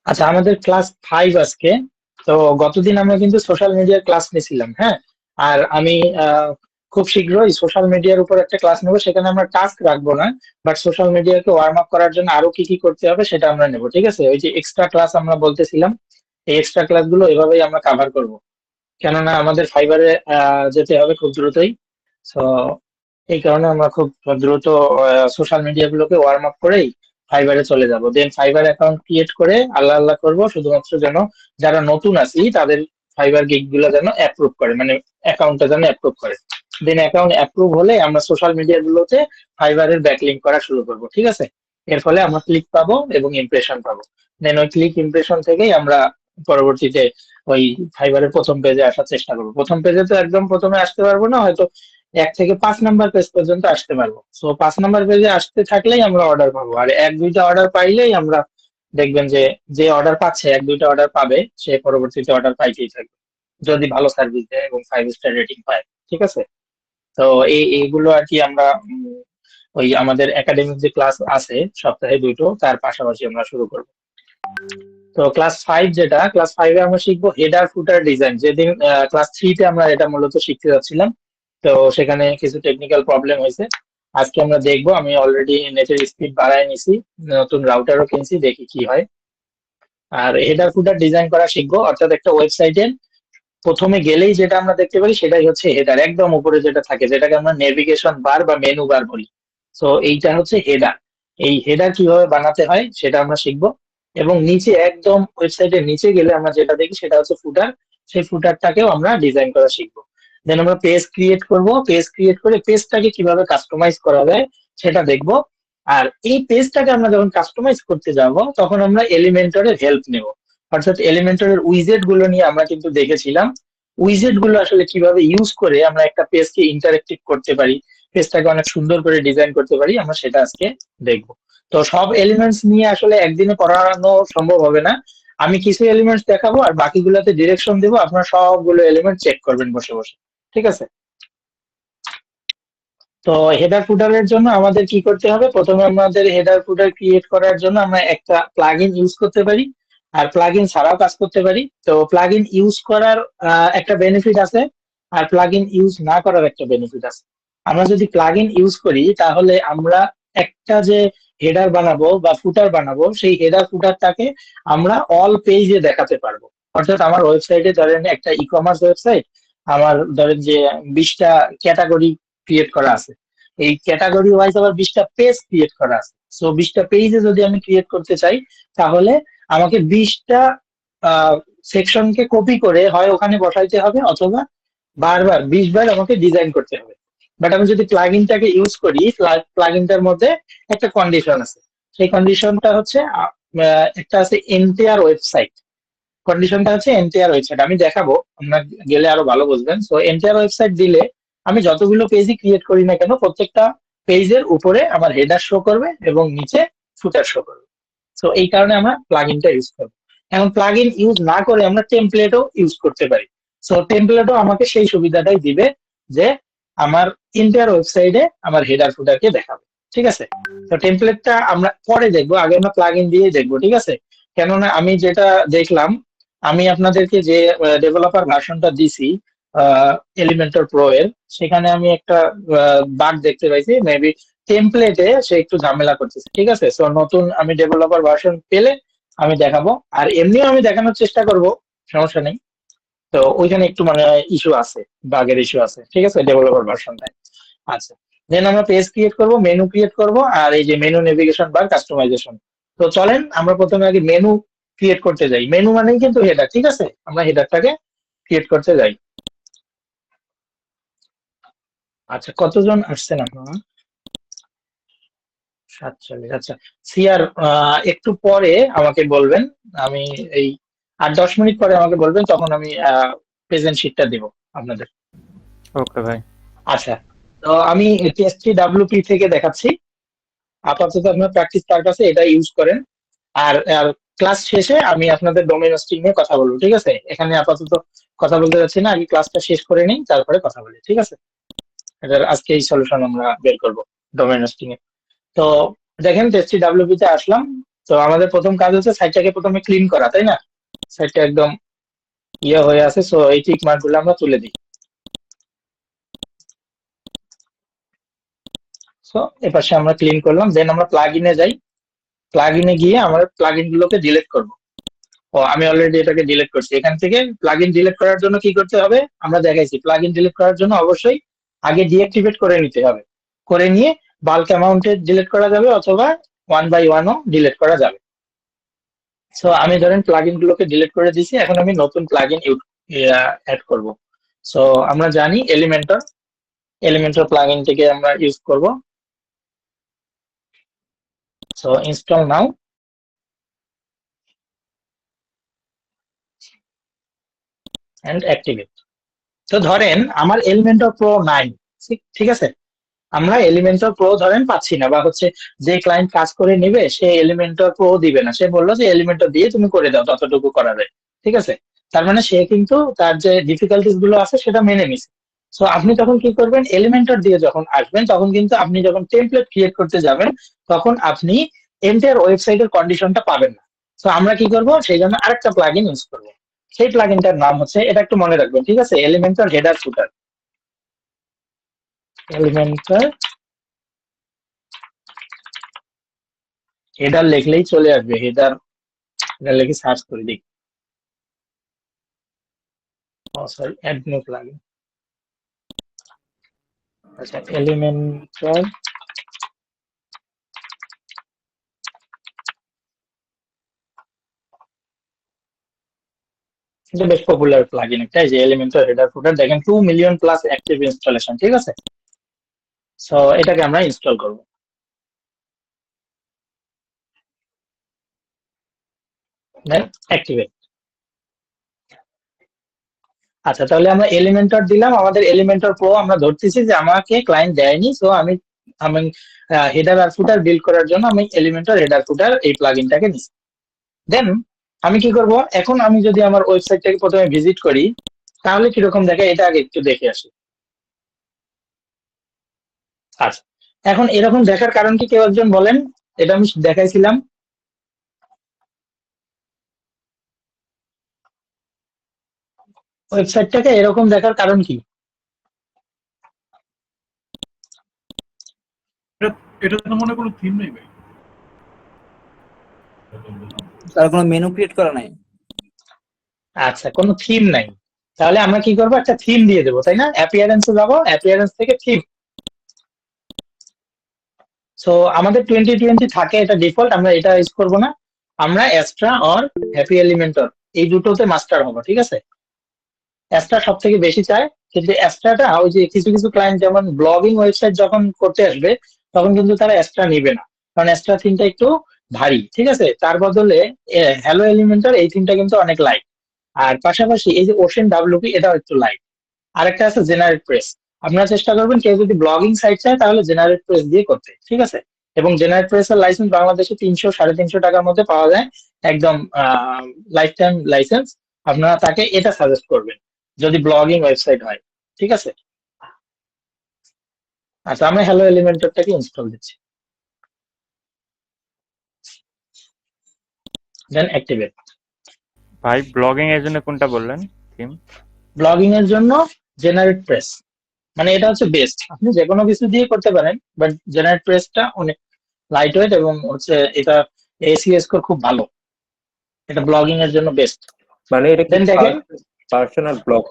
আচ্ছা, আমাদের ক্লাস 5 আজকে। তো গতদিন আমরা কিন্তু সোশ্যাল মিডিয়ার ক্লাস নিয়েছিলাম, হ্যাঁ। আর আমি খুব শীঘ্রই সোশ্যাল মিডিয়ার উপর একটা ক্লাস নেবো, সেখানে আমরা টাস্ক রাখবো না, বাট সোশ্যাল মিডিয়াকে ওয়ার্ম আপ করার জন্য আরো কি কি করতে হবে সেটা আমরা নেবো, ঠিক আছে? ওই যে এক্সট্রা ক্লাস আমরা বলতেছিলাম, এই এক্সট্রা ক্লাসগুলো এভাবেই আমরা কাভার করব, কেননা আমাদের ফাইবারে যেতে হবে খুব দ্রুতই। তো এই কারণে আমরা খুব দ্রুত সোশ্যাল মিডিয়া গুলোকে ওয়ার্ম আপ করেই ফাইবারে চলে যাব। দেন ফাইবার অ্যাকাউন্ট ক্রিয়েট করে আল্লাহ আল্লাহ করব, শুধুমাত্র যেন যারা নতুন আছি তাদের ফাইবার গিগ গুলো যেন অ্যাপ্রুভ করে, মানে অ্যাকাউন্টটা যেন অ্যাপ্রুভ করে। দেন অ্যাকাউন্ট অ্যাপ্রুভ হলে আমরা সোশ্যাল মিডিয়া গুলোতে ফাইবারের ব্যাকলিঙ্ক করা শুরু করব, ঠিক আছে? এর ফলে আমরা ক্লিক পাবো এবং ইমপ্রেশন পাবো। দেন ওই ক্লিক ইমপ্রেশন থেকেই আমরা পরবর্তীতে ওই ফাইবারের প্রথম পেজে আসার চেষ্টা করবো। প্রথম পেজে তো একদম প্রথমে আসতে পারবো না, হয়তো 1 থেকে 5 নাম্বার পেজ পর্যন্ত আসতে পারবো। সো 5 নাম্বার পেজে আসতে থাকলেই আমরা অর্ডার পাবো, আর 1-2টা অর্ডার পাইলেই আমরা দেখবেন যে যে অর্ডার পাচ্ছে, 1-2টা অর্ডার পাবে, সে পরবর্তীতে অর্ডার পাইতেই থাকবে যদি ভালো সার্ভিস দেয় এবং 5 স্টার রেটিং পায়, ঠিক আছে? তো এইগুলো আর কি আমরা ওই আমাদের একাডেমিক যে ক্লাস আছে সপ্তাহে 2টো, তার পাশাপাশি আমরা শুরু করবো। তো ক্লাস 5, যেটা ক্লাস 5-এ আমরা শিখবো হেডার ফুটার ডিজাইন। যেদিন ক্লাস 3-তে আমরা এটা মূলত শিখতে যাচ্ছিলাম, তো সেখানে কিছু টেকনিক্যাল প্রবলেম হয়েছে। আজকে আমরা দেখবো, আমি অলরেডি নেটের স্পিড বাড়ায় নিছি, নতুন রাউটারও কিনছি, দেখি কি হয়। আর হেডার ফুটার ডিজাইন করা শিখবো, অর্থাৎ একটা ওয়েবসাইটের প্রথমে গেলেই যেটা আমরা দেখতে পারি সেটাই হচ্ছে হেডার, একদম উপরে যেটা থাকে, যেটাকে আমরা নেভিগেশন বার বা মেনু বার বলি। তো এইটা হচ্ছে হেডার। এই হেডার কিভাবে বানাতে হয় সেটা আমরা শিখবো। এবং নিচে একদম ওয়েবসাইটের নিচে গেলে আমরা যেটা দেখি সেটা হচ্ছে ফুটার। সেই ফুটারটাকেও আমরা ডিজাইন করা শিখবো। দেন আমরা পেজ ক্রিয়েট করব, পেজ ক্রিয়েট করে পেজটাকে কিভাবে কাস্টমাইজ করা যায় সেটা দেখবো। আর এই পেজটাকে আমরা যখন কাস্টমাইজ করতে যাব তখন আমরা এলিমেন্টরের হেল্প নেব। অর্থাৎ এলিমেন্টরের উইজেট গুলো নিয়ে আমরা কিন্তু দেখেছিলাম, উইজেট গুলো আসলে কিভাবে ইউজ করে আমরা একটা পেজকে ইন্টারেক্টিভ করতে পারি, পেজটাকে অনেক সুন্দর করে ডিজাইন করতে পারি, আমরা সেটা আজকে দেখবো। তো সব এলিমেন্টস নিয়ে আসলে একদিনে পড়ানো সম্ভব হবে না। আমি কিছু এলিমেন্টস দেখাবো আর বাকিগুলোতে ডিরেকশন দেবো, আপনারা সবগুলো এলিমেন্ট চেক করবেন বসে বসে, ঠিক আছে? তো হেডার ফুটারের জন্য আমাদের কি করতে হবে? প্রথমে আমাদের হেডার ফুটার ক্রিয়েট করার জন্য আমরা একটা প্লাগইন ইউজ করতে পারি, আর প্লাগইন ছাড়াও কাজ করতে পারি। তো প্লাগইন ইউজ করার একটা বেনিফিট আছে, আর প্লাগইন ইউজ না করার একটা বেনিফিট আছে। আমরা যদি প্লাগইন ইউজ করি তাহলে আমরা একটা যে হেডার বানাবো বা ফুটার বানাবো, সেই হেডার ফুটারটাকে আমরা অল পেজে দেখাতে পারবো। অর্থাৎ আমার ওয়েবসাইটে ধরেন একটা ই কমার্স ওয়েবসাইট, আমার ধরেন যে 20টা ক্যাটাগরি ক্রিয়েট করা আছে, এই ক্যাটাগরি ওয়াইজ আবার 20টা পেজ ক্রিয়েট করা আছে। সো 20টা পেজে যদি আমি ক্রিয়েট করতে চাই তাহলে আমাকে 20টা সেকশনকে কপি করে হয় ওখানে বসাইতে হবে, অথবা বারবার 20 বার আমাকে ডিজাইন করতে হবে। বাট আমি যদি প্লাগইনটাকে ইউজ করি, প্লাগইনটার মধ্যে একটা কন্ডিশন আছে। সেই কন্ডিশনটা হচ্ছে একটা আছে এন্টায়ার ওয়েবসাইট। কন্ডিশনটা হচ্ছে এন্টায়ার ওয়েবসাইট, আমি দেখাবো, আপনার গেলে আরো ভালো বুঝবেন। সো এন্টায়ার ওয়েবসাইট দিলে আমি যতগুলো পেজই ক্রিয়েট করি না কেন, প্রত্যেকটা পেজের উপরে আমার হেডার শো করবে এবং নিচে ফুটার শো করবে। সো এই কারণে আমরা প্লাগইনটা ইউজ করবো। এখন প্লাগইন ইউজ না করে আমরা টেমপ্লেটও ইউজ করতে পারি। সো টেমপ্লেটও আমাকে সেই সুবিধাটাই দিবে যে আমার এন্টায়ার ওয়েবসাইটে আমার হেডার ফুটারকে দেখাবে, ঠিক আছে? তো টেমপ্লেটটা আমরা পরে দেখবো, আগে আমরা প্লাগইন দিয়ে দেখবো, ঠিক আছে? কেননা আমি যেটা দেখলাম, আমি আপনাদেরকে যে ডেভেলপার ভার্সনটা দিছি এলিমেন্টর প্রো এর, সেখানে আমি একটা বাগ দেখতে পাইছি, মেবি টেমপ্লেটে সে একটু ঝামেলা করতেছে, ঠিক আছে? সো নতুন আমি ডেভেলপার ভার্সন পেলে আমি দেখাবো, আর এমনিও আমি দেখানোর চেষ্টা করব, সমস্যা নেই। তো ওইখানে একটু মানে ইস্যু আছে, বাগের ইস্যু আছে, ঠিক আছে, ডেভেলপার ভার্সনটায়। আচ্ছা, দেন আমরা পেজ ক্রিয়েট করব, মেনু ক্রিয়েট করব, আর এই যে মেনু নেভিগেশন বার কাস্টমাইজেশন। তো চলেন আমরা প্রথমে আগে মেনু ক্রিয়েট করতে যাই। মেনু মানেই কিন্তু হেডার, ঠিক আছে? আমরা হেডারটাকে ক্রিয়েট করতে যাই। আচ্ছা, কতজন আসছেন আপনারা? 47, আচ্ছা। সিয়ার, একটু পরে আমাকে বলবেন, আমি এই 8-10 মিনিট পরে আমাকে বলবেন, তখন আমি প্রেজেন্ট শিটটা দিব আপনাদের। ওকে ভাই। আচ্ছা, তো আমি টিএসটি ডাব্লিউপি থেকে দেখাচ্ছি। আপাতত আপনার প্র্যাকটিস তার কাছে এটা ইউজ করেন। আর আর ক্লাস শেষে আমি আপনাদের ডোমেইন হোস্টিং নিয়ে কথা বলবো, ঠিক আছে? এখানে আপাতত কথা বলতে যাচ্ছি না, আগে ক্লাসটা শেষ করে নিই, তারপরে কথা বলি, ঠিক আছে? এটার আজকে এই সলিউশন আমরা বের করবো ডোমেইন হোস্টিং এ। তো দেখেন টেস্টি ডাব্লিউপি তে আসলাম। তো আমাদের প্রথম কাজ হচ্ছে সাইটটাকে প্রথমে ক্লিন করা, তাই না? সাইটটা একদম ইয়ে হয়ে আছে, সো এই টিক মার্ক গুলো আমরা তুলে দিই। সো এপাশে আমরা ক্লিন করলাম, দেন আমরা প্লাগ ইনে যাই। প্লাগ ইনে গিয়ে আমরা প্লাগ ইন গুলোকে ডিলিট করব। ও আমি অলরেডি এটাকে ডিলিট করছি। এখান থেকে প্লাগ ইন ডিলিট করার জন্য কি করতে হবে আমরা দেখাইছি। প্লাগ ইন ডিলিট করার জন্য অবশ্যই আগে ডিঅ্যাক্টিভেট করে নিতে হবে। করে নিয়ে বাল্ক অ্যামাউন্টে ডিলিট করা যাবে অথবা 1 by 1ও ডিলিট করা যাবে। সো আমি ধরেন প্লাগ ইন গুলোকে ডিলিট করে দিয়েছি, এখন আমি নতুন প্লাগ ইন অ্যাড করব। সো আমরা জানি এলিমেন্টর, এলিমেন্টর প্লাগ ইনটিকে আমরা ইউজ করব। So install now and activate. তো ধরেন আমার এলিমেন্টর প্রো নাই, ঠিক আছে, আমরা এলিমেন্টর প্রো ধরেন পাচ্ছি না, বা হচ্ছে যে ক্লায়েন্ট কাজ করে নিবে সে এলিমেন্টর প্রো দিবে না, সে বললো যে এলিমেন্টর দিয়ে তুমি করে দাও ততটুকু করা যায়, ঠিক আছে। তার মানে সে কিন্তু তার যে ডিফিকাল্টিস গুলো আছে সেটা মেনে নিছে। সো আপনি তখন কি করবেন, এলিমেন্টর দিয়ে যখন আসবেন তখন কিন্তু আপনি যখন টেমপ্লেট ক্রিয়েট করতে যাবেন তখন আপনি এন্টায়ার ওয়েবসাইটের কন্ডিশনটা পাবেন না। সো আমরা কি করব, সেই জন্য আরেকটা প্লাগইন ইউজ করব। সেই প্লাগইনটার নাম হচ্ছে, এটা একটু মনে রাখবেন, ঠিক আছে, Elementor header footer. Elementor header লিখলেই চলে আসবে, হেডার, এটা লিখে সার্চ করে দেখি। Oh sorry, add new plugin. আচ্ছা, এলিমেন্টর, এটা বেশ পপুলার প্লাগইন একটা, এই যে এলিমেন্টর হেডার ফুটার, দেখেন 2 মিলিয়ন প্লাস অ্যাক্টিভ ইনস্টলেশন, ঠিক আছে। সো এটাকে আমরা ইনস্টল করব, দেন অ্যাক্টিভেট। আচ্ছা, তাহলে আমরা এলিমেন্টর দিলাম, আমাদের এলিমেন্টর প্রো আমরা ধরতেছি যে আমাকে ক্লায়েন্ট দেয়নি, সো আমি আমি হেডার আর ফুটার বিল্ড করার জন্য আমি এলিমেন্টর হেডার ফুটার এই প্লাগইনটাকে নিচ্ছি। দেন আমি কি করব, এখন আমি যদি আমার ওয়েবসাইটটাকে প্রথমে ভিজিট করি তাহলে কিরকম দেখে এটা আগে একটু দেখে আসি। আচ্ছা, এখন এরকম দেখার কারণ কি কেউ একজন বলেন, এটা আমি দেখাইছিলাম। ওয়েবসাইটটাকে এরকম দেখার কারণ কি? এটা তো মনে কোনো থিম নেই ভাই, তার কোনো মেনু ক্রিয়েট করা নাই। আচ্ছা, কোনো থিম নাই, তাহলে আমরা কি করবো, একটা থিম দিয়ে দেবো, তাই না? অ্যাপিয়ারেন্সে যাবো, অ্যাপিয়ারেন্স থেকে থিম। সো আমাদের 2020 থাকে, এটা ডিফল্ট, আমরা এটা ইউজ করবো না। আমরা এক্সট্রা অর হ্যাপি এলিমেন্টর এই দুটোতে মাস্টার হবো, ঠিক আছে। এক্সট্রা সব থেকে বেশি চায়, কিন্তু এক্সট্রাটা ওই যে কিছু কিছু ক্লায়েন্ট যেমন ব্লগিং ওয়েবসাইট যখন করতে আসবে তখন কিন্তু তারা এক্সট্রা নিবে না, কারণ এক্সট্রা থিমটা একটু ভারী, ঠিক আছে। তার বদলে হ্যালো এলিমেন্টর এই থিমটা কিন্তু অনেক লাইট। আর পাশাপাশি এই যে ওশেন ডাব্লিউপি এটাও একটু লাইট। আরেকটা আছে জেনারেট প্রেস। আপনারা চেষ্টা করবেন কেউ যদি ব্লগিং সাইট চায় তাহলে জেনারেট প্রেস দিয়ে করতে, ঠিক আছে। এবং জেনারেট প্রেসের লাইসেন্স বাংলাদেশে 300 সাড়ে 300 টাকার মধ্যে পাওয়া যায়, একদম লাইফ টাইম লাইসেন্স। আপনারা তাকে এটা সাজেস্ট করবেন যদি ব্লগিং ওয়েবসাইট হয়, ঠিক আছে। আচ্ছা, আমরা হ্যালো এলিমেন্টরটাকে ইনস্টল দিচ্ছি, দেন অ্যাক্টিভেট। ভাই ব্লগিং এর জন্য কোনটা বললেন থিম? ব্লগিং এর জন্য জেনারেট প্রেস, মানে এটা হচ্ছে বেস্ট, আপনি যে কোনো কিছু দিয়ে করতে পারেন, বাট জেনারেট প্রেসটা অনেক লাইট ওয়েট এবং হচ্ছে এটা এসিও স্কোর খুব ভালো, এটা ব্লগিং এর জন্য বেস্ট। মানে এটা কি দেন দেখেন, পার্সোনাল ব্লগ?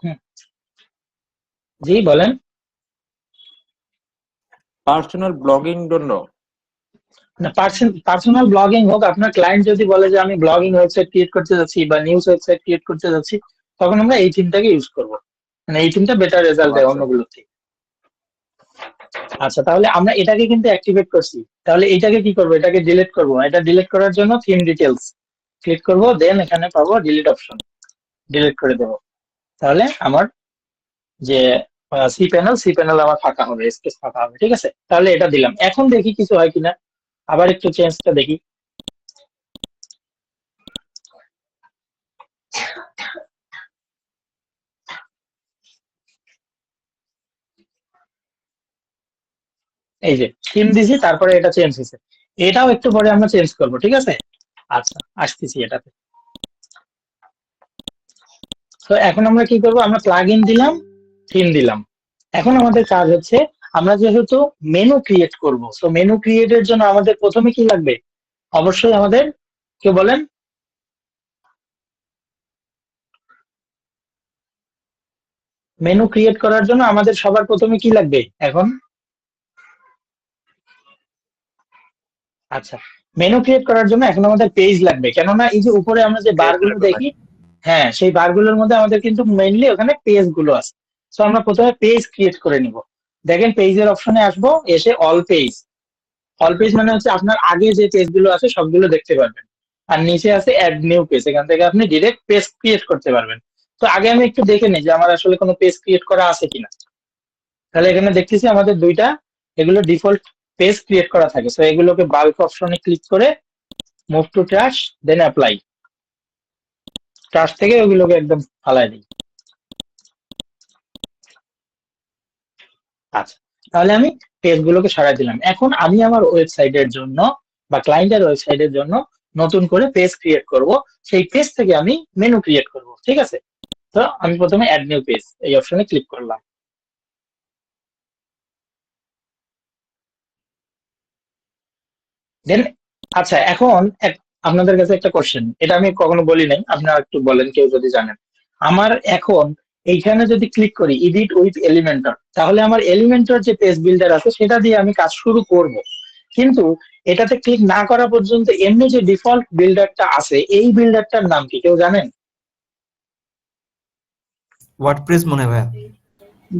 জি বলেন। পার্সোনাল ব্লগিং জন্য? না, পার্সোনাল ব্লগিং হোক, আপনার ক্লায়েন্ট যদি বলে যে আমি ব্লগিং ওয়েবসাইট ক্রিয়েট করতে যাচ্ছি বা নিউজ ওয়েবসাইট ক্রিয়েট করতে যাচ্ছি, তখন আমরা এই থিমটাকে ইউজ করব, মানে এই থিমটা বেটার রেজাল্ট দেয় আচ্ছা। অন্যগুলোর থেকে। আচ্ছা, তাহলে আমরা এটাকে কিন্তু অ্যাক্টিভেট করছি, তাহলে এটাকে কি করবো, এটাকে ডিলিট করবো। এটা ডিলিট করার জন্য থিম ডিটেলস ক্লিক করবো, দেন এখানে পাবো ডিলিট অপশন, ডিলিট করে দেবো। তাহলে আমার যে সি প্যানেল আমার ফাঁকা হবে, স্পেস ফাঁকা হবে, ঠিক আছে। তাহলে এটা দিলাম, এখন দেখি কিছু হয় কিনা, আবার একটু চেঞ্জটা দেখি। এই যে থিম দিছি, তারপরে এটা চেঞ্জ হয়েছে, এটাও একটু পরে আমরা চেঞ্জ করবো, ঠিক আছে। আচ্ছা, আসতেছি এটাতে। তো এখন আমরা কি করব, আমরা প্লাগ ইন দিলাম, থিম দিলাম। এখন আমাদের কাজ হচ্ছে, আমরা যেহেতু মেনু ক্রিয়েট করব, তো মেনু ক্রিয়েটের জন্য আমাদের প্রথমে কি লাগবে? অবশ্যই আমাদের, কেউ বলেন, মেনু ক্রিয়েট করার জন্য আমাদের সবার প্রথমে কি লাগবে এখন? আচ্ছা, মেনু ক্রিয়েট করার জন্য এখন আমাদের পেজ লাগবে, কেননা এই যে উপরে আমরা যে পেজ বারগুলো লাগবে ভাই। দেখি, হ্যাঁ সেই বারগুলোর মধ্যে আমাদের কিন্তু মেইনলি ওখানে পেজ গুলো আছে। তো আমরা প্রথমে পেজ ক্রিয়েট করে নিব। দেখেন পেজের অপশনে আসবো, এসে অল পেজ। অল পেজ মানে হচ্ছে আপনার আগে যে পেজ গুলো আছে সবগুলো দেখতে পারবেন। আর নিচে আছে অ্যাড নিউ পেজ, এখান থেকে আপনি ডিরেক্ট পেজ ক্রিয়েট করতে পারবেন। তো আগে আমি একটু দেখে নিই যে আমার আসলে কোনো পেজ ক্রিয়েট করা আছে কিনা। তাহলে এখানে দেখতেছি আমাদের দুইটা, এগুলো ডিফল্ট পেজ ক্রিয়েট করা থাকে। তো এগুলোকে বাল্ক অপশনে ক্লিক করে move to trash, then apply. Trash থেকে ওগুলোকে একদম ফালাই দিই। আচ্ছা, তাহলে আমি পেজগুলোকে সরাই দিলাম। এখন আমি আমার ওয়েবসাইটের জন্য বা ক্লায়েন্টের ওয়েবসাইটের জন্য নতুন করে পেজ ক্রিয়েট করব। সেই পেজ থেকে আমি মেনু ক্রিয়েট করব, ঠিক আছে? তো আমি প্রথমে অ্যাড নিউ পেজ এই অপশনে ক্লিক করলাম। দেন, আচ্ছা এখন আপনাদের কাছে একটা কোশ্চেন, এটা আমি কখনো বলি নাই, আপনারা একটু বলেন কেউ যদি জানেন। আমার এখন এইখানে যদি ক্লিক করি এডিট উইথ এলিমেন্টর, তাহলে আমার এলিমেন্টর যে পেজ বিল্ডার আছে সেটা দিয়ে আমি কাজ শুরু করব। কিন্তু এটাতে ক্লিক না করা পর্যন্ত এমনি যে ডিফল্ট বিল্ডারটা আছে, এই বিল্ডারটার নাম কি কেউ জানেন? ওয়ার্ডপ্রেস মনে হয় ভাইয়া।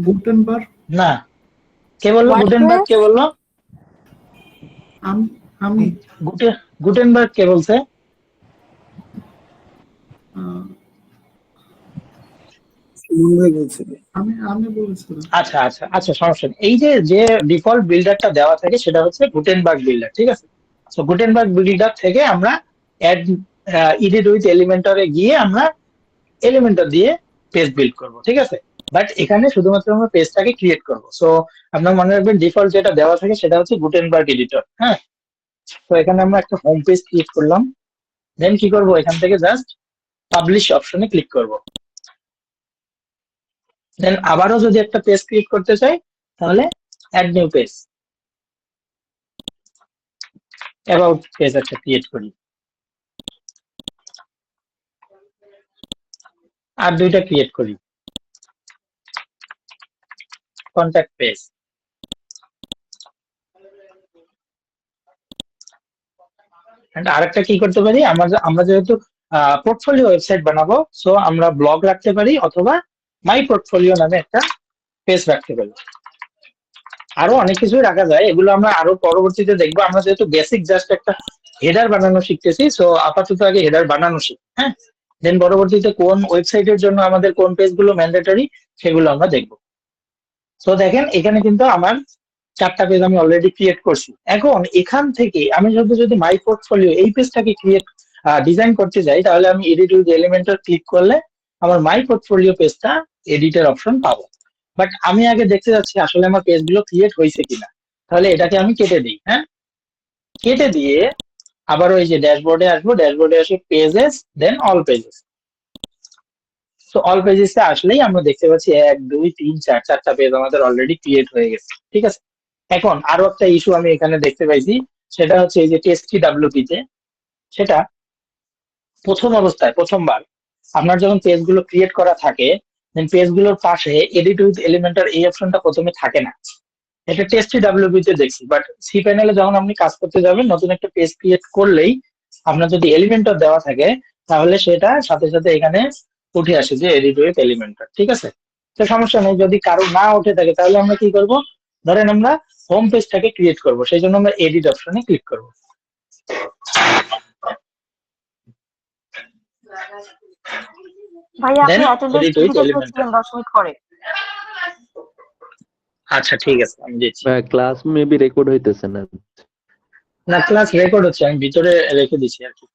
গুটেনবার্গ। না, কে বললো গুটেনবার্গ? ওয়ার্ডপ্রেস। কে বললো আমি আমি গুটেনবার্গ? কে বলছে? আহ, সুমন ভাই বলছিল। আমি বলেছিলাম। আচ্ছা আচ্ছা আচ্ছা, সমস্যা নেই। এই যে যে ডিফল্ট বিল্ডারটা দেওয়া থাকে সেটা হচ্ছে গুটেনবার্গ বিল্ডার, ঠিক আছে? তো গুটেনবার্গ বিল্ডার থেকে আমরা অ্যাড এডিট উইথ এলিমেন্টরে গিয়ে আমরা এলিমেন্টর দিয়ে পেজ বিল্ড করব, ঠিক আছে? বাট এখানে শুধুমাত্র আমরা পেজটাকে ক্রিয়েট করব। সো আপনার মনে রাখবেন ডিফল্ট যেটা দেওয়া থাকে সেটা হচ্ছে গুটেনবার্গ এডিটর, হ্যাঁ? তো এখানে আমরা একটা হোম পেজ ক্রিয়েট করলাম। দেন কি করব, এখান থেকে জাস্ট পাবলিশ অপশনে ক্লিক করব। দেন আবারও যদি একটা পেজ ক্রিয়েট করতে চাই, তাহলে add new page, about page একটা ক্রিয়েট করি। আর দুইটা ক্রিয়েট করি, কন্ট্যাক্ট পেজ। এন্ড আরেকটা কি করতে পারি, আমরা যেহেতু পোর্টফোলিও ওয়েবসাইট বানাবো, সো আমরা ব্লগ রাখতে পারি অথবা মাই পোর্টফোলিও নামে একটা পেজ রাখতে পারি। আরো অনেক কিছুই রাখা যায়, এগুলো আমরা আরো পরবর্তীতে দেখবো। আমরা যেহেতু বেসিক জাস্ট একটা হেডার বানানো শিখতেছি, সো আপাতত আগে হেডার বানানো শিখ, হ্যাঁ? দেন পরবর্তীতে কোন ওয়েবসাইটের জন্য আমাদের কোন পেজগুলো ম্যান্ডেটরি সেগুলো আমরা দেখবো। তো দেখেন এখানে কিন্তু আমার 4টা পেজ আমি অলরেডি ক্রিয়েট করছি। এখন এখান থেকে আমি যদি মাই পোর্টফোলিও এই পেজটাকে ক্রিয়েট ডিজাইন করতে যাই, তাহলে আমি এডিট উইথ এলিমেন্টর ক্লিক করলে আমার মাই পোর্টফোলিও পেজটা এডিটের অপশন পাবো। বাট আমি আগে দেখতে যাচ্ছি আসলে আমার পেজগুলো ক্রিয়েট হয়েছে কিনা। তাহলে এটাকে আমি কেটে দিই, হ্যাঁ? কেটে দিয়ে আবারও এই যে ড্যাশবোর্ডে আসবো, ড্যাশবোর্ডে এসে পেজেস, দেন অল পেজেস। তো অল পেজেসে আসলেই আমরা দেখতে পাচ্ছি 1 2 3 4, 4টা পেজ আমাদের অলরেডি ক্রিয়েট হয়ে গেছে, ঠিক আছে? এখন আরো একটা ইস্যু আমি এখানে দেখতে পাইছি, সেটা হচ্ছে এই যে টিএসটিডব্লিউপি তে, সেটা প্রথম অবস্থায় প্রথমবার আপনার যখন পেজগুলো ক্রিয়েট করা থাকে, দেন পেজগুলোর পাশে এডিট উইথ এলিমেন্টর এই অপশনটা প্রথমে থাকে না। এটা টিএসটিডব্লিউপি তে দেখছি, বাট সি প্যানেলে যখন আপনি কাজ করতে যাবেন, নতুন একটা পেজ ক্রিয়েট করলেই আপনার যদি এলিমেন্টর দেওয়া থাকে, তাহলে সেটা সাথে সাথে এখানে উঠে আসে যে এডিট উইথ এলিমেন্টর, ঠিক আছে? তো সমস্যা নেই, যদি কারো না উঠে থাকে তাহলে আমরা কি করব, ধরেন আমরা হোম পেজটাকে ক্রিয়েট করব, সেই জন্য আমরা এডিট অপশনে ক্লিক করব। ভাইয়া দেন আপনি অ্যাটেন্ডেন্স এডিট উইথ দিতে এলিমেন্টর। চেয়েছিলেন 10 মিনিট পরে। আচ্ছা ঠিক আছে, আমি দিচ্ছি। ক্লাস মেবি রেকর্ড হইতেছে না। না, ক্লাস রেকর্ড হচ্ছে, আমি ভিতরে রেখে দিচ্ছি আর কি।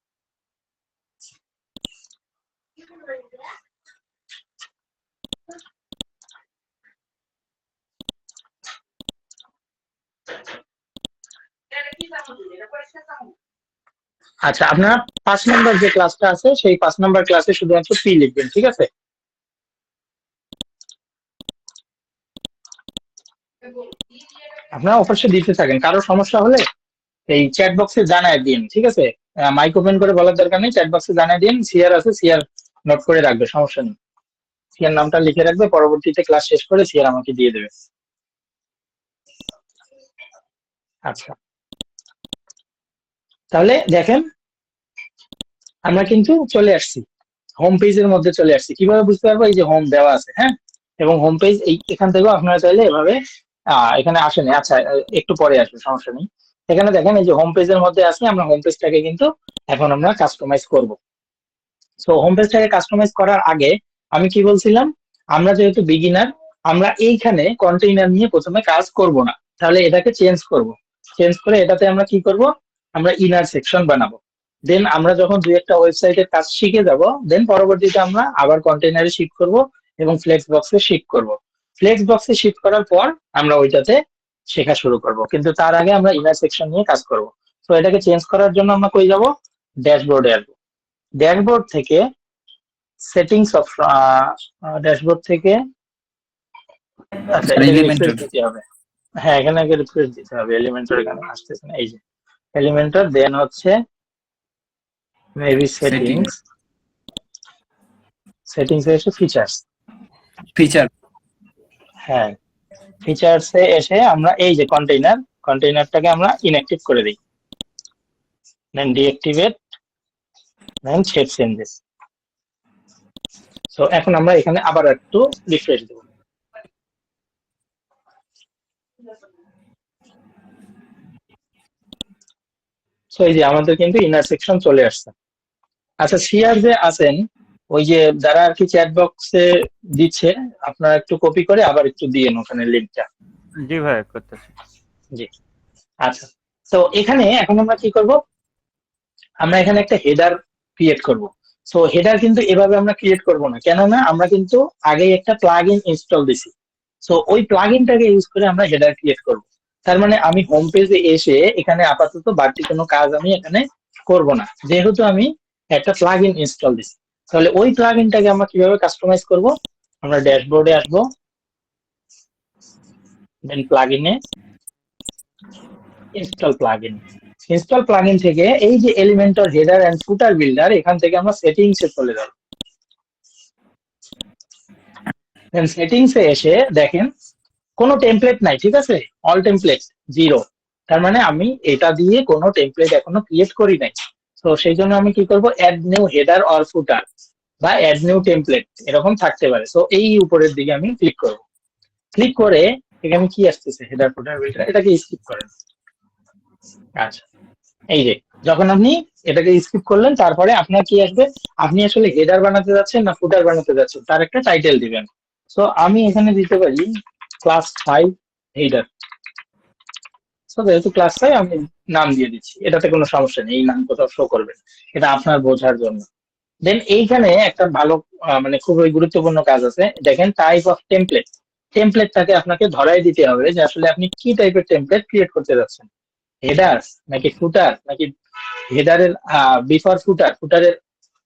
আচ্ছা, আপনারা 5 নম্বর যে ক্লাসটা আছে সেই 5 নম্বর ক্লাসে শুধুমাত্র পি লিখবেন, ঠিক আছে? আপনারা অবশ্যই দিতে থাকেন, কারো সমস্যা হলে এই চ্যাট বক্সে জানায় দিন, ঠিক আছে? মাইক ওপেন করে বলার দরকার নেই, চ্যাট বক্সে জানায় দিন। সিআর আছে, সিআর নোট করে রাখবে, সমস্যা নেই। সিআর নামটা লিখে রাখবে, পরবর্তীতে ক্লাস শেষ করে সিআর আমাকে দিয়ে দেবে। আচ্ছা, তাহলে দেখেন আমরা কিন্তু চলে আসছি, হোম পেজের মধ্যে চলে আসছি। কিভাবে বুঝতে পারবো? এই যে হোম দেওয়া আছে, হ্যাঁ, এবং হোম পেজ এই এখান থেকেও আপনারা চাইলে এভাবে এখানে আসেনি, আচ্ছা একটু পরে আসবে, সমস্যা নেই। এখানে দেখেন এই যে হোম পেজের মধ্যে আছে, আমরা হোম পেজটাকে কিন্তু এখন আমরা কাস্টমাইজ করব। সো হোম পেজটাকে কাস্টমাইজ করার আগে আমি কি বলছিলাম, আমরা যেহেতু বিগিনার, আমরা এইখানে কন্টেইনার নিয়ে প্রথমে কাজ করব না, তাহলে এটাকে চেঞ্জ করব। চেঞ্জ করে এটাতে আমরা কি করব, আমরা ইনার সেকশন বানাবো। দেন আমরা যখন দুই একটা ওয়েবসাইটের কাজ শিখে যাব, দেন পরবর্তীতে আমরা আবার কন্টেইনারে শিফট করব এবং ফ্লেক্স বক্সে শিফট করব। ফ্লেক্স বক্সে শিফট করার পর আমরা ওইটাতে শেখা শুরু করব, কিন্তু তার আগে আমরা ইনার সেকশন নিয়ে কাজ করব। তো এটাকে চেঞ্জ করার জন্য আমরা কই যাব, ড্যাশবোর্ডে আসবো। ড্যাশবোর্ড থেকে সেটিংস অফ, ড্যাশবোর্ড থেকে, আচ্ছা এটাকে রিফ্রেশ দিতে হবে। হ্যাঁ, এখানে আগে রিফ্রেশ দিতে হবে, এলিমেন্টর এখানে আসতেছে না, এই যে এলিমেন্টর, দেন হচ্ছে মেবি সেটিংস, সেটিংস এ এসে ফিচার্স, ফিচার হ্যাঁ ফিচার্সে এসে আমরা এই যে কন্টেইনার, কন্টেইনারটাকে আমরা ইনঅ্যাক্টিভ করে দিই, দেন ডিঅ্যাক্টিভেট, দেন সেভ চেঞ্জেস। সো এখন আমরা এখানে আবার একটু রিফ্রেশ দেব। সো এই যে আমাদের কিন্তু ইনার সেকশন চলে আসছে। আচ্ছা, সিআর যে আছেন, ওই যে যারা আর কি চ্যাট বক্সে দিচ্ছে, আপনারা একটু কপি করে আবার একটু দিয়েন ওখানে লিঙ্কটা। জি ভাই, করতেছি। জি, আচ্ছা। তো এখানে এখন আমরা কি করব, আমরা এখানে একটা হেডার ক্রিয়েট করব। সো হেডার কিন্তু এভাবে আমরা ক্রিয়েট করব না, কেননা আমরা কিন্তু আগেই একটা প্লাগইন ইনস্টল দিছি। সো ওই প্লাগইনটাকে ইউজ করে আমরা হেডার ক্রিয়েট করব। তার মানে আমি হোম পেজে এসে এখানে আপাতত বাড়তি কোনো কাজ আমি এখানে করব না, যেহেতু আমি একটা প্লাগইন ইনস্টল দিছি। তাহলে ওই প্লাগইনটাকে আমরা কিভাবে কাস্টমাইজ করব, আমরা ড্যাশবোর্ডে আসবো, দেন প্লাগইনে, ইনস্টল প্লাগইন। ইনস্টল প্লাগইন থেকে এই যে Elementor header and footer builder, এখান থেকে আমরা সেটিংস এ চলে যাব। দেন সেটিংস এ এসে দেখেন কোনো টেমপ্লেট নাই, ঠিক আছে, অল টেমপ্লেট জিরো। তার মানে আমি এটা দিয়ে কোনো টেমপ্লেট এখনো ক্রিয়েট করি নাই। তো সেই জন্য আমি কি করব, অ্যাড নিউ হেডার অর ফুটার বা অ্যাড নিউ টেমপ্লেট এরকম থাকতে পারে। তো এই উপরের দিকে আমি ক্লিক করব। ক্লিক করে এখানে কি আসতেছে, হেডার ফুটার বিল্ডার, এটাকে স্কিপ করেন। আচ্ছা, এই যে যখন আপনি এটাকে স্কিপ করলেন, তারপরে আপনার কি আসবে, আপনি আসলে হেডার বানাতে যাচ্ছেন না ফুটার বানাতে যাচ্ছেন তার একটা টাইটেল দিবেন। সো আমি এখানে দিতে পারি ক্লাস 5 হেডার। সো যেহেতু ক্লাস 5 আমি নাম দিয়ে দিচ্ছি, এটাতে কোনো সমস্যা নেই, এই নাম কোথাও শো করবে, এটা আপনার বোঝার জন্য। দেন এইখানে একটা ভালো মানে খুবই গুরুত্বপূর্ণ কাজ আছে, দেখেন টাইপ অফ টেমপ্লেট। টেমপ্লেটটাকে আপনাকে ধরাই দিতে হবে যে আসলে আপনি কি টাইপের টেমপ্লেট ক্রিয়েট করতে যাচ্ছেন, হেডার নাকি ফুটার, নাকি হেডারের বিফোর ফুটার, ফুটারের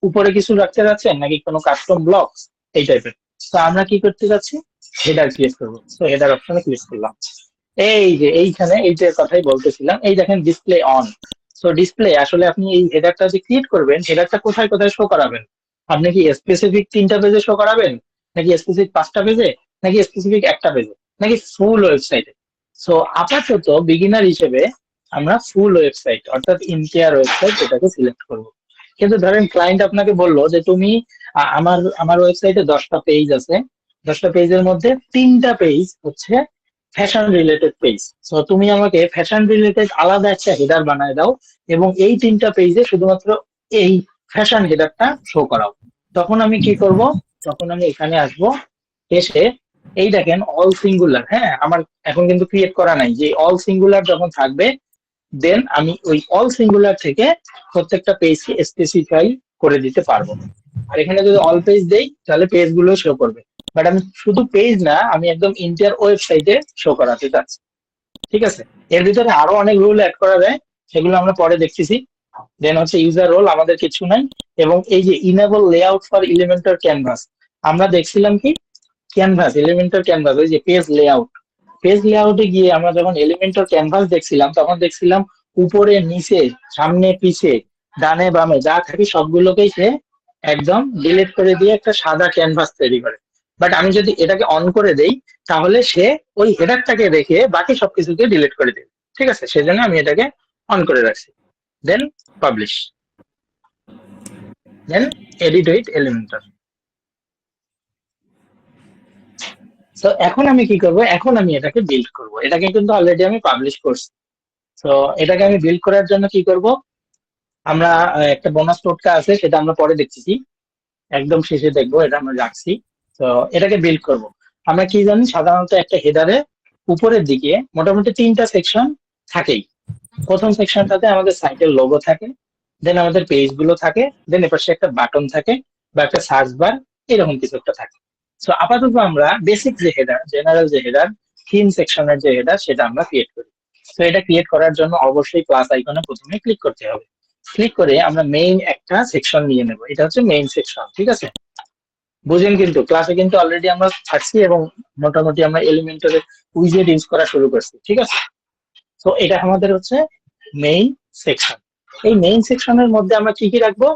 উপরে কিছু রাখতে যাচ্ছেন, নাকি কোনো কাস্টম ব্লক, এই টাইপের। তো আমরা কি করতে যাচ্ছি, হেডার ক্রিয়েট করবো। তো হেডার অপশনে ক্লিক করলাম। এই যে এইখানে এইটার কথাই বলতেছিলাম, এই দেখেন ডিসপ্লে অন। সো ডিসপ্লে আসলে আপনি এই হেডারটা যে ক্রিয়েট করবেন, হেডারটা কোথায় কোথায় শো করাবেন, আপনি কি স্পেসিফিক 3টা পেজে শো করাবেন, নাকি স্পেসিফিক 5টা পেজে, নাকি স্পেসিফিক একটা পেজে, নাকি ফুল ওয়েবসাইটে। সো আপাতত বিগিনার হিসেবে আমরা ফুল ওয়েবসাইট অর্থাৎ ইন্টায়ার ওয়েবসাইট এটাকে সিলেক্ট করব। কিন্তু ধরেন ক্লায়েন্ট আপনাকে বললো যে তুমি আমার আমার ওয়েবসাইটে 10টা পেজ আছে, 10টা পেজের মধ্যে 3টা পেজ হচ্ছে ফ্যাশন রিলেটেড পেজ। সো তুমি আমাকে ফ্যাশন রিলেটেড আলাদা একটা হেডার বানায় দাও এবং এই 3টা পেজে শুধুমাত্র এই ফ্যাশন হেডারটা শো করাও। তখন আমি কি করব, তখন আমি এখানে আসব, এসে এই দেখেন অল সিঙ্গুলার, হ্যাঁ আমার এখন কিন্তু ক্রিয়েট করা নাই, যে অল সিঙ্গুলার যখন থাকবে দেন আমি ওই অল সিঙ্গুলার থেকে প্রত্যেকটা পেজকে স্পেসিফাই করে দিতে পারবো। আর এখানে যদি অল পেজ দেই তাহলে পেজ গুলো শো করবে, বাট আমি শুধু পেজ না, আমি একদম ইন্টার ওয়েবসাইটে শো করাতে চাচ্ছি। ঠিক আছে, এর ভিতরে আরো অনেক রুল অ্যাড করা যায়, সেগুলো আমরা পরে দেখতেছি। দেন হচ্ছে ইউজার রোল, আমাদের কিছু নাই। এবং এই যে enable layout for Elementor canvas, আমরা দেখছিলাম কি ক্যানভাস, এলিমেন্টর ক্যানভাস, ওই যে পেজ লেআউটে গিয়ে আমরা যখন এলিমেন্টর ক্যানভাস দেখছিলাম তখন দেখছিলাম উপরে নিচে সামনে পিছে ডানে বামে যা থাকে সবগুলোকেই সে একদম ডিলিট করে দিয়ে একটা সাদা ক্যানভাস তৈরি করে। বাট আমি যদি এটাকে অন করে দেই তাহলে সে ওই হেডারটাকে রেখে বাকি সবকিছুকে ডিলিট করে দেবে। ঠিক আছে, সেজন্য আমি এটাকে অন করে রাখছি। Then publish, then edit with Elementor. তো এখন আমি কি করব, এখন আমি এটাকে বিল্ড করব। এটাকে কিন্তু অলরেডি আমি পাবলিশ করছি। তো এটাকে আমি বিল্ড করার জন্য কি করব, আমরা একটা বোনাস টোটকা আছে সেটা আমরা পরে দেখতেছি, একদম শেষে দেখবো, এটা আমরা রাখছি। তো এটাকে বিল্ড করব। আমরা কি জানি, সাধারণত একটা হেডারে উপরের দিকে মোটামুটি 3টা সেকশন থাকেই। প্রথম সেকশনটাতে আমাদের সাইটের লোগো থাকে, দেন আমাদের পেজ গুলো থাকে, দেন এপাশে একটা বাটন থাকে বা একটা সার্চ বার, এরকম কিছু একটা থাকে। তো আপাতত আমরা বেসিক যে হেডার, জেনারেল যে হেডার, থিম সেকশনের যে হেডার, সেটা আমরা ক্রিয়েট করি। তো এটা ক্রিয়েট করার জন্য অবশ্যই প্লাস আইকনে প্রথমে ক্লিক করতে হবে। ক্লিক করে আমরা মেইন একটা সেকশন নিয়ে নেব, এটা হচ্ছে মেইন সেকশন। ঠিক আছে, বুঝেন কিন্তু ক্লাসে কিন্তু অলরেডি আমরা থাকছি এবং মোটামুটি আমরা এলিমেন্টারের উইজেট ইউজ করা শুরু করছি। ঠিক আছে, তো এটা আমাদের হচ্ছে মেইন সেকশন। এই মেইন সেকশনের মধ্যে আমরা কি কি রাখবো,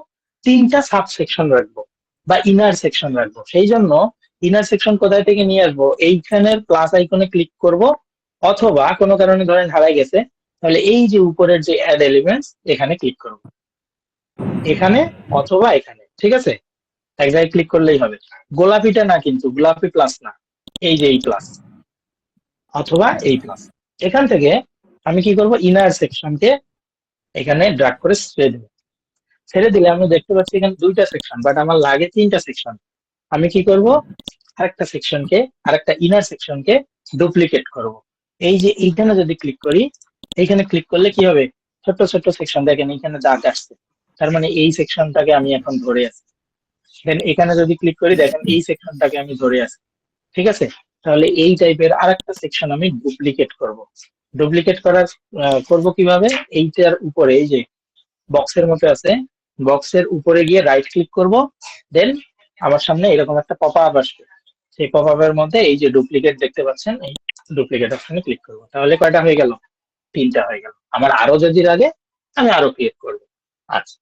3টা সাব সেকশন রাখবো বা ইনার সেকশন রাখবো। সেই জন্য ইনার সেকশন কোথায় থেকে নিয়ে আসবো, এইখানের প্লাস আইকনে ক্লিক করব, অথবা কোনো কারণে ধরেন হারাই গেছে, তাহলে এই যে উপরের যে অ্যাড এলিমেন্টস, এখানে ক্লিক করব, এখানে অথবা এখানে। ঠিক আছে, এক জায়গায় ক্লিক করলেই হবে। গোলাপিটা না, কিন্তু গোলাপি প্লাস না, এই যে এই প্লাস অথবা এই প্লাস। এখান থেকে আমি কি করব, ইনার সেকশনকে এখানে ড্রাগ করে ছেড়ে দেবো। ছেড়ে দিলে আমি দেখতে পাচ্ছি এখানে 2টা সেকশন, বাট আমার লাগে 3টা সেকশন। আমি কি করব, আরেকটা সেকশনকে, আরেকটা ইনার সেকশনকে ডুপ্লিকেট করব। এই যে এইখানে যদি ক্লিক করি, এইখানে ক্লিক করলে কি হবে, ছোট ছোট সেকশন দেখেন এখানে দাগ আসছে, তার মানে এই সেকশনটাকে আমি এখন ধরে আছি। দেন এখানে যদি ক্লিক করি, দেখেন এই সেকশনটাকে আমি ধরে আছি। ঠিক আছে, তাহলে এই টাইপের আরেকটা সেকশন আমি ডুপ্লিকেট করব। ডুপ্লিকেট করার করব কিভাবে, এইটার উপরে এই যে বক্সের মতো আছে, বক্সের উপরে গিয়ে রাইট ক্লিক করব, দেন আমার সামনে এরকম একটা পপ আপ আসবে। সেই পপ আপের মধ্যে এই যে ডুপ্লিকেট দেখতে পাচ্ছেন, এই ডুপ্লিকেট অপশনে ক্লিক করব। তাহলে কয়টা হয়ে গেল, 3টা হয়ে গেল। আমার আরো যদি লাগে আমি আরো ক্রিয়েট করব। আচ্ছা,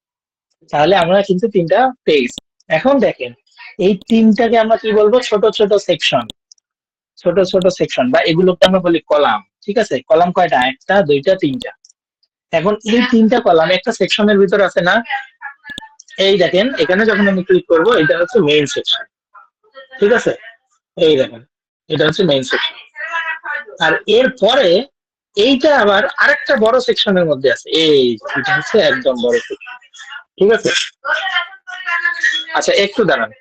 তাহলে আমরা কিন্তু 3টা পেয়ে গেছি। এখন দেখেন এই 3টাকে আমরা কি বলবো, ছোট ছোট সেকশন। ছোট ছোট সেকশন বা এগুলোকে আমরা বলি কলাম। ঠিক আছে, কলাম কয়টা, 1টা 2টা 3টা। এখন এই 3টা কলাম একটা সেকশনের ভিতর আছে না, এই দেখেন এখানে যখন আমি ক্লিক করব, এটা হচ্ছে মেইন সেকশন। ঠিক আছে, এই দেখেন এটা হচ্ছে মেইন সেকশন। আর এর পরে এইটা আবার আরেকটা বড় সেকশনের মধ্যে আছে, এই এটা হচ্ছে একদম বড় সেকশন। ঠিক আছে, আচ্ছা একটু দাঁড়ান।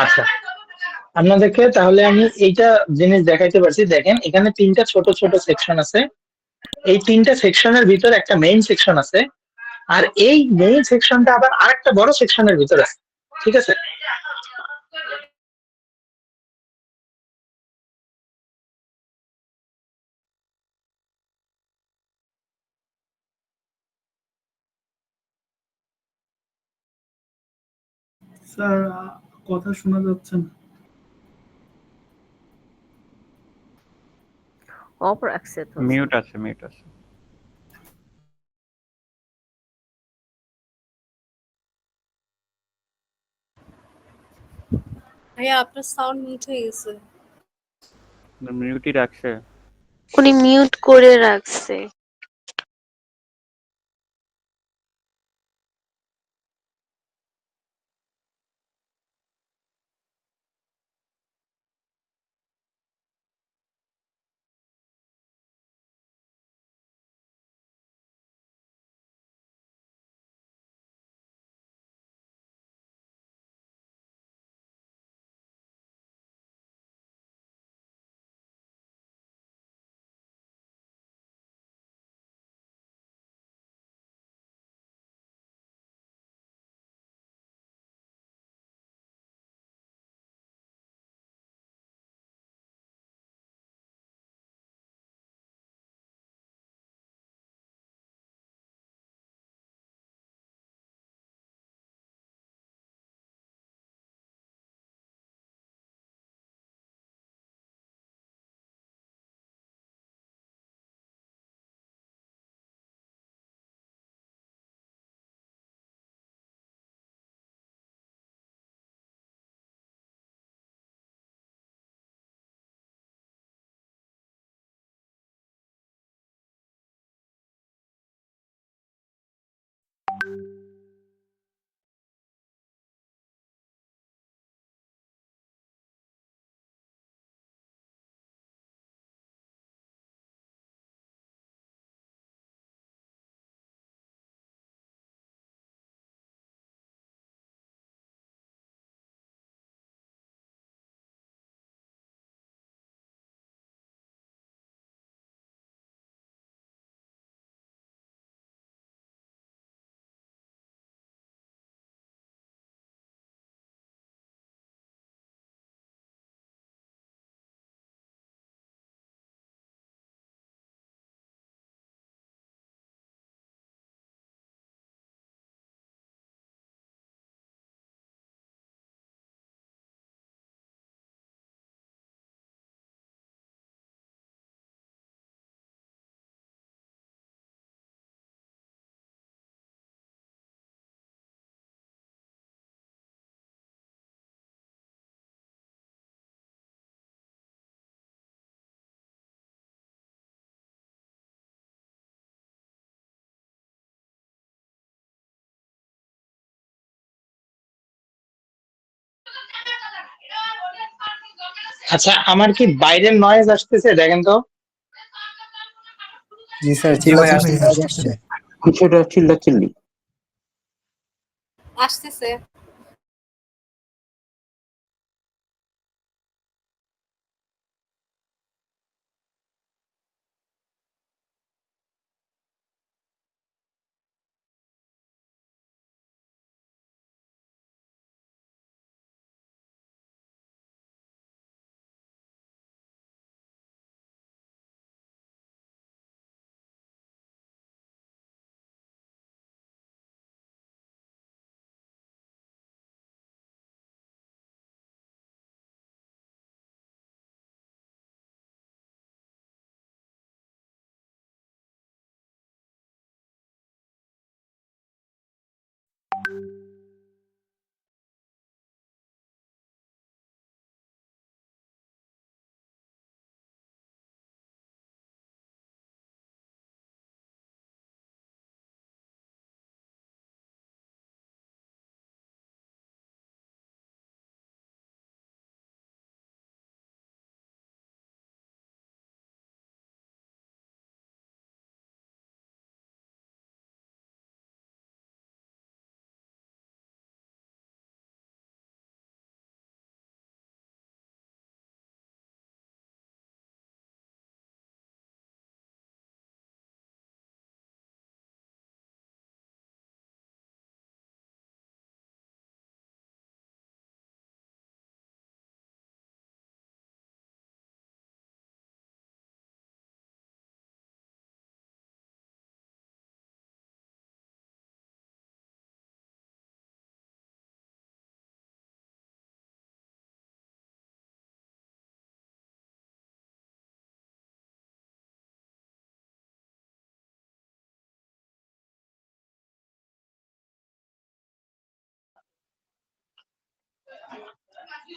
আচ্ছা, আপনাদেরকে তাহলে আমি এইটা জিনিস দেখাইতে পারছি। দেখেন এখানে 3টা ছোট ছোট সেকশন আছে, এই 3টা সেকশনের ভিতর একটা মেইন সেকশন আছে, আর এই মেইন সেকশনটা আবার আরেকটা বড় সেকশনের ভিতর আছে। ঠিক আছে, স্যার কথা শোনা যাচ্ছে না। অফ রাখছে তো। মিউট আছে, মিউট আছে। ভাইয়া আপনার সাউন্ড মিউট হয়ে গেছে। মিউটই রাখছে। উনি মিউট করে রাখছে। আচ্ছা, আমার কি বাইরের নয়েজ আসতেছে দেখেন তো? জি স্যার, জি ভাই চিল্লাচিল্লি আসতেছে আওয়াজ আসতেছে। আসছে। কিছুটা চিল্লাচিল্লি। আসতেছে।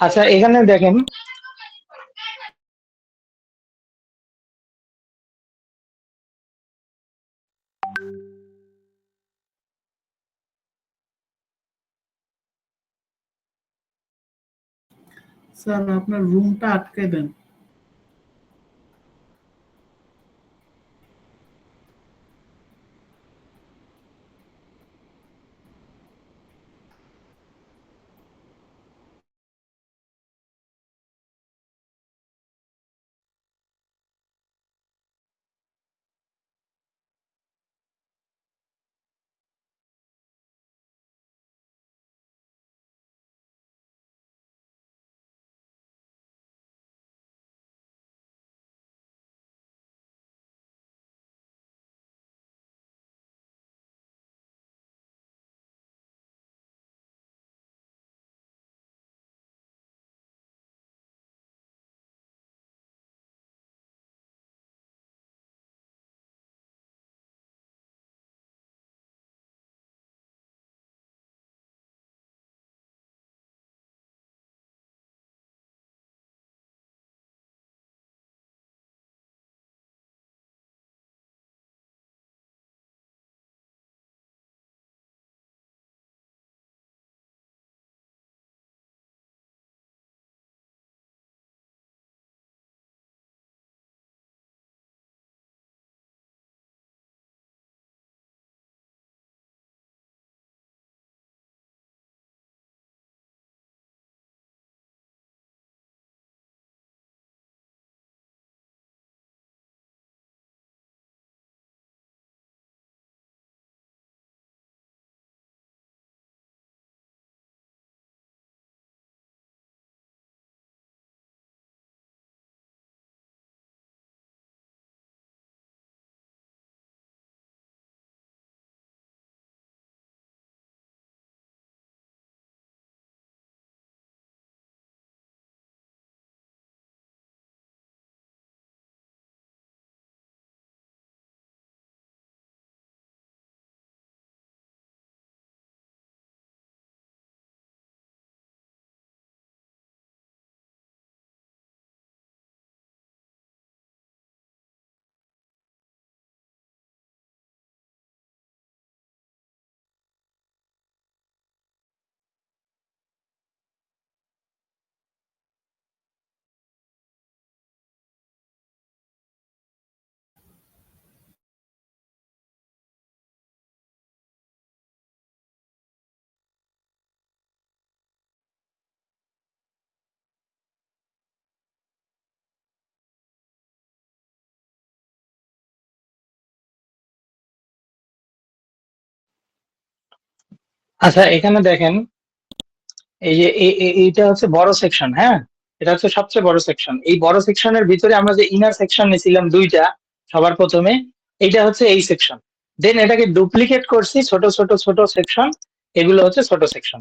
আচ্ছা, এখানে দেখেন, স্যার আপনার রুমটা আটকে দেন। আচ্ছা এখানে দেখেন এই যে এইটা হচ্ছে বড় সেকশন, হ্যাঁ, এটা হচ্ছে সবচেয়ে বড় সেকশন। এই বড় সেকশনের ভিতরে আমরা যে ইনার সেকশন নিয়েছিলাম দুইটা সবার প্রথমে, এইটা হচ্ছে এই সেকশন। দেন এটাকে ডুপ্লিকেট করছি ছোট ছোট ছোট সেকশন, এগুলো হচ্ছে ছোট সেকশন।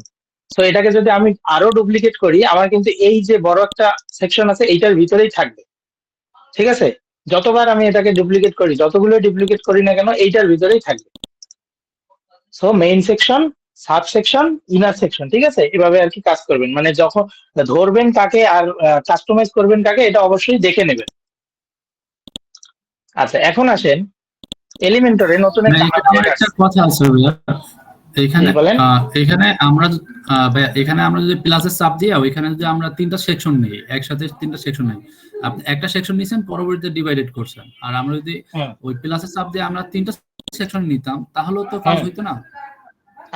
তো এটাকে যদি আমি আরো ডুপ্লিকেট করি, আমার কিন্তু এই যে বড় একটা সেকশন আছে এইটার ভিতরেই থাকবে, ঠিক আছে? যতবার আমি এটাকে ডুপ্লিকেট করি, যতগুলো ডুপ্লিকেট করি না কেন, এইটার ভিতরেই থাকবে। So main section, sub section, inner section, ঠিক আছে? এভাবে আর কি কাজ করবেন, মানে যখন ধরবেন কাকে আর কাস্টমাইজ করবেন কাকে, এটা অবশ্যই দেখে নেবেন। আচ্ছা এখন আসেন এলিমেন্টরে নতুন না, একটা এখানে আপডেট একটা আসছে। কথা আছে ভাইয়া। এখানে জি, বলেন। ভাইয়া, এখানে আমরা যদি প্লাসের চাপ দিয়ে ওইখানে যদি আমরা তিনটা সেকশন নিই, একসাথে তিনটা সেকশন নিই, আপনি একটা সেকশন নিয়েছেন, পরবর্তীতে ডিভাইডেড করছেন, আর আমরা যদি হুম ওই প্লাসের চাপ দিয়ে আমরা তিনটা সেকশন নিতাম, তাহলেও তো কাজ হুম হইতো না?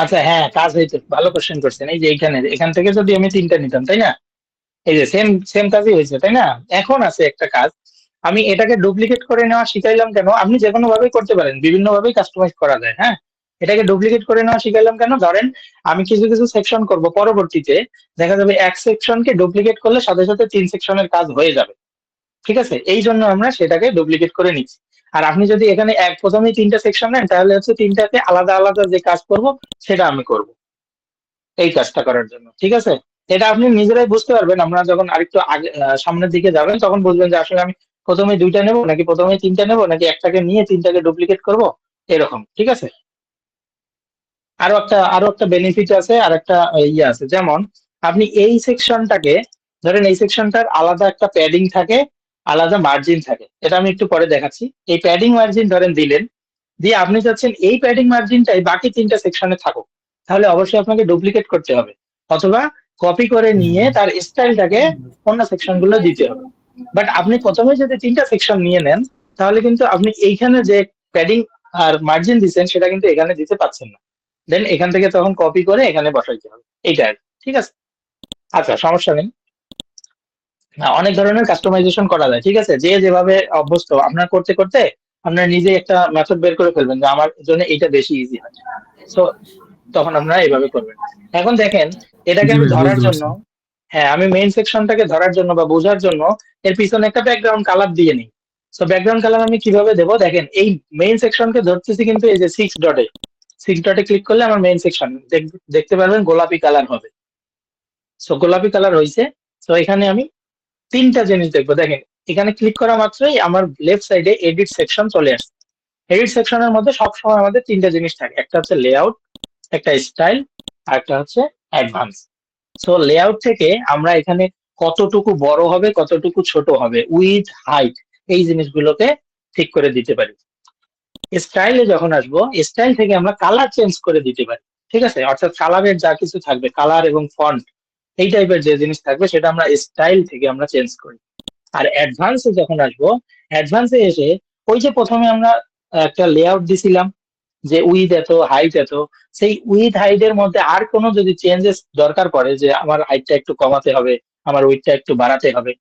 আচ্ছা হ্যাঁ, কাজ হইতো, ভালো কোশ্চেন করছেন। এই যে এখান থেকে যদি আমি তিনটা নিতাম, তাই না? এই যে সেম সেম কাজই হয়েছে, তাই না? এখন আছে একটা কাজ, আমি এটাকে ডুপ্লিকেট করে নেওয়া শিখাইলাম কেন? আপনি যে কোনো ভাবেই করতে পারেন, বিভিন্ন ভাবেই কাস্টমাইজ করা যায়, হ্যাঁ। এটাকে ডুপ্লিকেট করে নেওয়া শিখাইলাম কেন? ধরেন আমি কিছু কিছু সেকশন করব, পরবর্তীতে দেখা যাবে এক সেকশনকে ডুপ্লিকেট করলে সাথে সাথে 3 সেকশনের কাজ হয়ে যাবে, ঠিক আছে? এই জন্য আমরা সেটাকে ডুপ্লিকেট করে নিচ্ছি। আর আপনি যদি এখানে প্রথমেই 3টা সেকশন নেন, তাহলে হচ্ছে তিনটাকে আলাদা আলাদা যে কাজ করব সেটা আমি করব এই কাজটা করার জন্য, ঠিক আছে? এটা আপনি নিজেরাই বুঝতে পারবেন, আমরা যখন আরেকটু আগে সামনের দিকে যাবেন তখন বুঝবেন যে আসলে আমি প্রথমে দুইটা নেব নাকি প্রথমে তিনটা নেব নাকি একটাকে নিয়ে তিনটাকে ডুপ্লিকেট করব, এরকম, ঠিক আছে? আরো একটা বেনিফিট আছে, আর একটা ইয়ে আছে, যেমন আপনি এই সেকশনটাকে ধরেন, এই সেকশনটার আলাদা একটা প্যাডিং থাকে, আলাদা মার্জিন থাকে, এটা আমি একটু পরে দেখাচ্ছি। এই প্যাডিং মার্জিন ধরেন দিলেন, দিয়ে আপনি চাচ্ছেন এই প্যাডিং মার্জিনটাই বাকি 3টা সেকশনে থাকুক, তাহলে অবশ্যই আপনাকে ডুপ্লিকেট করতে হবে, অথবা কপি করে নিয়ে তার স্টাইলটাকে অন্য সেকশন গুলো দিতে হবে। বাট আপনি প্রথমে যদি 3টা সেকশন নিয়ে নেন, তাহলে কিন্তু আপনি এইখানে যে প্যাডিং আর মার্জিন দিচ্ছেন সেটা কিন্তু এখানে দিতে পারছেন না। দেন এখান থেকে তখন কপি করে এখানে বসাইতে হবে, এইটা আর কি, ঠিক আছে? আচ্ছা সমস্যা নেই। না, অনেক ধরনের কাস্টমাইজেশন করা যায়, ঠিক আছে? যে যেভাবে অভ্যস্ত, আপনার করতে করতে আপনার নিজে একটা মেথড বের করে ফেলবেন যে আমার জন্য এইটা বেশি ইজি হয়। সো তখন আপনারা এইভাবে করবেন। এখন দেখেন এটাকে জি আমি ভাইয়া, ধরার বুঝতে জন্য, পারছি। হ্যাঁ, আমি মেইন সেকশনটাকে ধরার জন্য বা বোঝার জন্য এর পিছনে একটা ব্যাকগ্রাউন্ড কালার দিয়ে নিই। সো ব্যাকগ্রাউন্ড কালার আমি কিভাবে দেবো দেখেন, এই মেইন সেকশনকে ধরতেছি কিন্তু এই যে 6 ডটে ক্লিক করলে আমার মেইন সেকশন দেখতে পারবেন গোলাপি কালার হবে। সো গোলাপি কালার হয়েছে। সো এখানে আমি 3টা জিনিস দেখবো, দেখেন এখানে ক্লিক করা মাত্রই আমার লেফট সাইডে এডিট সেকশন চলে আসছে। এডিট সেকশনের মধ্যে সবসময় আমাদের 3টা জিনিস থাকে, একটা হচ্ছে লেআউট, একটা স্টাইল, আর একটা হচ্ছে অ্যাডভান্স। সো লেআউট থেকে আমরা এখানে কতটুকু বড় হবে কতটুকু ছোট হবে, উইথ হাইট, এই জিনিসগুলোকে ঠিক করে দিতে পারি। স্টাইলে যখন আসবো, স্টাইল থেকে আমরা কালার চেঞ্জ করে দিতে পারি, ঠিক আছে? অর্থাৎ কালারের যা কিছু থাকবে, কালার এবং ফন্ট, এই টাইপের যে জিনিস থাকবে সেটা আমরা স্টাইল থেকে আমরা চেঞ্জ করি। আর অ্যাডভান্সে যখন আসবো, অ্যাডভান্সে এসে ওই যে প্রথমে আমরা একটা লেআউট দিছিলাম যে উইথ এত হাইট এত, সেই উইথ হাইট এর মধ্যে আর কোনো যদি চেঞ্জেস দরকার পড়ে, যে আমার হাইটটা একটু কমাতে হবে, আমার উইথটা একটু বাড়াতে হবে,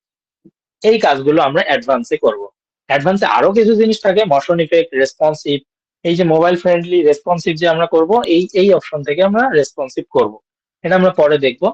এই কাজগুলো আমরা অ্যাডভান্সে করব। অ্যাডভান্সে আরো কিছু জিনিস থাকে, মোশন ইফেক্ট, রেসপন্সিভ, এই যে মোবাইল ফ্রেন্ডলি রেসপন্সিভ যে আমরা করব, এই অপশন থেকে আমরা রেসপন্সিভ করব, এটা আমরা পরে দেখবো।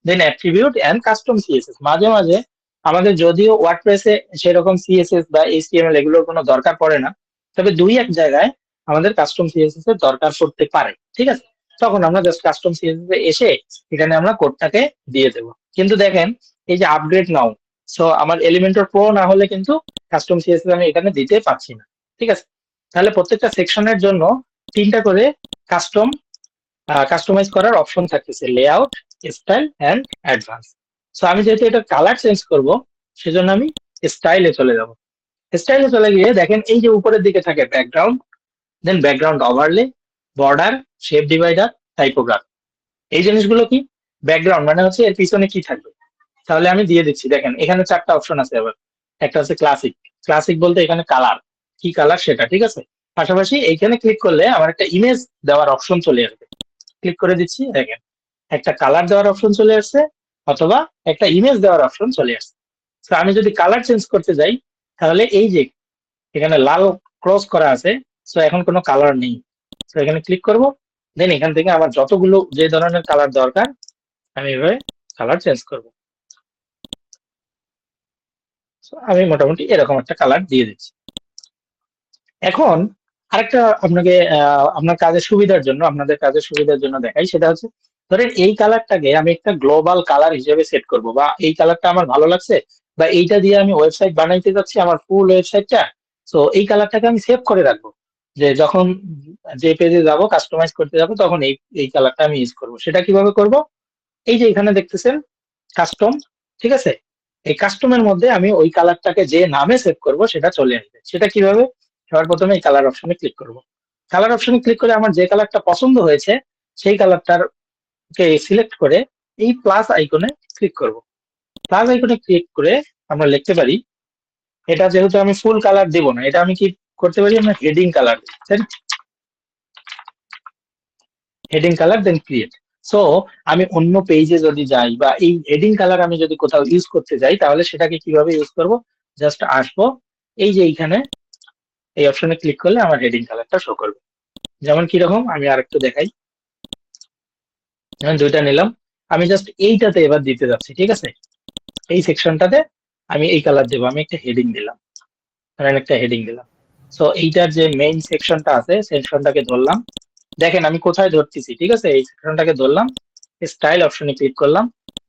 দেন অ্যাট্রিবিউট এন্ড কাস্টম সিএসএস, মাঝে মাঝে আমাদের যদিও ওয়ার্ডপ্রেসে সেরকম সিএসএস বা এইচটিএমএল এগুলোর কোনো দরকার পড়ে না, তবে দুই এক জায়গায় আমাদের কাস্টম সিএসএস এর দরকার পড়তে পারে, ঠিক আছে? তখন আমরা জাস্ট কাস্টম সিএসএস এ এসে এখানে আমরা কোডটাকে দিয়ে দেবো। কিন্তু দেখেন এই যে আপগ্রেড নাও, সো আমার এলিমেন্টর প্রো না হলে কিন্তু কাস্টম সিএসএস আমি এখানে দিতে পারছি না, ঠিক আছে? তাহলে প্রত্যেকটা সেকশনের জন্য 3টা করে কাস্টম কাস্টমাইজ করার অপশন থাকতেছে, layout, style and advance. So আমি যেহেতু এটা কালার চেঞ্জ করব, সেজন্য আমি স্টাইলে চলে যাব। স্টাইলে চলে গিয়ে দেখেন এই যে উপরের দিকে থাকে background, then background overlay, border, shape divider, typography. এই জিনিসগুলো কি? ব্যাকগ্রাউন্ড মানে হচ্ছে এর পিছনে কি থাকবে। তাহলে আমি দিয়ে দিচ্ছি, দেখেন এখানে 4টা অপশন আছে আবার। একটা হচ্ছে ক্লাসিক, ক্লাসিক বলতে এখানে কালার, কি কালার সেটা, ঠিক আছে? পাশাপাশি এইখানে ক্লিক করলে আমার একটা ইমেজ দেওয়ার অপশন চলে আসবে, ক্লিক করে দিচ্ছি, দেখেন একটা কালার দেওয়ার অপশন চলে আসছে, অথবা একটা ইমেজ দেওয়ার অপশন চলে আসছে। তো আমি যদি কালার চেঞ্জ করতে যাই, তাহলে এই যে এখানে লাল ক্রস করা আছে, সো এখন কোনো কালার নেই। তো এখানে ক্লিক করব, দেন এখান থেকে আমার যতগুলো যে ধরনের কালার দরকার আমি এভাবে কালার চেঞ্জ করব। So, আমি মোটামুটি এরকম একটা কালার দিয়ে দিচ্ছি। এখন আরেকটা আপনাকে আপনার কাজের সুবিধার জন্য, আপনাদের কাজের সুবিধার জন্য দেখাই, সেটা হচ্ছে ধরেন এই কালারটাকে আমি একটা গ্লোবাল কালার হিসেবে সেট করব, বা এই কালারটা আমার ভালো লাগছে, বা এইটা দিয়ে আমি ওয়েবসাইট বানাইতে যাচ্ছি, আমার ফুল ওয়েবসাইটটা। তো এই কালারটাকে আমি সেভ করে রাখবো, যে যখন যে পেজে যাব কাস্টমাইজ করতে যাব তখন এই এই কালারটা আমি ইউজ করব। সেটা কিভাবে করব? এই যে এখানে দেখতেছেন কাস্টম, ঠিক আছে? এই কাস্টমের মধ্যে আমি ওই কালারটাকে যে নামে সেভ করব সেটা চলে আসবে। সেটা কিভাবে? সবার প্রথমে এই কালার অপশনে ক্লিক করব। কালার অপশনে ক্লিক করে আমার যে কালারটা পছন্দ হয়েছে সেই কালারটার কে সিলেক্ট করে এই প্লাস আইকনে ক্লিক করব। প্লাস আইকনে ক্লিক করে আমরা লিখতে পারি, এটা যেহেতু আমি ফুল কালার দেব না, এটা আমি কি করতে পারি, আমরা হেডিং কালার, হেডিং কালার দেন ক্রিয়েট। সো আমি অন্য পেজে যদি যাই বা এই হেডিং কালার আমি যদি কোথাও ইউজ করতে যাই তাহলে সেটাকে কিভাবে ইউজ করব? জাস্ট আসবো, এই যে এইখানে এই অপশনে ক্লিক করলে আমার হেডিং কালারটা শো করবে। যেমন কিরকম আমি আরেকটু দেখাই। আমি দুইটা নিলাম, আমি জাস্ট এইটাতে এবার দিতে যাচ্ছি, ঠিক আছে? এই সেকশনটাতে আমি এই কালার দেবো, আমি একটা হেডিং দিলাম, ধরেন একটা হেডিং দিলাম। সো এইটার যে মেইন সেকশনটা আছে সেকশনটাকে ধরলাম, দেখেন আমি কোথায় ধরতেছি, ঠিক আছে? এই সেকশনটাকে ধরলাম, স্টাইল অপশনে ক্লিক করলাম,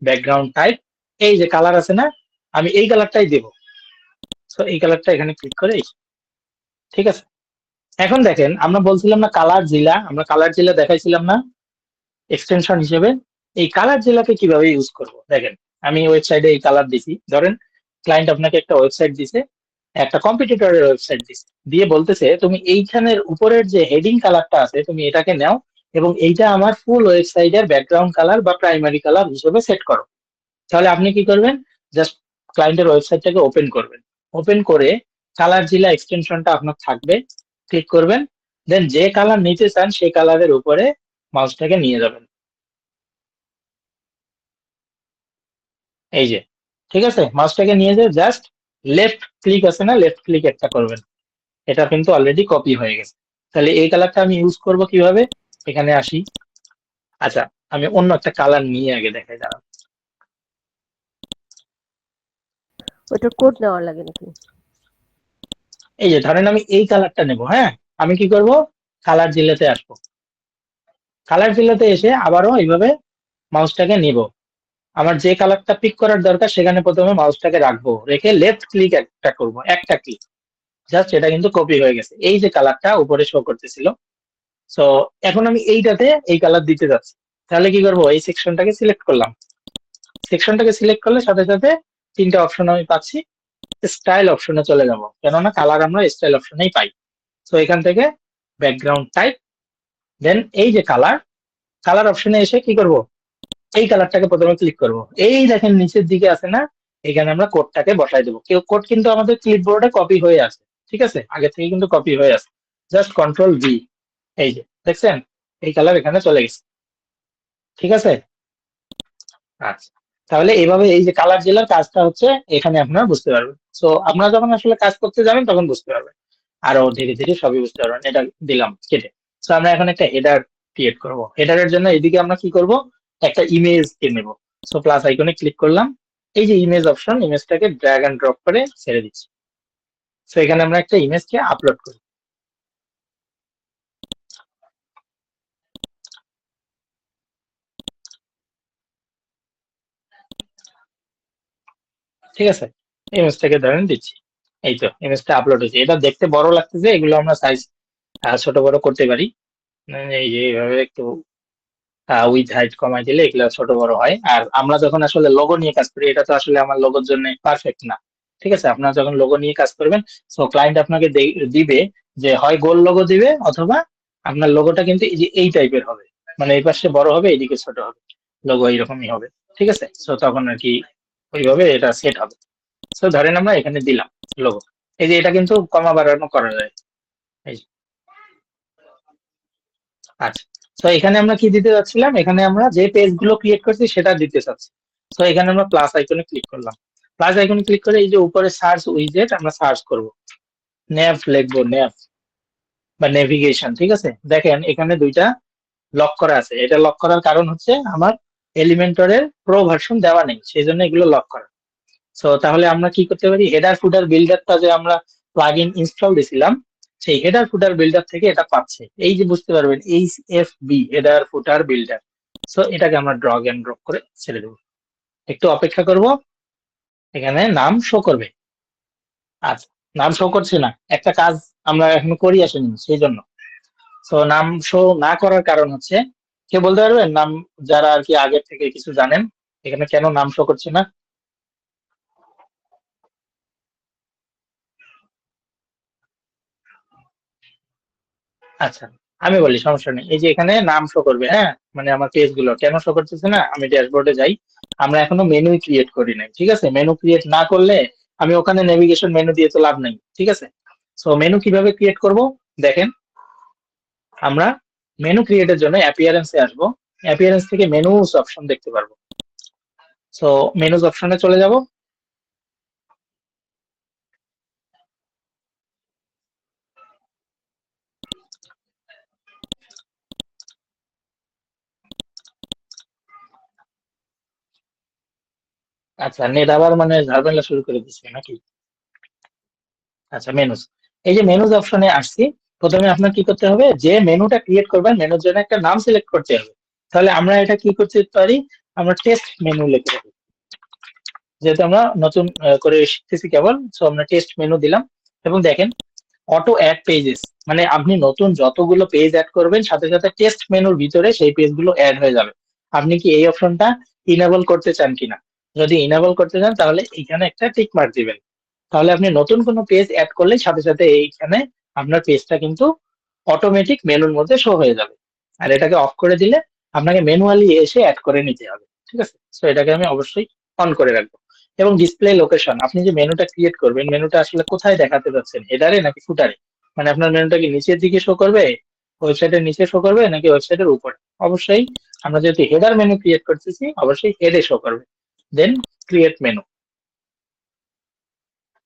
ব্যাকগ্রাউন্ড টাইপ, এই যে কালার আছে না, আমি এই কালারটাই দেবো। সো এই কালারটা এখানে ক্লিক করে, ঠিক আছে? এখন দেখেন আমরা বলছিলাম না কালার জিলা, আমরা কালার জিলা দেখাইছিলাম না এক্সটেনশন হিসেবে? এই কালার জেলাকে কিভাবে ইউজ করব দেখেন, আমি ওয়েবসাইটে এই কালার দিছি, ধরেন ক্লায়েন্ট আপনাকে একটা ওয়েবসাইট দিছে, একটা কম্পিটিটরের ওয়েবসাইট দিছে, দিয়ে বলতেছে তুমি এইখানের উপরের যে হেডিং কালারটা আছে তুমি এটাকে নাও এবং এইটা আমার ফুল ওয়েবসাইটের ব্যাকগ্রাউন্ড কালার বা প্রাইমারি কালার হিসেবে সেট করো। তাহলে আপনি কি করবেন? জাস্ট ক্লায়েন্টের ওয়েবসাইটটাকে ওপেন করবেন, ওপেন করে কালার জিলা এক্সটেনশনটা আপনার থাকবে, ক্লিক করবেন, দেন যে কালার নিতে চান সেই কালারের উপরে মাউসটাকে নিয়ে যাবেন, এই যে, ঠিক আছে? মাউসটাকে নিয়ে যে জাস্ট লেফট ক্লিক আছে না, লেফট ক্লিক একটা করবেন, এটা কিন্তু অলরেডি কপি হয়ে গেছে। তাহলে এই কালারটা আমি ইউজ করব কিভাবে? এখানে আসি, আচ্ছা আমি অন্য একটা কালার নিয়ে আগে দেখাই, দাঁড়ান। ওটা কোড নেওয়া লাগে নাকি? এই যে ধরেন আমি এই কালারটা নেব, হ্যাঁ, আমি কি করব? কালার জিলাতে আসবো, কালার জিলাতে এসে আবারও এইভাবে মাউসটাকে নিব, আমার যে কালারটা পিক করার দরকার সেখানে প্রথমে মাউসটাকে রাখবো, রেখে লেফট ক্লিক একটা করব, একটা ক্লিক, জাস্ট এটা কিন্তু কপি হয়ে গেছে, এই যে কালারটা উপরে শো করতেছিল। সো এখন আমি এইটাতে এই কালার দিতে যাচ্ছি, তাহলে কি করবো? এই সেকশনটাকে সিলেক্ট করলাম, সেকশনটাকে সিলেক্ট করলে সাথে সাথে তিনটা অপশন আমি পাচ্ছি, স্টাইল অপশনে চলে যাব, কেননা কালার আমরা স্টাইল অপশনেই পাই। তো এখান থেকে ব্যাকগ্রাউন্ড টাইপ, দেন এই যে কালার, কালার অপশনে এসে কি করব? এই কালারটাকে প্রথমে ক্লিক করব, এই দেখেন নিচের দিকে আছে না, এখানে আমরা কোডটাকে বসাই দেবো। কেউ কোড কিন্তু আমাদের ক্লিপবোর্ডে কপি হয়ে আছে, ঠিক আছে? আগে থেকে কিন্তু কপি হয়ে আছে, জাস্ট কন্ট্রোল ভি, এই যে দেখছেন এই কালার এখানে চলে গেছে, ঠিক আছে? আচ্ছা, তাহলে এইভাবে এই যে কালার জেলার কাজটা হচ্ছে এখানে আপনারা বুঝতে পারবেন। সো আপনারা যখন আসলে কাজ করতে যাবেন তখন বুঝতে পারবেন, আরো ধীরে ধীরে সবই বুঝতে পারবেন। এটা দিলাম কেটে। সো আমরা এখন একটা হেডার ক্রিয়েট করব, হেডারের জন্য এদিকে আমরা কি করব? একটা ইমেজ কে নেব। সো প্লাস আইকনে ক্লিক করলাম, এই যে ইমেজ অপশন, ইমেজটাকে ড্র্যাগ এন্ড ড্রপ করে ছেড়ে দিচ্ছি। সো এখানে আমরা একটা ইমেজকে আপলোড করি, ঠিক আছে? ইমেজটাকে ধরেন দিচ্ছি, এই তো ইমেজটা আপলোড হয়েছে। এটা দেখতে বড় লাগতেছে, এগুলো আমরা সাইজ ছোট বড় করতে পারি, এই যে এইভাবে একটু উইথ হাইট কমাই দিলে এগুলো ছোট বড় হয়। আর আমরা যখন আসলে লোগো নিয়ে কাজ করি, এটা তো আসলে আমার লোগোর জন্য পারফেক্ট না, ঠিক আছে? আপনারা যখন লোগো নিয়ে কাজ করবেন, সো ক্লায়েন্ট আপনাকে দিবে যে হয় গোল লোগো দিবে অথবা আপনার লোগোটা কিন্তু এই যে এই টাইপের হবে, মানে এই পাশে বড় হবে এইদিকে ছোট হবে, লোগো এইরকমই হবে, ঠিক আছে? সো তখন আর কি ওইভাবে এটা সেট হবে। সো ধরেন আমরা এখানে দিলাম লোগো, এই যে এটা কিন্তু কমা বাড়ানো করা যায়, এই যে। আচ্ছা, তো এখানে আমরা কি দিতে যাচ্ছিলাম? এখানে আমরা যে পেজ গুলো ক্রিয়েট করছি সেটা দিতে চাচ্ছি। তো এখানে আমরা প্লাস আইকনে ক্লিক করলাম, প্লাস আইকনে ক্লিক করে এই যে উপরে সার্চ উইজেট আমরা সার্চ করব, ন্যাভ লিখবো, ন্যাভ বা নেভিগেশন, ঠিক আছে? দেখেন এখানে দুইটা লক করা আছে। এটা লক করার কারণ হচ্ছে আমার এলিমেন্টরের প্রো ভার্সন দেওয়া নেই, সেই জন্য এগুলো লক করা। সো তাহলে আমরা কি করতে পারি, হেডার ফুটার বিল্ডারটা যে আমরা প্লাগইন ইনস্টল দিছিলাম, সেই হেডার ফুটার বিল্ডার থেকে এটা পাচ্ছে। এই যে বুঝতে পারবেন HFB হেডার ফুটার বিল্ডার। সো এটাকে আমরা ড্রাগ এন্ড ড্রপ করে ছেড়ে দেবো। একটু অপেক্ষা করব, এখানে নাম শো করবে। আচ্ছা, নাম শো করছে না, একটা কাজ আমরা এখন করি আসেনি সেই জন্য। সো নাম শো না করার কারণ হচ্ছে, কে বলতে পারবেন নাম, যারা আর কি আগের থেকে কিছু জানেন, এখানে কেন নাম শো করছে না? আচ্ছা, আমি বলি, সমস্যা নেই। এই যে এখানে নাম শো করবে, হ্যাঁ, মানে আমার পেজ গুলো কেন শো করতেছে না, আমি ড্যাশবোর্ডে যাই। আমরা এখনো মেনু ক্রিয়েট করি নাই, ঠিক আছে? মেনু ক্রিয়েট না করলে আমি ওখানে নেভিগেশন মেনু দিয়ে তো লাভ নাই, ঠিক আছে? সো মেনু কিভাবে ক্রিয়েট করব দেখেন, আমরা মেনু ক্রিয়েটের জন্য অ্যাপিয়ারেন্সে আসবো। অ্যাপিয়ারেন্স থেকে মেনুস অপশন দেখতে পারবো। সো মেনুস অপশনে চলে যাব। আচ্ছা, নেট আবার মানে ঝামেলা শুরু করে দিচ্ছে নাকি? আচ্ছা, মেনুস, এই যে মেনুস অপশনে আসছি। প্রথমে আপনার কি করতে হবে, যে মেনুটা ক্রিয়েট করবেন মেনুর জন্য একটা নাম সিলেক্ট করতে হবে। তাহলে আমরা এটা কি করতে পারি, আমরা টেস্ট মেনু লিখে দেবো, যেহেতু আমরা নতুন করে শিখতেছি কেবল। সো আমরা টেস্ট মেনু দিলাম, এবং দেখেন অটো অ্যাড পেজেস, মানে আপনি নতুন যতগুলো পেজ অ্যাড করবেন সাথে সাথে টেস্ট মেনুর ভিতরে সেই পেজগুলো অ্যাড হয়ে যাবে। আপনি কি এই অপশনটা ইনেবল করতে চান কিনা? যদি ইনেবল করতে চান তাহলে এখানে একটা টিক মার্ক দিবেন। তাহলে আপনি নতুন কোনো পেজ অ্যাড করলে সাথে সাথে এইখানে আপনার পেজটা কিন্তু অটোমেটিক মেনুর মধ্যে শো হয়ে যাবে। আর এটাকে অফ করে দিলে আপনাকে ম্যানুয়ালি এসে অ্যাড করে নিতে হবে, ঠিক আছে? সো এটাকে আমি অবশ্যই অন করে রাখবো। এবং ডিসপ্লে লোকেশন, আপনি যে মেনুটা ক্রিয়েট করবেন মেনুটা আসলে কোথায় দেখাতে যাচ্ছেন, হেডারে নাকি ফুটারে? মানে আপনার মেনুটা কি নিচের দিকে শো করবে, ওয়েবসাইটের নিচে শো করবে, নাকি ওয়েবসাইটের উপরে? অবশ্যই আমরা যেহেতু হেডার মেনু ক্রিয়েট করতেছি অবশ্যই হেডে শো করবে। দেন ক্রিয়েট মেনু।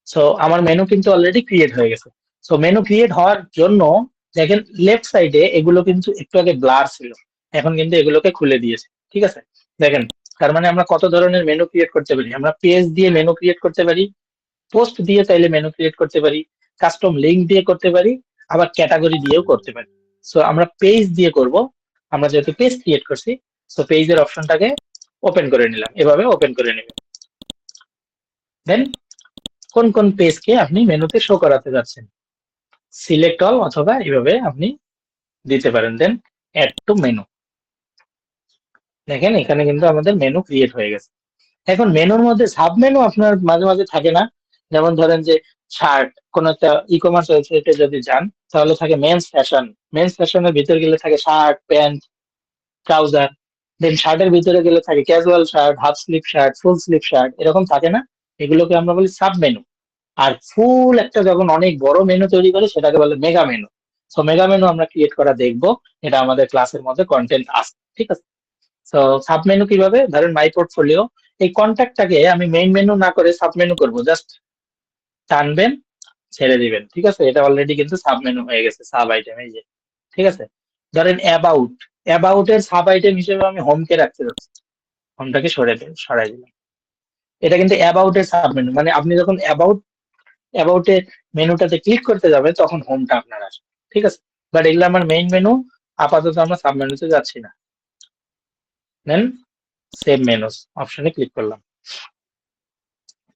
সো আমার মেনু কিন্তু অলরেডি ক্রিয়েট হয়ে গেছে। সো মেনু ক্রিয়েট হওয়ার জন্য দেখেন লেফট সাইডে এগুলো কিন্তু একটু আগে ব্লার ছিল, এখন কিন্তু এগুলোকে খুলে দিয়েছে, ঠিক আছে? দেখেন, তার মানে আমরা কত ধরনের মেনু ক্রিয়েট করতে পারি। আমরা পেজ দিয়ে মেনু ক্রিয়েট করতে পারি, পোস্ট দিয়ে চাইলে মেনু ক্রিয়েট করতে পারি, কাস্টম লিঙ্ক দিয়ে করতে পারি, আবার ক্যাটাগরি দিয়েও করতে পারি। সো আমরা পেজ দিয়ে করব। আমরা যেহেতু পেজ ক্রিয়েট করছি, সো পেজের অপশনটাকে ওপেন করে নিলাম, এভাবে ওপেন করে নেবেন। দেন কোন কোন পেজকে আপনি মেনুতে শো করাতে যাচ্ছেন, সিলেক্ট অল অথবা এইভাবে আপনি দিতে পারেন। দেন অ্যাড টু মেনু। দেখেন এখানে কিন্তু আমাদের মেনু ক্রিয়েট হয়ে গেছে। এখন মেনুর মধ্যে সাব মেনু আপনার মাঝে মাঝে থাকে না? যেমন ধরেন যে শার্ট, কোন একটা ই কমার্স ওয়েবসাইটে যদি যান তাহলে থাকে মেন্স ফ্যাশন। মেন্স ফ্যাশনের ভিতরে গেলে থাকে শার্ট, প্যান্ট, ট্রাউজার। দেন শার্টের ভিতরে গেলে থাকে casual shirt, half sleeve shirt, full sleeve shirt, এরকম থাকে না? এগুলোকে আমরা বলি সাব মেনু। আর ফুল একটা যখন অনেক বড় মেনু তৈরি করে সেটাকে বলে mega menu. So mega menu আমরা ক্রিয়েট করা দেখবো, এটা আমাদের ক্লাসের মধ্যে কন্টেন্ট আছে, ঠিক আছে? সো সাব মেনু কিভাবে, ধরেন মাই পোর্টফোলিও, এই কন্ট্যাক্টটাকে আমি মেইন মেনু না করে সাব মেনু করবো। জাস্ট টানবেন, ছেড়ে দিবেন, ঠিক আছে? এটা অলরেডি কিন্তু সাব মেনু হয়ে গেছে, সাব আইটেম এই যে, ঠিক আছে? ধরেন অ্যাবাউট, অ্যাবাউট এর সাব আইটেম হিসেবে আমি হোমকে রাখতে যাচ্ছি, হোমটাকে সরাই দিলাম। এটা কিন্তু অ্যাবাউট এর সাব মেনু, মানে আপনি যখন অ্যাবাউট এ মেনুটাতে ক্লিক করতে যাবেন তখন হোমটা আপনার আসবে, ঠিক আছে? বাট এগুলো আমার মেইন মেনু, আপাতত আমরা সাব মেনুতে যাচ্ছি না। দেন সেভ মেনুস অপশনে ক্লিক করলাম।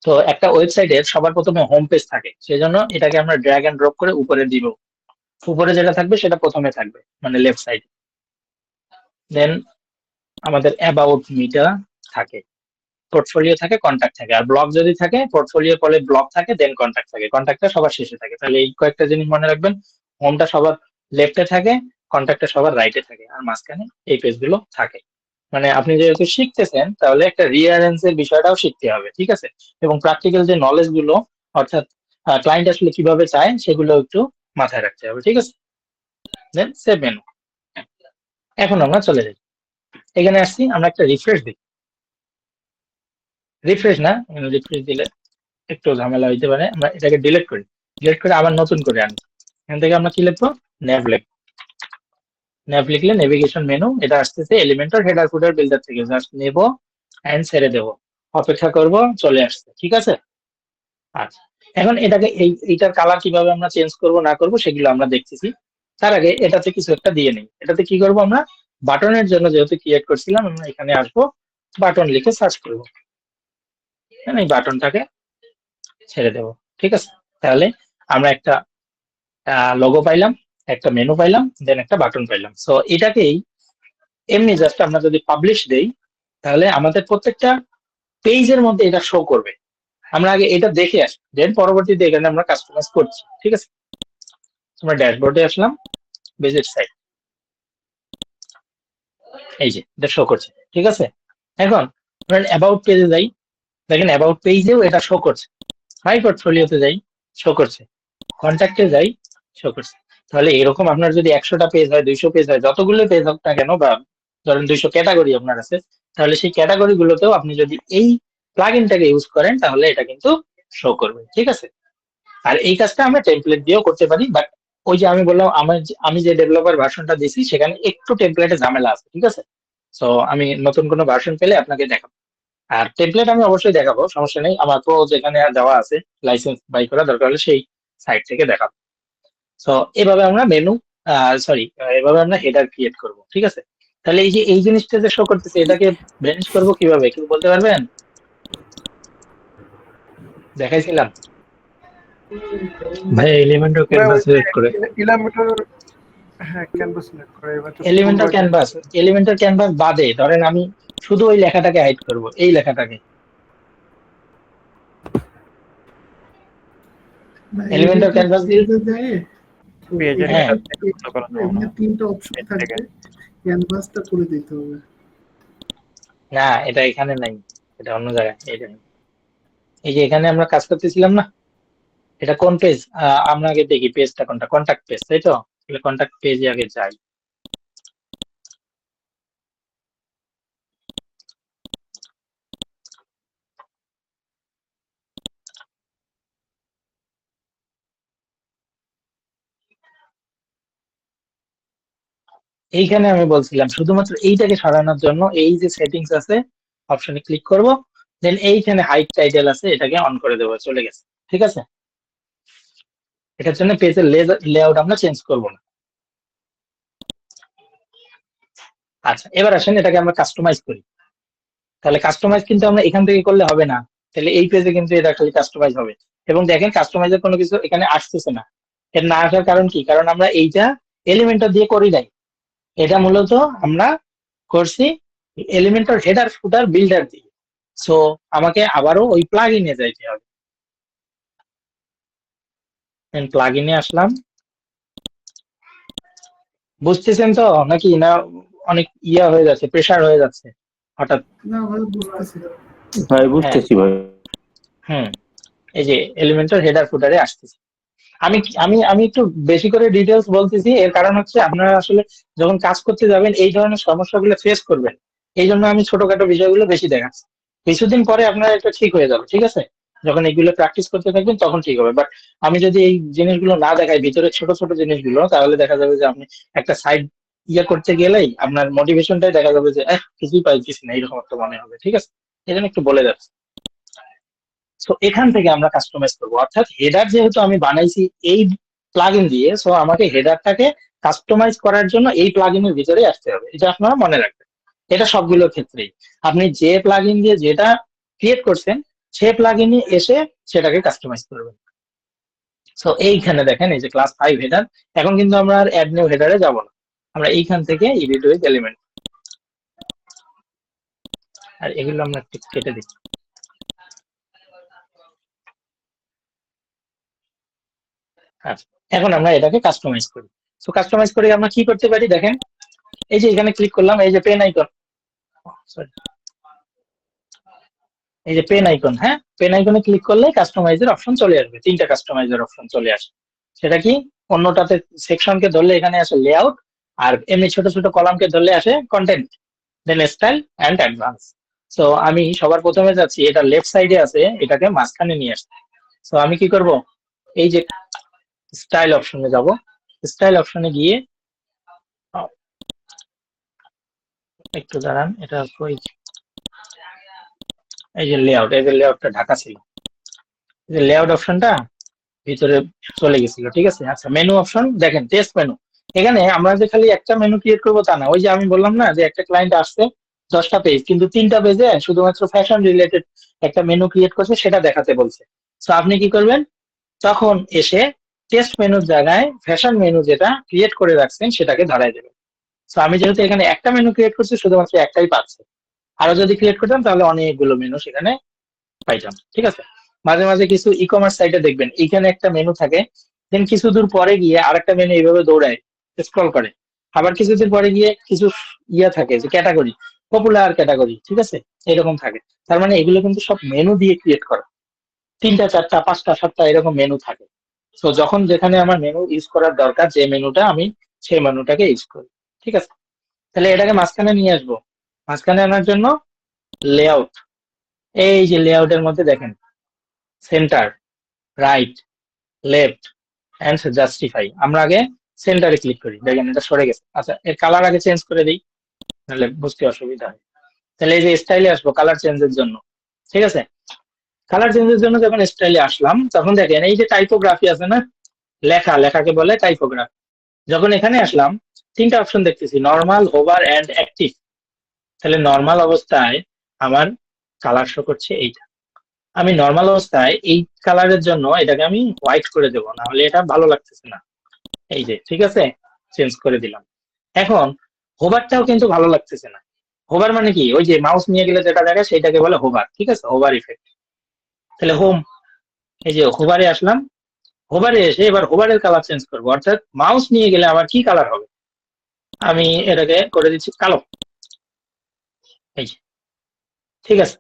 তো একটা ওয়েবসাইটের সবার প্রথমে হোম পেজ থাকে, সেজন্য এটাকে আমরা ড্র্যাগ এন্ড ড্রপ করে উপরে দিব। উপরে যেটা থাকবে সেটা প্রথমে থাকবে, মানে লেফট সাইড। দেন আমাদের অ্যাবাউট মিটা থাকে, পোর্টফোলিও থাকে, কন্ট্যাক্ট থাকে। আর ব্লগ যদি থাকে, পোর্টফোলিওর পরে ব্লগ থাকে, দেন কন্ট্যাক্ট থাকে, কন্ট্যাক্টটা সবার শেষে থাকে। তাহলে এই কয়েকটা জিনিস মনে রাখবেন, হোমটা সবার লেফটে থাকে, কন্ট্যাক্টটা সবার রাইটে থাকে, আর মাঝখানে এই পেজগুলো থাকে। মানে আপনি যেহেতু শিখতেছেন তাহলে একটা রিয়ারেন্স এর বিষয়টাও শিখতে হবে, ঠিক আছে? এবং প্র্যাকটিক্যাল যে নলেজ গুলো, অর্থাৎ ক্লায়েন্ট আসলে কিভাবে চায় সেগুলো একটু মাথায় রাখতে হবে, ঠিক আছে? দেন সেভ মেনু। এখন আমরা চলে যাই, এখানে আসছি, আমরা একটা রিফ্রেশ দিই। রিফ্রেশ না, রিফ্রেশ দিলে একটু ঝামেলা হইতে পারে, আমরা এটাকে ডিলিট করি। ডিলিট করে আবার নতুন করে আনি। এখান থেকে আমরা কি লিখবো, নেভ লিখবো। ন্যাভ লিখলে নেভিগেশন মেনু, এটা আসতেছে এলিমেন্টর হেডার ফুডার বিল্ডার থেকে, জাস্ট নেব এন্ড ছেড়ে দেব, অপেক্ষা করব, চলে আসছে। ঠিক আছে, আচ্ছা এখন এটাকে এইটার কালার কিভাবে আমরা চেঞ্জ করব না করব সেগুলো আমরা দেখতেছি। তার আগে এটাতে কিছু একটা দিয়ে নেই। এটাতে কি করব আমরা, বাটনের জন্য যেহেতু ক্রিয়েট করছিলাম, আমরা এখানে আসবো, বাটন লিখে সার্চ করব, এই বাটনটাকে ছেড়ে দেব। ঠিক আছে, তাহলে আমরা একটা লোগো পাইলাম, একটা মেনু পাইলাম, দেন একটা বাটন পাইলাম। সো এটাকেই এমনি জাস্ট আমরা যদি পাবলিশ দেই, তাহলে আমাদের প্রত্যেকটা পেজের মধ্যে এটা শো করবে। আমরা আগে এটা দেখে আসি, দেন পরবর্তীতে এখানে আমরা কাস্টমাইজ করছি। ঠিক আছে, আমরা ড্যাশবোর্ডে আসলাম, ভিজিট সাইট, এই যে এটা শো করছে। ঠিক আছে, এখন অ্যাবাউট পেজে যাই, দেখেন অ্যাবাউট পেজেও এটা শো করছে। মাই পোর্টফোলিওতে যাই, শো করছে। কন্ট্যাক্টে যাই, শো করছে। তাহলে এরকম আপনার যদি 100টা পেজ হয়, 200 পেজ হয়, যতগুলো পেজ হোক না কেন, বা ধরেন 200 ক্যাটাগরি আপনার আছে, তাহলে সেই ক্যাটাগরি গুলোতেও আপনি যদি এই প্লাগইনটাকে ইউজ করেন তাহলে এটা কিন্তু শো করবে। ঠিক আছে, আর এই কাজটা আমরা টেমপ্লেট দিয়েও করতে পারি, বাট ওই যে আমি বললাম আমি যে ডেভেলপার ভার্সনটা দিছি সেখানে একটু টেমপ্লেটে ঝামেলা আছে। ঠিক আছে, সো আমি নতুন কোনো ভার্সন পেলে আপনাকে দেখাবো। আর টেমপ্লেট আমি অবশ্যই দেখাবো, সমস্যা নেই, আমার তো যেখানে দেওয়া আছে লাইসেন্স বাই করা, দরকার হলে সেই সাইট থেকে দেখাবো। সো এভাবে আমরা মেনু, সরি, এভাবে আমরা হেডার ক্রিয়েট করব। ঠিক আছে, তাহলে এই যে এই জিনিসটা যে শো করতেছে, এটাকে ভ্যানিশ করবো কিভাবে, কেউ বলতে পারবেন? দেখাইছিলাম ভাই, এলিমেন্টর ক্যানভাস সিলেক্ট করে, হ্যাঁ ক্যানভাস সিলেক্ট করে এবার এলিমেন্টর ক্যানভাস বাদে ধরেন আমি শুধু ওই লেখাটাকে হাইড করব, এই লেখাটাকে, এলিমেন্টর ক্যানভাস দিয়ে, পেজের হ্যাঁ। হেডার থেকে বন্ধ করা যাবে না। তিনটা অপশন এর থাকবে, থেকে। ক্যানভাসটা করে দিতে হবে। না এটা এখানে নাই, এটা অন্য জায়গায়। এইটা নেই। এই যে এখানে আমরা কাজ করতেছিলাম না, এটা কোন পেজ, আমরা আগে দেখি পেজটা কোনটা, কন্টাক্ট পেজ, তাই তো? তাহলে কন্টাক্ট পেজে আগে যাই। এইখানে আমি বলছিলাম শুধুমাত্র এইটাকে সরানোর জন্য এই যে সেটিংস আছে, অপশনে ক্লিক করব, দেন এইখানে হাইড টাইটেল আছে, এটাকে অন করে দেবো, চলে গেছে। ঠিক আছে, এটার জন্য পেজের লেআউট আমরা চেঞ্জ করব না। আচ্ছা এবার আসেন এটাকে আমরা কাস্টমাইজ করি। তাহলে কাস্টমাইজ কিন্তু আমরা এখান থেকে করলে হবে না, তাহলে এই পেজে কিন্তু এটা খালি কাস্টমাইজ হবে। এবং দেখেন কাস্টমাইজের কোনো কিছু এখানে আসতেছে না। এর না আসার কারণ কি? কারণ আমরা এইটা এলিমেন্টর দিয়ে করি নাই, এটা মূলত আমরা করছি এলিমেন্টর হেডার ফুটার বিল্ডার দিয়ে। সো আমাকে আবারও ওই প্লাগইনে যাইতে হবে। প্লাগইনে আসলাম, বুঝতেছেন তো নাকি, না অনেক ইয়া হয়ে যাচ্ছে, প্রেসার হয়ে যাচ্ছে হঠাৎ? না ভাই বুঝতেছি। ভাই বুঝতেছি ভাই। এই যে এলিমেন্টর হেডার ফুটারে আসতেছে। আমি আমি আমি একটু বেশি করে ডিটেলস বলতেছি, এর কারণ হচ্ছে আপনারা আসলে যখন কাজ করতে যাবেন এই ধরনের সমস্যাগুলো ফেস করবেন, এই জন্য আমি ছোটখাটো বিষয়গুলো বেশি দেখাচ্ছি। কিছুদিন পরে আপনারা এটা ঠিক হয়ে যাবে। ঠিক আছে, যখন এগুলো প্র্যাকটিস করতে থাকবেন তখন ঠিক হবে। বাট আমি যদি এই জিনিসগুলো না দেখাই, ভিতরে ছোট ছোট জিনিসগুলো, তাহলে দেখা যাবে যে আপনি একটা সাইড ইয়ে করতে গেলেই আপনার মোটিভেশনটাই দেখা যাবে যে কিছুই পাইতেছি না, এরকম একটা মনে হবে। ঠিক আছে, এই জন্য একটু বলে যাচ্ছি। সো এখান থেকে আমরা কাস্টমাইজ করবো, অর্থাৎ হেডার যেহেতু আমি বানাইছি এই প্লাগইন দিয়ে, সো আমাকে হেডারটাকে কাস্টমাইজ করার জন্য এই প্লাগইনের ভিতরে আসতে হবে। এটা আপনারা মনে রাখবেন, এটা সবগুলোর ক্ষেত্রেই আপনি যে প্লাগইন দিয়ে যেটা ক্রিয়েট করছেন সে প্লাগইনে এসে সেটাকে কাস্টমাইজ করবেন। সো এইখানে দেখেন এই যে ক্লাস 5 হেডার, এখন কিন্তু আমরা আর অ্যাড নিউ হেডারে যাব না, আমরা এইখান থেকে এডিট উইথ এলিমেন্ট, আর এগুলো আমরা একটু কেটে দিচ্ছি। আচ্ছা এখন আমরা এটাকে কাস্টমাইজ করি। সো কাস্টমাইজ করে আমরা কি করতে পারি দেখেন, এই যে এখানে ক্লিক করলাম, এই যে পেন আইকন, সরি, এই যে পেন আইকন, হ্যাঁ পেন আইকনে ক্লিক করলে কাস্টমাইজের অপশন চলে আসবে, তিনটা কাস্টমাইজের অপশন চলে আসে। সেটা কি, অন্যটাতে সেকশনকে ধরলে এখানে আসে লেআউট, আর এমনি ছোট ছোট কলামকে ধরলে আসে content, then style and advance. So আমি সবার প্রথমে যাচ্ছি, এটা লেফট সাইডে আছে, এটাকে মাঝখানে নিয়ে আসতে। সো আমি কি করব, এই যে স্টাইল অপশনে যাব, স্টাইল অপশনে গিয়ে একটু দাঁড়ান, এটা কই, এই যে লেআউট, এই যে লেআউটটা ঢাকা ছিল, এই যে লেআউট অপশনটা ভিতরে চলে গেছিল, ঠিক আছে। আচ্ছা, মেনু অপশন দেখেন, টেস্ট মেনু। এখানে আমরা যে খালি একটা মেনু ক্রিয়েট করবো তা না, ওই যে আমি বললাম না যে একটা ক্লায়েন্ট আসছে 10টা পেজ, কিন্তু 3টা পেজে শুধুমাত্র ফ্যাশন রিলেটেড একটা মেনু ক্রিয়েট করছে, সেটা দেখাতে বলছে। তো আপনি কি করবেন, তখন এসে টেস্ট মেনুর জায়গায় ফ্যাশন মেনু যেটা ক্রিয়েট করে রাখছেন সেটাকে ধরায় দেবেন। তো আমি যেহেতু এখানে একটা মেনু ক্রিয়েট করছি, শুধুমাত্র একটাই পাচ্ছে। আরো যদি ক্রিয়েট করতাম তাহলে অনেকগুলো মেনু সেখানে পাইতাম, ঠিক আছে। মাঝে মাঝে কিছু ই কমার্স সাইটে দেখবেন এখানে একটা মেনু থাকে, দেন কিছু দূর পরে গিয়ে আরেকটা মেনু এইভাবে দৌড়ায়, স্ক্রল করে। আবার কিছুদিন পরে গিয়ে কিছু ইয়া থাকে যে ক্যাটাগরি, পপুলার ক্যাটাগরি, ঠিক আছে, এরকম থাকে। তার মানে এগুলো কিন্তু সব মেনু দিয়ে ক্রিয়েট করা, 3টা 4টা 5টা 7টা এরকম মেনু থাকে। তো যখন যেখানে আমার মেনু ইউজ করার দরকার, যে মেনুটা, আমি সেই মেনুটাকে ইউজ করি, ঠিক আছে। তাহলে এটাকে মাঝখানে নিয়ে আসবো। মাঝখানে আনার জন্য লেআউট, এই যে লেআউটের মধ্যে দেখেন center, right, left and justify. আমরা আগে সেন্টারে ক্লিক করি, দেখেন এটা সরে গেছে। আচ্ছা, এর কালার আগে চেঞ্জ করে দিই, নাহলে বুঝতে অসুবিধা হয়। তাহলে এই যে স্টাইলে আসবো কালার চেঞ্জের জন্য, ঠিক আছে। কালার চেঞ্জের জন্য যখন স্টাইলে আসলাম, তখন দেখেন এই যে টাইপোগ্রাফি আছে না, লেখাকে বলে টাইপোগ্রাফি। যখন এখানে আসলাম, 3টা অপশন দেখতেছি, নর্মাল, হোভার এন্ড অ্যাক্টিভ। তাহলে নর্মাল অবস্থায় আমার কালার শো করছে এইটা। আমি নর্মাল অবস্থায় এই কালারের জন্য এটাকে আমি হোয়াইট করে দেবো, না হলে এটা ভালো লাগতেছে না। এই যে, ঠিক আছে, চেঞ্জ করে দিলাম। এখন হোভারটাও কিন্তু ভালো লাগতেছে না। হোভার মানে কি, ওই যে মাউস নিয়ে গেলে যেটা দেখে সেটাকে বলে হোভার, ঠিক আছে, হোভার ইফেক্ট। তাহলে হোম, এই যে হোভারে আসলাম, হোভারে এসে এবার হোভারের কালার চেঞ্জ করবো, অর্থাৎ মাউস নিয়ে গেলে আবার কি কালার হবে, আমি এটাকে করে দিচ্ছি কালো, এই যে, ঠিক আছে।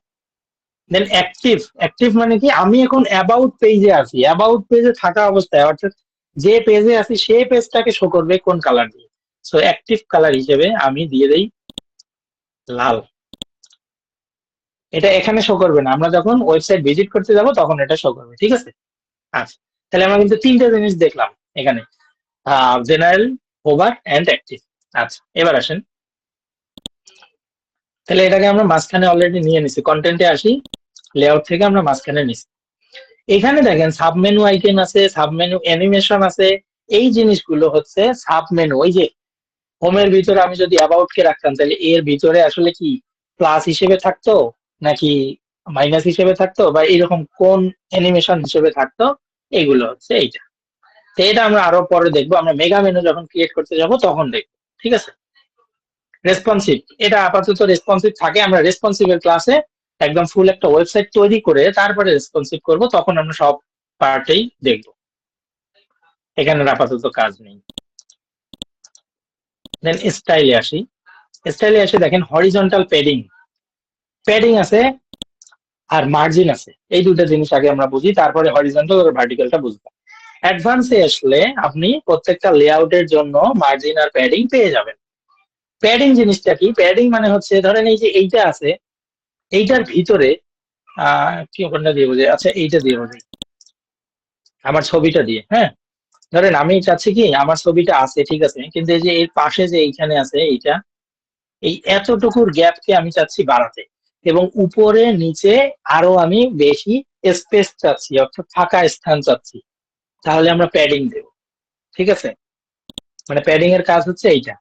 দেন অ্যাক্টিভ, অ্যাক্টিভ মানে কি, আমি এখন অ্যাবাউট পেজে আছি, অ্যাবাউট পেজে থাকা অবস্থায়, অর্থাৎ যে পেজে আছি সেই পেজটাকে শো করবে কোন কালার দিয়ে। সো অ্যাক্টিভ কালার হিসেবে আমি দিয়ে দেই লাল। এটা এখানে শো করবে না, আমরা যখন ওয়েবসাইট ভিজিট করতে যাব তখন এটা শো করবে, ঠিক আছে। আচ্ছা, তাহলে আমরা কিন্তু 3টে জিনিস দেখলাম এখানে, জেনারেল, ওভার এন্ড অ্যাক্টিভ। আচ্ছা, এবার আসেন, তাহলে এটাকে আমরা মাঝখানে অলরেডি নিয়ে নিছি, কন্টেন্টে আসি, লেআউট থেকে আমরা মাঝখানে নিছি। এখানে দেখেন সাবমেনু আইটেম আছে, সাবমেনু অ্যানিমেশন আছে। এই জিনিসগুলো হচ্ছে সাবমেনু। ওই যে হোমের ভিতরে আমি যদি অ্যাবাউট কে রাখতাম, তাহলে এর ভিতরে আসলে কি প্লাস হিসেবে থাকতো নাকি মাইনাস হিসেবে থাকতো, বা এরকম কোন অ্যানিমেশন হিসেবে থাকতো, এগুলো হচ্ছে এইটা। তো এটা আমরা আরো পরে দেখবো, আমরা মেগা মেনু যখন ক্রিয়েট করতে যাব তখন দেখবো, ঠিক আছে। রেসপন্সিভ, এটা আপাতত রেসপন্সিভ থাকে, আমরা রেসপন্সিভের ক্লাসে একদম ফুল একটা ওয়েবসাইট তৈরি করে তারপরে রেসপন্সিভ করব, তখন আমরা সব পার্টেই দেখবো, এখানে আপাতত কাজ নেই। দেন স্টাইলে আসি, স্টাইলে এসে দেখেন হরিজন্টাল প্যাডিং, প্যাডিং আছে আর মার্জিন আছে। এই দুটো জিনিস আগে আমরা বুঝি, তারপরে হরিজন্টাল আর ভার্টিক্যালটা বুঝবো। অ্যাডভান্সে আসলে আপনি প্রত্যেকটা লেআউটের জন্য মার্জিন আর প্যাডিং পেয়ে যাবেন। প্যাডিং জিনিসটা কি, প্যাডিং মানে হচ্ছে ধরেন এই যে এইটা আছে, এইটার ভিতরে কি কোনটা দিয়ে বোঝাই, আচ্ছা এইটা দিয়ে বোঝাই, আমার ছবিটা দিয়ে, হ্যাঁ। ধরেন আমি চাচ্ছি কি আমার ছবিটা আছে, ঠিক আছে, কিন্তু এই যে এর পাশে যে এইখানে আছে এইটা, এই এতটুকুর গ্যাপকে আমি চাচ্ছি বাড়াতে, এবং উপরে নিচে আরো আমি বেশি স্পেস চাচ্ছি, অর্থাৎ ফাঁকা স্থান চাচ্ছি, তাহলে আমরা প্যাডিং দেব, ঠিক আছে। মানে প্যাডিং এর কাজ হচ্ছে এইটা।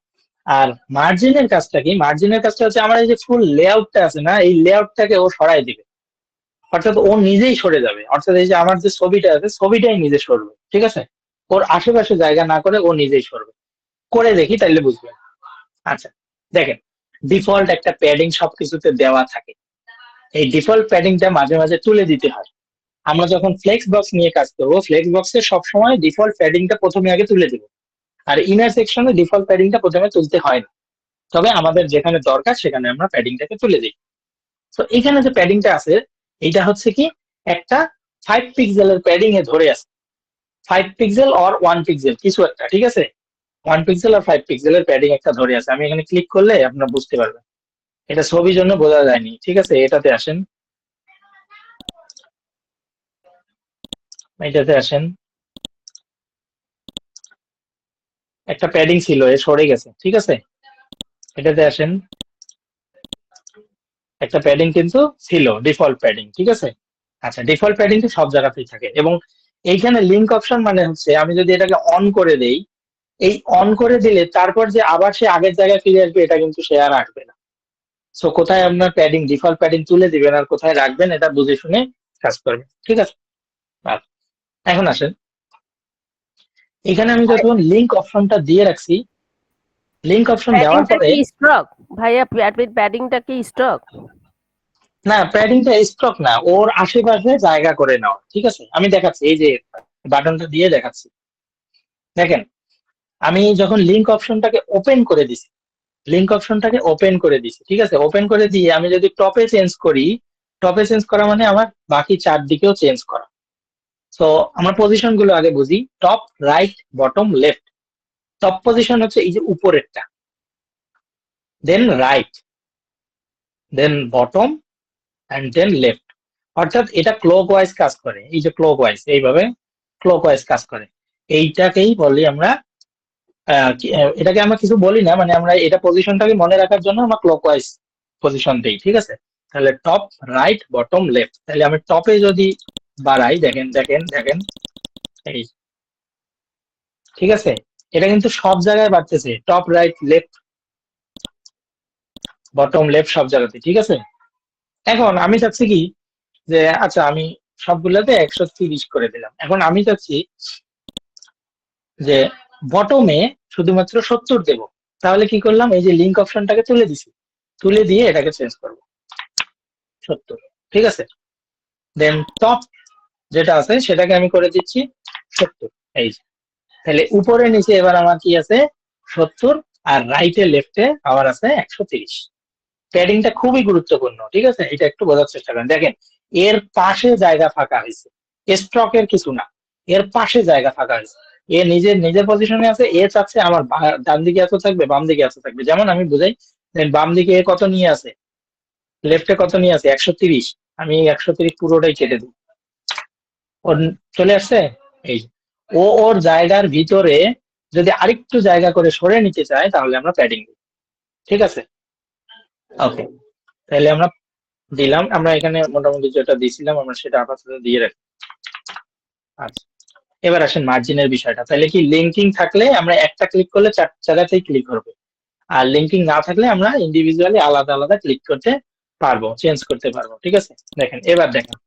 আর মার্জিনের কাজটা কি, মার্জিনের কাজটা হচ্ছে আমার এই যে ফুল লেআউটটা আছে না, এই লেআউটটাকে ও সরাই দিবে, অর্থাৎ ও নিজেই সরে যাবে, অর্থাৎ এই যে আমার যে ছবিটা আছে ছবিটাই নিজে সরবে, ঠিক আছে। ওর আশেপাশে জায়গা না করে ও নিজেই সরবে। করে দেখি তাইলে বুঝবেন। আচ্ছা, দেখেন ডিফল্ট একটা প্যাডিং সবকিছুতে দেওয়া থাকে, এই ডিফল্ট প্যাডিংটা মাঝে মাঝে তুলে দিতে হয়। আমরা যখন ফ্লেক্স বক্স নিয়ে কাজ করবো, ফ্লেক্স বক্সে সবসময় ডিফল্ট প্যাডিংটা প্রথমে আগে তুলে দেবো, আর ইনার সেকশনে ডিফল্ট প্যাডিংটা প্রথমে তুলতে হয় না, তবে আমাদের যেখানে দরকার সেখানে আমরা প্যাডিংটাকে তুলে দিই। তো এখানে যে প্যাডিংটা আছে, এইটা হচ্ছে কি একটা 5 পিক্সেলের প্যাডিং এ ধরে আছে, 5 পিক্সেল অর 1 পিক্সেল কিছু একটা, ঠিক আছে। 1 পিক্সেল আর 5 পিক্সেলের প্যাডিং একটা ধরে আছে। আমি এখানে ক্লিক করলে আপনারা বুঝতে পারবেন, এটা ছবির জন্য বোঝা যায়নি, ঠিক আছে। এটাতে আসেন, এটাতে আসেন, একটা প্যাডিং ছিল এ সরে গেছে, ঠিক আছে। এটাতে আসেন, একটা প্যাডিং কিন্তু ছিল, ডিফল্ট প্যাডিং, ঠিক আছে। আচ্ছা, ডিফল্ট প্যাডিং তো সব জায়গাতেই থাকে, এবং এইখানে লিঙ্ক অপশন মানে হচ্ছে আমি যদি এটাকে অন করে দেই, এই অন করে দিলে তারপর যে আবার সে আগের জায়গায় ফিরে আসবে এটা কিন্তু সে আর আসবে না। সো কোথায় আপনার প্যাডিং, ডিফল্ট প্যাডিং তুলে দিবেন আর কোথায় রাখবেন এটা বুঝে শুনে কাজ করবেন, ঠিক আছে। আচ্ছা, এখন আসেন, এখানে আমি যখন লিঙ্ক অপশনটা দিয়ে রাখছি, লিঙ্ক অপশন দেওয়ার প্যাডিংটা পরে, কি স্ট্রক ভাইয়া? প্যাডিংটা কি স্ট্রক? না প্যাডিংটা স্ট্রক না, ওর আশেপাশে জায়গা করে নাও, ঠিক আছে। আমি দেখাচ্ছি, এই যে বাটনটা দিয়ে দেখাচ্ছি, দেখেন আমি যখন লিঙ্ক অপশনটাকে ওপেন করে দিছি, লিঙ্ক অপশনটাকে ওপেন করে দিছি, ঠিক আছে। ওপেন করে দিয়ে আমি যদি টপে চেঞ্জ করি, টপে চেঞ্জ করা মানে আমার বাকি চারদিকেও চেঞ্জ করা। সো আমার পজিশন গুলো আগে বুঝি, top, right, bottom, left. Top position হচ্ছে এই যে উপরেরটা, then right, then bottom, and then left. অর্থাৎ এটা ক্লক ওয়াইজ কাজ করে, এই যে ক্লক ওয়াইজ, এইভাবে ক্লক ওয়াইজ কাজ করে। এইটাকেই বলি আমরা এটাকে আমরা কিছু বলি না, মানে আমরা এটা পজিশনটাকে মনে রাখার জন্য আমরা ক্লক ওয়াইজ পজিশন দিই, ঠিক আছে। তাহলে টপ, রাইট, বটম, লেফট। তাহলে আমি টপে যদি বাড়াই, দেখেন দেখেন দেখেন, এই, ঠিক আছে। এটা কিন্তু সব জায়গায় বাড়তেছে, top, right, left, bottom, left, সব জায়গাতে, ঠিক আছে। এখন আমি চাচ্ছি কি, যে আচ্ছা আমি সবগুলোতে 130 করে দিলাম। এখন আমি চাচ্ছি যে বটমে শুধুমাত্র 70 দেব। তাহলে কি করলাম, এই যে লিঙ্ক অপশনটাকে তুলে দিছি, তুলে দিয়ে এটাকে চেঞ্জ করবো 70, ঠিক আছে। দেন টপ যেটা আছে সেটাকে আমি করে দিচ্ছি 70, এই যে। তাহলে উপরে নিচে এবার আমার কি আছে 70, আর রাইটে লেফটে আবার আছে 130। প্যাডিংটা খুবই গুরুত্বপূর্ণ, ঠিক আছে, এটা একটু বোঝার চেষ্টা করেন। দেখেন এর পাশে জায়গা ফাঁকা হয়েছে, স্ট্রকের কিছু না, এর পাশে জায়গা ফাঁকা হয়েছে। এ নিজের নিজের পজিশনে আছে, এ চাচ্ছে আমার ডান দিকে এত থাকবে, বাম দিকে এত থাকবে। যেমন আমি বুঝাই, বাম দিকে এ কত নিয়ে আছে, লেফটে কত নিয়ে আছে 130, আমি 130 পুরোটাই কেটে দিই, ওর চলে আসছে। এই ও ওর জায়গার ভিতরে যদি আরেকটু জায়গা করে সরে নিতে চায় তাহলে আমরা প্যাডিং দিই, ঠিক আছে। ওকে, তাহলে আমরা দিলাম, আমরা এখানে মোটামুটি যেটা দিয়েছিলাম আমরা সেটা আপাতত দিয়ে রাখি। আচ্ছা, এবার আসেন মার্জিনের বিষয়টা। তাহলে কি লিঙ্কিং থাকলে আমরা একটা ক্লিক করলে 4 জায়গাতেই ক্লিক করবে, আর লিঙ্কিং না থাকলে আমরা ইন্ডিভিজুয়ালি আলাদা আলাদা ক্লিক করতে পারবো, চেঞ্জ করতে পারবো, ঠিক আছে। দেখেন, এবার দেখেন,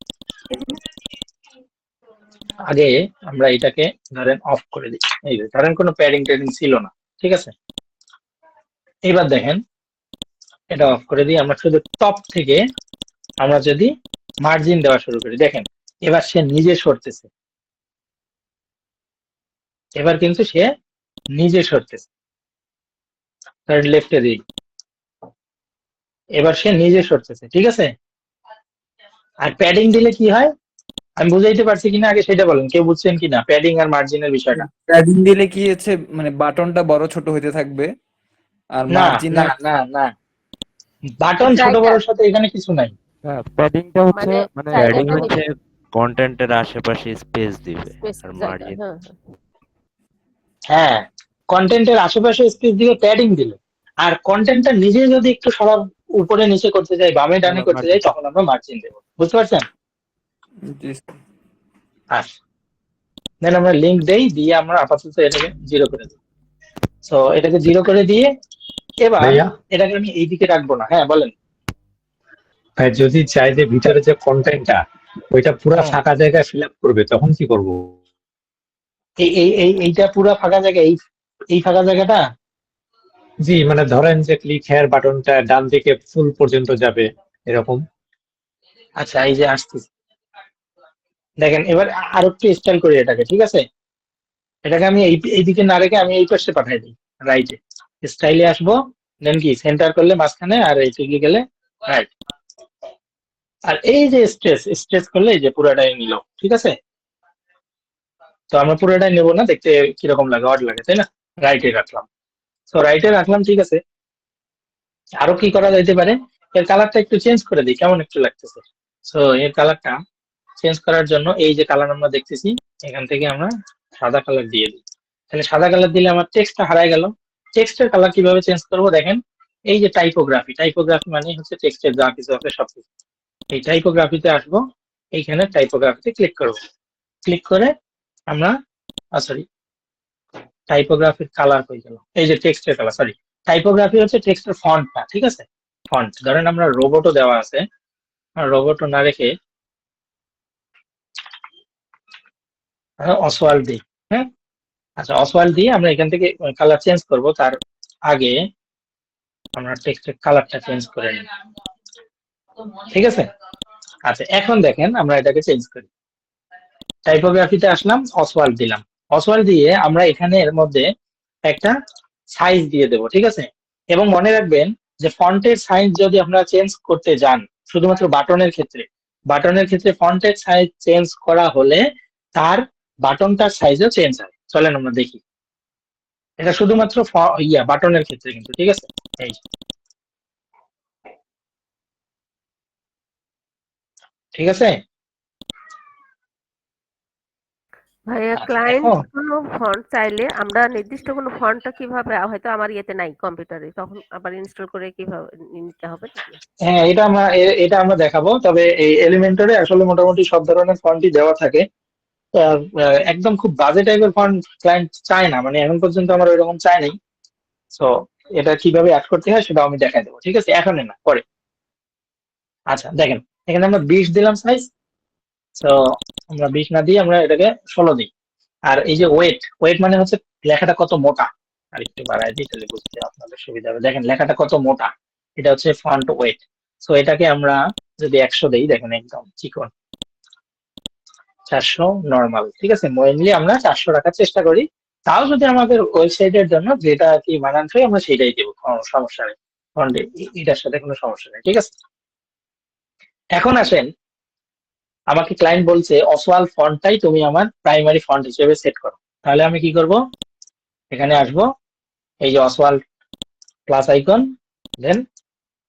আগে আমরা এটাকে ধরেন অফ করে দিই, এই যে ধরেন কোনো প্যাডিং ট্যাডিং ছিল না, ঠিক আছে। এবার দেখেন এটা অফ করে দিই, আমরা শুধু টপ থেকে আমরা যদি মার্জিন দেওয়া শুরু করি, দেখেন এবার সে নিজে সরতেছে, এবার কিন্তু সে নিজে সরতেছে। লেফটে দিই, এবার সে নিজে সরতেছে, ঠিক আছে। আর প্যাডিং দিলে কি হয় আমি বুঝাইতে পারছি কিনা আগে সেটা বলেন, কেউ বুঝছেন কিনা প্যাডিং আর মার্জিনের বিষয়টা? প্যাডিং দিলে কি হচ্ছে, মানে বাটনটা বড় ছোট হইতে থাকবে, আর না মার্জিন না না না, বাটন ছোট জায়গা বড়র সাথে এখানে কিছু নাই। প্যাডিংটা হচ্ছে মানে মানে জায়গাটা প্যাডিং হচ্ছে কন্টেন্টের আশেপাশে স্পেস দিবে, স্পেস আর জায়গা, মার্জিন হ্যাঁ। হ্যাঁ, কন্টেন্টের আশেপাশে স্পেস দিয়ে প্যাডিং দিলে, আর কন্টেন্টটা নিজে যদি একটু সবার উপরে নিচে করতে যাই, বামে ডানে করতে যাই, তখন আমরা মার্জিন দেবো, বুঝতে পারছেন? আচ্ছা, দেন আমরা লিঙ্ক দেই, দিয়ে আমরা আপাতত এটাকে 0 করে দিই। সো এটাকে 0 করে দিয়ে এবার ভাইয়া, এটাকে আমি এইদিকে রাখবো না। হ্যাঁ বলেন। ভাই যদি চাই যে ভিতরে যে কন্টেন্টটা ওইটা পুরো হুম। ফাঁকা জায়গায় ফিল আপ করবে তখন কি করব? এইটা পুরো ফাঁকা জায়গা, এই ফাঁকা জায়গাটা, জি, মানে ধরেন যে ক্লিক হেয়ার বাটনটা ডান দিকে ফুল পর্যন্ত যাবে এরকম। আচ্ছা এই যে আসতেছে, দেখেন এবার আর একটু স্টাইল করি এটাকে, ঠিক আছে। এটাকে আমি এইদিকে না রেখে আমি এই পাশে পাঠাই দিই, রাইটে স্টাইলে আসবো, দেন কি সেন্টার করলে মাঝখানে, আর এইদিকে গেলে রাইট, আর এই যে স্ট্রেচ করলে এই যে পুরোটাই নিল, ঠিক আছে। তো আমরা পুরোটাই নেবো না, দেখতে কিরকম লাগে, অড লাগে তাই না। রাইটে রাখলাম, তো রাইটে রাখলাম, ঠিক আছে। আরো কি করা যাইতে পারে, এর কালারটা একটু চেঞ্জ করে দিই, কেমন একটু লাগতেছে। সো এর কালারটা চেঞ্জ করার জন্য এই যে কালার আমরা দেখতেছি এখান থেকে আমরা সাদা কালার দিয়ে দিই। তাহলে সাদা কালার দিলে আমার টেক্সটটা হারায় গেল। টেক্সটের কালার কিভাবে চেঞ্জ করবো দেখেন, এই যে টাইপোগ্রাফি, টাইপোগ্রাফি মানে হচ্ছে টেক্সটের যা কিছু আছে সবকিছু। এই টাইপোগ্রাফিতে আসবো, এইখানে টাইপোগ্রাফিতে ক্লিক করব। ক্লিক করে আমরা সরি, টাইপোগ্রাফির কালার হয়ে গেল, এই যে টেক্সটের কালার, সরি টাইপোগ্রাফি হচ্ছে টেক্সটের ফন্টটা, ঠিক আছে? ফন্ট ধরেন আমরা রোবটও দেওয়া আছে, রোবটও না রেখে অসওয়াল্ড দিই, হ্যাঁ? আচ্ছা, অসওয়াল্ড দিয়ে আমরা এখান থেকে কালার চেঞ্জ করব, তার আগে আমরা টেক্সটের কালারটা চেঞ্জ করে নিই, ঠিক আছে? আচ্ছা, এখন দেখেন আমরা এটাকে চেঞ্জ করি। টাইপোগ্রাফিতে আসলাম, অসওয়াল্ড দিলাম। অসওয়াল্ড দিয়ে আমরা এখানে এর মধ্যে একটা সাইজ দিয়ে দেব, ঠিক আছে? এবং মনে রাখবেন যে ফন্টের সাইজ যদি আপনারা চেঞ্জ করতে যান, শুধুমাত্র বাটনের ক্ষেত্রে ফন্টের সাইজ চেঞ্জ করা হলে তার বাটনটার সাইজও চেঞ্জ হয়। চলেন আমরা দেখি, এটা শুধুমাত্র বাটনের ক্ষেত্রে কিন্তু, ঠিক আছে? এই ঠিক আছে। ভাইয়া আচ্ছা, ক্লায়েন্ট এখন কোনো ফন্ট চাইলে আমরা নির্দিষ্ট কোনো ফন্টটা কিভাবে, হয়তো আমার ইয়েতে নাই কম্পিউটারে, তখন আবার ইনস্টল করে কিভাবে নিতে হবে নাকি? হ্যাঁ, এটা আমরা দেখাবো। তবে এই এলিমেন্টরে আসলে মোটামুটি সব ধরনের ফন্টই দেওয়া থাকে। একদম খুব বাজে টাইপের ফন্ট ক্লায়েন্ট চায় না, মানে এখন পর্যন্ত আমার ওইরকম চাই নাই। সো এটা কিভাবে অ্যাড করতে হয় সেটা আমি দেখাই দেবো, ঠিক আছে? এখন না, পরে। আচ্ছা দেখেন, এখানে আমরা 20 দিলাম সাইজ। তো আমরা 20 না দিয়ে আমরা এটাকে 16 দিই। আর এই যে ওয়েট মানে হচ্ছে লেখাটা কত মোটা। আর একটু বাড়াই দিই তাহলে বুঝতে আপনাদের সুবিধা হবে। দেখেন লেখাটা কত মোটা, এটা হচ্ছে ফন্ট ওয়েট। সো এটাকে আমরা যদি 100 দেই, দেখেন একদম চিকন, 400 নরমাল, ঠিক আছে? মেইনলি আমরা 400 রাখার চেষ্টা করি। তাও যদি আমাদের ওয়েবসাইটের জন্য যেটা কি মানানসই আমরা সেটাই দেবো, কোনো সমস্যা নেই। ফন্টে এটার সাথে কোনো সমস্যা নেই, ঠিক আছে? এখন আসেন, আমাকে ক্লায়েন্ট বলছে অসওয়াল ফন্টটাই তুমি আমার প্রাইমারি ফন্ট হিসেবে সেট করো। তাহলে আমি কি করব, এখানে আসব, এই যে অসওয়াল প্লাস আইকন, দেন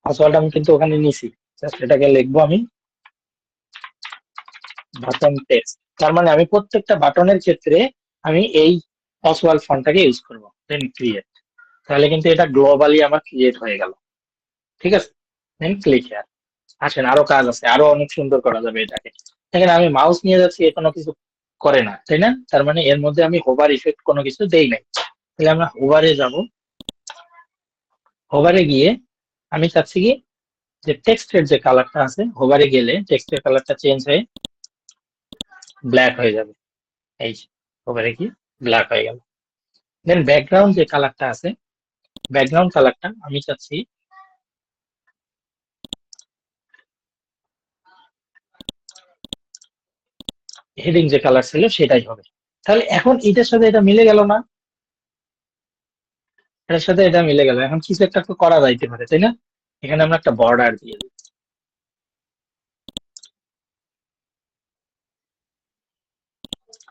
অসওয়ালটা আমি কিন্তু ওখানে নিছি, জাস্ট এটাকে লিখবো আমি বাটন টেক্সট। তার মানে আমি প্রত্যেকটা বাটনের ক্ষেত্রে আমি এই অসওয়াল ফন্টটাকে ইউজ করব, দেন ক্রিয়েট। তাহলে কিন্তু এটা গ্লোবালি আমার ক্রিয়েট হয়ে গেল, ঠিক আছে? দেন ক্লিক হিয়ার। আসেন, আরো কাজ আছে, আরো অনেক সুন্দর করা যাবে এটাকে। দেখেন আমি মাউস নিয়ে যাচ্ছি, এ কোনো কিছু করে না, তাই না? তার মানে এর মধ্যে আমি হোভার ইফেক্ট কোনো কিছু দেই নাই। তাহলে আমরা হোভারে যাব, হোভারে গিয়ে আমি চাচ্ছি কি যে টেক্সটের যে কালারটা আছে, হোভারে গেলে টেক্সটের কালারটা চেঞ্জ হয়ে ব্ল্যাক হয়ে যাবে। এই যে হোভারে গিয়ে ব্ল্যাক হয়ে গেল। দেন ব্যাকগ্রাউন্ড যে কালারটা আছে, ব্যাকগ্রাউন্ড কালারটা আমি চাচ্ছি হেডিং যে কালার ছিল সেটাই হবে। তাহলে এখন এটার সাথে এটা মিলে গেল না? এটার সাথে এটা মিলে গেল। এখন কিছু একটা তো করা যাইতে পারে, তাই না? এখানে আমরা একটা বর্ডার দিয়ে দিই।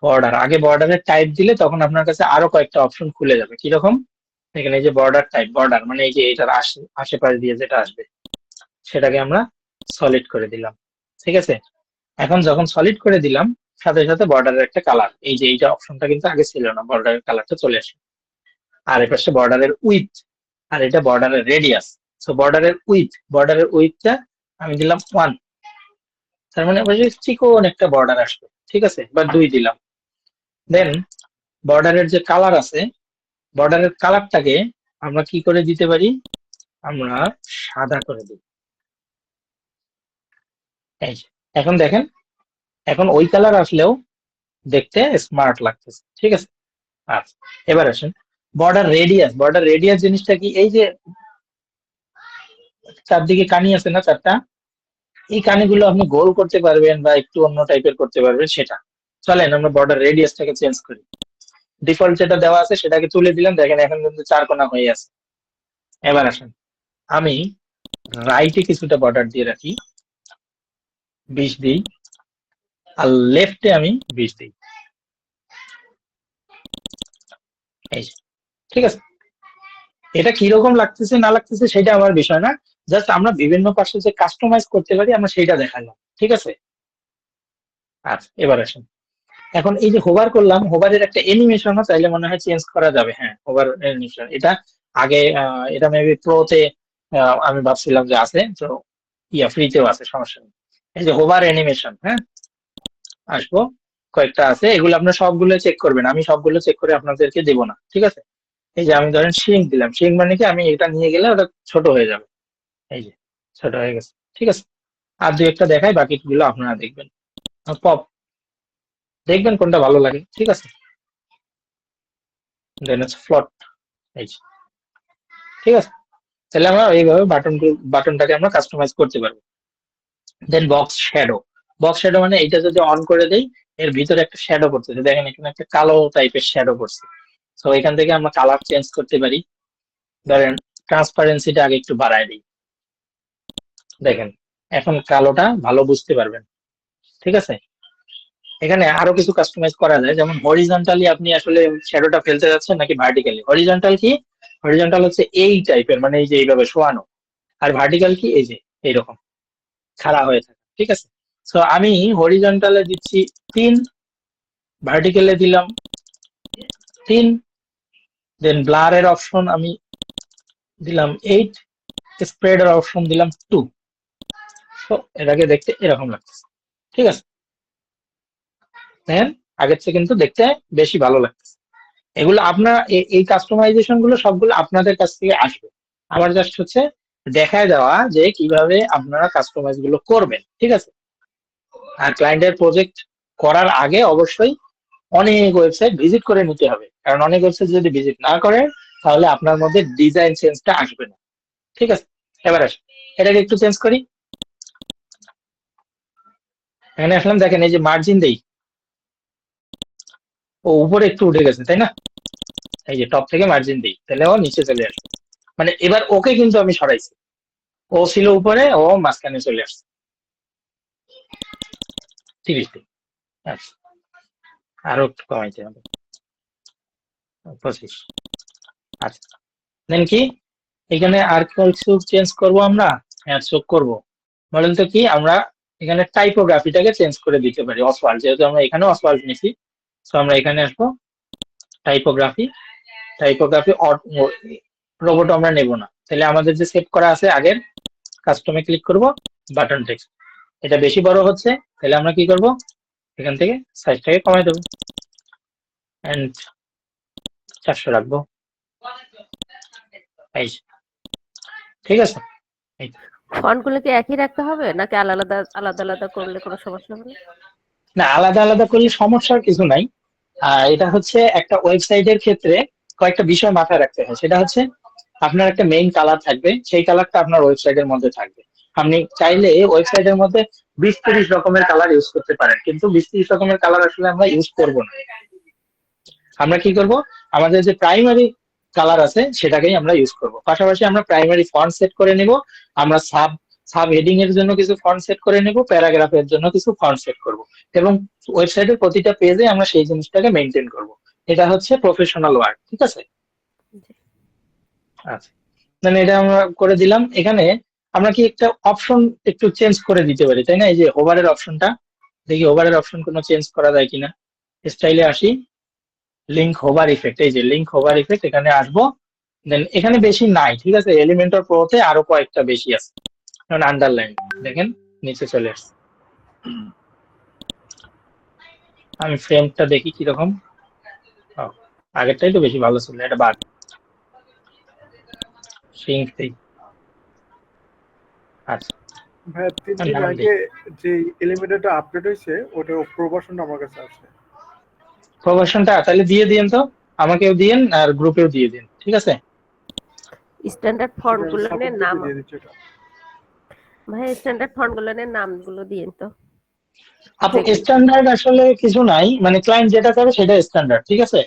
বর্ডার, আগে বর্ডারের টাইপ দিলে তখন আপনার কাছে আরো কয়েকটা অপশন খুলে যাবে। কিরকম? এখানে এই যে বর্ডার টাইপ, বর্ডার মানে এই যে এটার আশেপাশে দিয়ে যেটা আসবে সেটাকে আমরা সলিড করে দিলাম, ঠিক আছে? এখন যখন সলিড করে দিলাম, সাথে সাথে বর্ডারের একটা কালার, এই যে এইটা অপশনটা কিন্তু আগে ছিল না, বর্ডারের কালারটা চলে আসে। আর এপাশে বর্ডারের উইথ, আর এটা বর্ডারের রেডিয়াস। সো বর্ডারের উইথটা আমি দিলাম 1, তার মানে চিকন একটা বর্ডার আসবে, ঠিক আছে? বা 2 দিলাম। দেন বর্ডারের যে কালার আছে, বর্ডারের কালারটাকে আমরা কি করে দিতে পারি, আমরা সাদা করে দিই। এই যে, এখন দেখেন, এখন ওই কালার আসলেও দেখতে স্মার্ট লাগতেছে, ঠিক আছে? আচ্ছা, এবার আসেন বর্ডার রেডিয়াস জিনিসটা কি? এই যে চারদিকে কানি আছে না, 4টা, এই কানিগুলো আপনি গোল করতে পারবেন বা একটু অন্য টাইপের করতে পারবেন, সেটা। চলেন আমরা বর্ডার রেডিয়াসটাকে চেঞ্জ করি। ডিফল্ট যেটা দেওয়া আছে সেটাকে তুলে দিলাম, দেখেন এখন কিন্তু 4 কোণা হয়ে আছে। এবার আসেন, আমি রাইটে কিছুটা বর্ডার দিয়ে রাখি, 20 দিই, আর লেফটে আমি 20 দিই। এই যে, ঠিক আছে? এটা কিরকম লাগতেছে না লাগতেছে সেটা আমার বিষয় না, জাস্ট আমরা বিভিন্ন পাশে যে কাস্টমাইজ করতে পারি আমরা সেইটা দেখালাম, ঠিক আছে? আচ্ছা, এবার আসেন, এখন এই যে হোভার করলাম, হোভারের একটা অ্যানিমেশন চাইলে মনে হয় চেঞ্জ করা যাবে। হ্যাঁ, হোভার অ্যানিমেশন এটা আগে এটা মেবি প্রোতে আমি ভাবছিলাম যে আছে, তো ফ্রিতেও আছে, সমস্যা নেই। এই যে হোভার অ্যানিমেশন, হ্যাঁ আসবো, কয়েকটা আছে, এগুলো আপনার সবগুলো চেক করবেন, আমি সবগুলো চেক করে আপনাদেরকে দেবো না, ঠিক আছে। এই যে আমি ধরেন শিঙ্ক দিলাম, শিঙ্ক মানে কি আমি এটা নিয়ে গেলে ওটা ছোট হয়ে যাবে, এই যে ছোট হয়ে গেছে, ঠিক আছে। আর দুই একটা দেখাই, বাকিগুলো আপনারা দেখবেন। পপ দেখবেন কোনটা ভালো লাগে, ঠিক আছে। দেন হচ্ছে ফ্লট, এই যে, ঠিক আছে। তাহলে আমরা এইভাবে বাটনটাকে আমরা কাস্টমাইজ করতে পারবো। দেন বক্স শ্যাডো, বক্স শ্যাডো মানে এটা যদি অন করে দেই, এর ভিতরে একটা শ্যাডো পড়তেছে, দেখেন এখানে একটা কালো টাইপের শ্যাডো পড়ছে। তো এখান থেকে আমরা কালার চেঞ্জ করতে পারি। ধরেন ট্রান্সপারেন্সিটা আগে একটু বাড়ায় দিই, দেখেন এখন কালোটা ভালো বুঝতে পারবেন, ঠিক আছে। এখানে আরো কিছু কাস্টমাইজ করা যায়, যেমন হরিজন্টালি আপনি আসলে শ্যাডোটা ফেলতে যাচ্ছেন নাকি ভার্টিক্যালি। হরিজন্টাল কি, হরিজন্টাল হচ্ছে এই টাইপের, মানে এই যে এইভাবে শোয়ানো, আর ভার্টিক্যাল কি এই যে এইরকম খাড়া হয়ে থাকে, ঠিক আছে। সো আমি হরিজন্টালে দিচ্ছি 3, ভার্টিক্যালে দিলাম 3, দেন ব্লারের অপশন আমি দিলাম 8, স্প্রেডের অপশন দিলাম 2। তো এটাকে দেখতে এরকম লাগতেছে, ঠিক আছে। দেখেন আগের চেয়ে কিন্তু দেখতে বেশি ভালো লাগতেছে। এগুলো আপনার এই কাস্টমাইজেশন গুলো সবগুলো আপনাদের কাছ থেকে আসবে, আমার জাস্ট হচ্ছে দেখায় দেওয়া যে কিভাবে আপনারা কাস্টমাইজ গুলো করবেন, ঠিক আছে। আর ক্লায়েন্টের প্রজেক্ট করার আগে অবশ্যই অনেক ওয়েবসাইট ভিজিট করে নিতে হবে, কারণ অনেক ওয়েবসাইট যদি ভিজিট না করেন তাহলে আপনার মধ্যে ডিজাইন চেঞ্জটা আসবে না, ঠিক আছে। এবার আসুন এটাকে একটু চেঞ্জ করি, এখানে আসলাম, দেখেন এই যে মার্জিন দেই, ও উপরে একটু উঠে গেছে তাই না, এই যে টপ থেকে মার্জিন দিই, তাহলে ও নিচে চলে আসবে। মানে এবার ওকে কিন্তু আমি সরাইছি, ও ছিল উপরে, ও মাঝখানে চলে আসছে, 30 দিন। আচ্ছা আরো একটু কমাইতে হবে, 25। আচ্ছা দেন কি এখানে আর কিছু চেঞ্জ করব আমরা, হ্যাঁ চোখ করবো, বলেন তো কি আমরা এখানে টাইপোগ্রাফিটাকে চেঞ্জ করে দিতে পারি, অসওয়াল্ড, যেহেতু আমরা এখানে অসওয়াল্ড নিছি, তো আমরা এখানে আসবো টাইপোগ্রাফি, টাইপোগ্রাফি রোবট আমরা নেব না, তাহলে আমাদের যে সেভ করা আছে আগের, কাস্টমে ক্লিক করব, বাটন টেক্সট, এটা বেশি বড় হচ্ছে, তাহলে আমরা কি করব, এখান থেকে সাইজটাকে কমাই দেবো, এন্ড 400 রাখবো, এই ঠিক আছে। এই ফন্ট গুলো কি একই রাখতে হবে নাকি আলাদা আলাদা আলাদা করলে কোনো সমস্যা হবে না? না, আলাদা আলাদা করলে সমস্যার কিছু নাই। এটা হচ্ছে একটা ওয়েবসাইটের ক্ষেত্রে কয়েকটা বিষয় মাথায় রাখতে হয়, সেটা হচ্ছে আপনার একটা মেইন কালার থাকবে, সেই কালারটা আপনার ওয়েবসাইটের মধ্যে থাকবে। আপনি চাইলে ওয়েবসাইটের মধ্যে 20-30 রকমের কালার ইউজ করতে পারেন, কিন্তু 20-30 রকমের কালার আসলে আমরা ইউজ করব না। আমরা কি করব, আমাদের যে প্রাইমারি কালার আছে সেটাকেই আমরা ইউজ করব। পাশাপাশি আমরা প্রাইমারি ফন্ট সেট করে নিব, আমরা সাব হেডিং এর জন্য কিছু ফন্ট সেট করে নেব, প্যারাগ্রাফের জন্য কিছু ফন্ট সেট করব, এবং ওয়েবসাইটের প্রতিটা পেজে আমরা সেই জিনিসটাকে মেনটেন করব। এটা হচ্ছে প্রফেশনাল ওয়ার্ক, ঠিক আছে। আচ্ছা মানে এটা আমরা করে দিলাম। এখানে আমরা কি একটা অপশন একটু চেঞ্জ করে দিতে পারি তাই না, এই যে ওভারের অপশনটা, দেখি ওভারের অপশন কোনো চেঞ্জ করা যায় কিনা। স্টাইলে আসি, লিঙ্ক হোভার ইফেক্ট, এই যে লিঙ্ক হোভার ইফেক্ট, এখানে আসবো। দেন এখানে বেশি নাই, ঠিক আছে, এলিমেন্টর প্রোতে আরো কয়েকটা বেশি আছে, যেমন আন্ডারলাইন, দেখেন নিচে চলে আসছে। আমি ফ্রেমটা দেখি কিরকম, আগেরটাই তো বেশি ভালো ছিল, এটা বাদ সিঙ্ক দেই। আচ্ছা ভাই 3 দিন নাম আগে যে এলিমেন্টরটা আপডেট হয়েছে ওটা প্রবাসনটা আমার কাছে আছে। প্রভাষণটা তাহলে দিয়ে দিন তো, আমাকেও দিয়েন আর গ্রুপেও দিয়ে দিন, ঠিক আছে। স্ট্যান্ডার্ড ফন্ট গুলোর সাপোর্ট নাম দিয়ে দিচ্ছি এটা। ভাই, স্ট্যান্ডার্ড ফন্ট গুলোর নামগুলো দিয়েন তো। আপু স্ট্যান্ডার্ড আসলে কিছু নাই, মানে ক্লায়েন্ট যেটা করে সেটা স্ট্যান্ডার্ড, ঠিক আছে,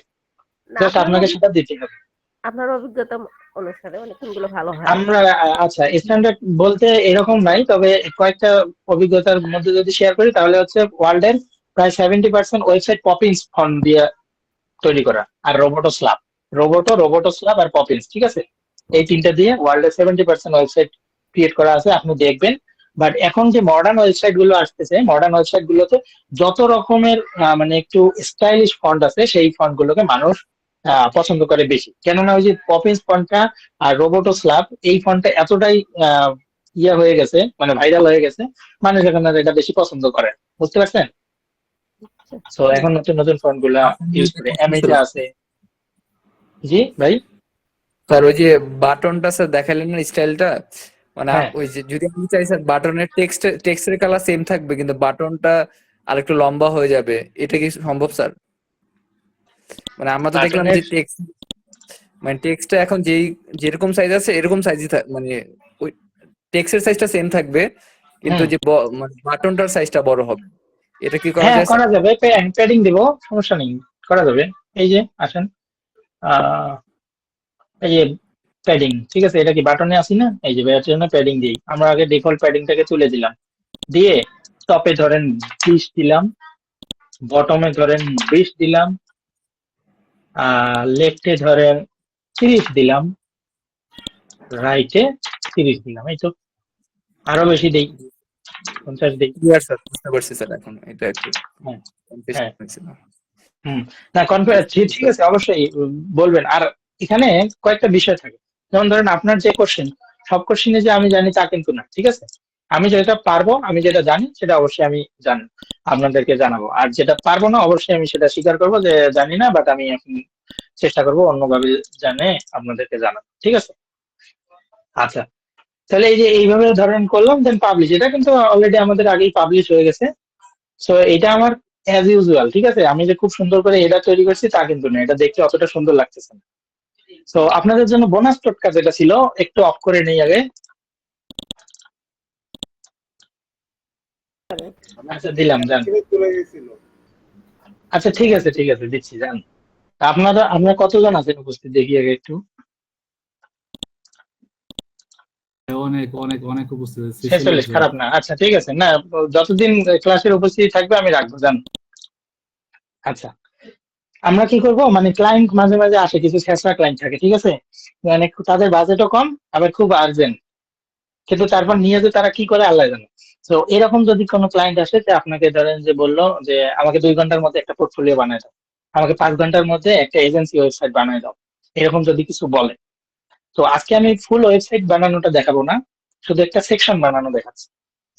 না, জাস্ট আপনাকে সেটা দিতে হবে। আপনার অভিজ্ঞতা অনুসারে মানে কোনগুলো ভালো হয়? আমরা আচ্ছা স্ট্যান্ডার্ড বলতে এরকম নাই, তবে কয়েকটা অভিজ্ঞতার মধ্যে যদি শেয়ার করি তাহলে হচ্ছে ওয়ার্ল্ডের প্রায় 70% ওয়েবসাইট পপিন্স ফন্ট দিয়ে তৈরি করা, আর রোবোটো স্ল্যাব আর পপিন্স, ঠিক আছে, এই তিনটা দিয়ে ওয়ার্ল্ডের 70% ওয়েবসাইট ক্রিয়েট করা আছে, আপনি দেখবেন। বাট এখন যে মডার্ন ওয়েবসাইট গুলো আসতেছে, মডার্ন ওয়েবসাইট গুলোতে যত রকমের মানে একটু স্টাইলিশ ফন্ট আছে সেই ফন্ট গুলোকে মানুষ পছন্দ করে বেশি, কেননা ওই যে পপিন্স ফন্টটা আর রোবোটো স্ল্যাব এই ফন্টটা এতটাই ইয়ে হয়ে গেছে, মানে ভাইরাল হয়ে গেছে, মানুষ এখন আর এটা বেশি পছন্দ করে, বুঝতে পারছেন? তো এখন নতুন নতুন ফন্ট গুলা ইউজ করে, এমিটা আছে। জি ভাই। স্যার ওই যে বাটনটা স্যার দেখালেন না স্টাইলটা, মানে হ্যাঁ ওই যে যদি আমি চাই স্যার বাটনের টেক্সটের কালার সেম থাকবে কিন্তু বাটনটা আর একটু লম্বা হয়ে যাবে, এটা কি সম্ভব স্যার? মানে আমরা তো দেখলাম বাটনের যে মানে টেক্সটটা এখন যেরকম সাইজ আছে এরকম সাইজই মানে ওই টেক্সটের সাইজটা সেম থাকবে কিন্তু হুম যে মানে বাটনটার সাইজটা বড় হবে, এটা কি করা হ্যাঁ যায় স্যার? করা যাবে, প্যাডিং দিব, সমস্যা নেই, করা যাবে। এই যে আসেন, আহ এই যে প্যাডিং, ঠিক আছে, এটা কি বাটনে আসি না, এই যে এটার জন্য প্যাডিং দিই আমরা, আগে ডিফল্ট প্যাডিংটাকে তুলে দিলাম, দিয়ে টপে ধরেন 20 দিলাম, বটমে ধরেন 20 দিলাম, লেফটে ধরেন 30 দিলাম, রাইটে 30 দিলাম, এই তো। আরো বেশি দেই, 50 দেই। ক্লিয়ার স্যার, বুঝতে পারছি স্যার, এখন এটা একটু হ্যাঁ কনফিউশন হ্যাঁ হয়েছিল। হুম। না কনফারেন্স ঠিক আছে, অবশ্যই বলবেন। আর এখানে কয়েকটা বিষয় থাকে, যেমন ধরেন আপনার যে কোশ্চেন, সব কোশ্চেনে যে আমি জানি তা কিন্তু না, ঠিক আছে। আমি যেটা পারবো, আমি যেটা জানি সেটা অবশ্যই আমি জানি, আপনাদেরকে জানাবো। আর যেটা পারবো না অবশ্যই আমি সেটা স্বীকার করবো যে জানি না, বাট আমি এখন চেষ্টা করবো অন্যভাবে জানে আপনাদেরকে জানাবো, ঠিক আছে। আচ্ছা, তাহলে এই যে এইভাবে ধরেন করলাম, দেন পাবলিশ, এটা কিন্তু অলরেডি আমাদের আগেই পাবলিশ হয়ে গেছে। সো এটা আমার অ্যাজ ইউজুয়াল, ঠিক আছে। আমি যে খুব সুন্দর করে এটা তৈরি করছি তা কিন্তু না, এটা দেখতে অতটা সুন্দর লাগতেছে না। তো আপনাদের জন্য বোনাস টোটকা যেটা ছিল, একটু অফ করে নেই আগে। আচ্ছা দিলাম, যান। আচ্ছা ঠিক আছে ঠিক আছে, দিচ্ছি, যান। আপনারা কতজন আছেন উপস্থিত, দেখি আগে একটু। অনেক অনেক অনেক উপস্থিত আছে, 46 46, জন। খারাপ না, আচ্ছা ঠিক আছে। না, যতদিন ক্লাসের উপস্থিতি থাকবে আমি রাখবো, যান। আচ্ছা, আমরা কি করব, মানে ক্লায়েন্ট মাঝে মাঝে আসে, কিছু ছেঁচড়া ক্লায়েন্ট থাকে, ঠিক আছে, মানে তাদের বাজেটও কম, আবার খুব আর্জেন্ট, কিন্তু তারপর নিয়ে যে তারা কি করে আল্লাহ জানে। তো এরকম যদি কোনো ক্লায়েন্ট আসে যে আপনাকে ধরেন যে বললো যে আমাকে 2 ঘন্টার মধ্যে একটা পোর্টফোলিও বানায় দাও, আমাকে 5 ঘন্টার মধ্যে একটা এজেন্সি ওয়েবসাইট বানায় দাও, এরকম যদি কিছু বলে, তো আজকে আমি ফুল ওয়েবসাইট বানানোটা দেখাবো না, শুধু একটা সেকশন বানানো দেখাচ্ছি।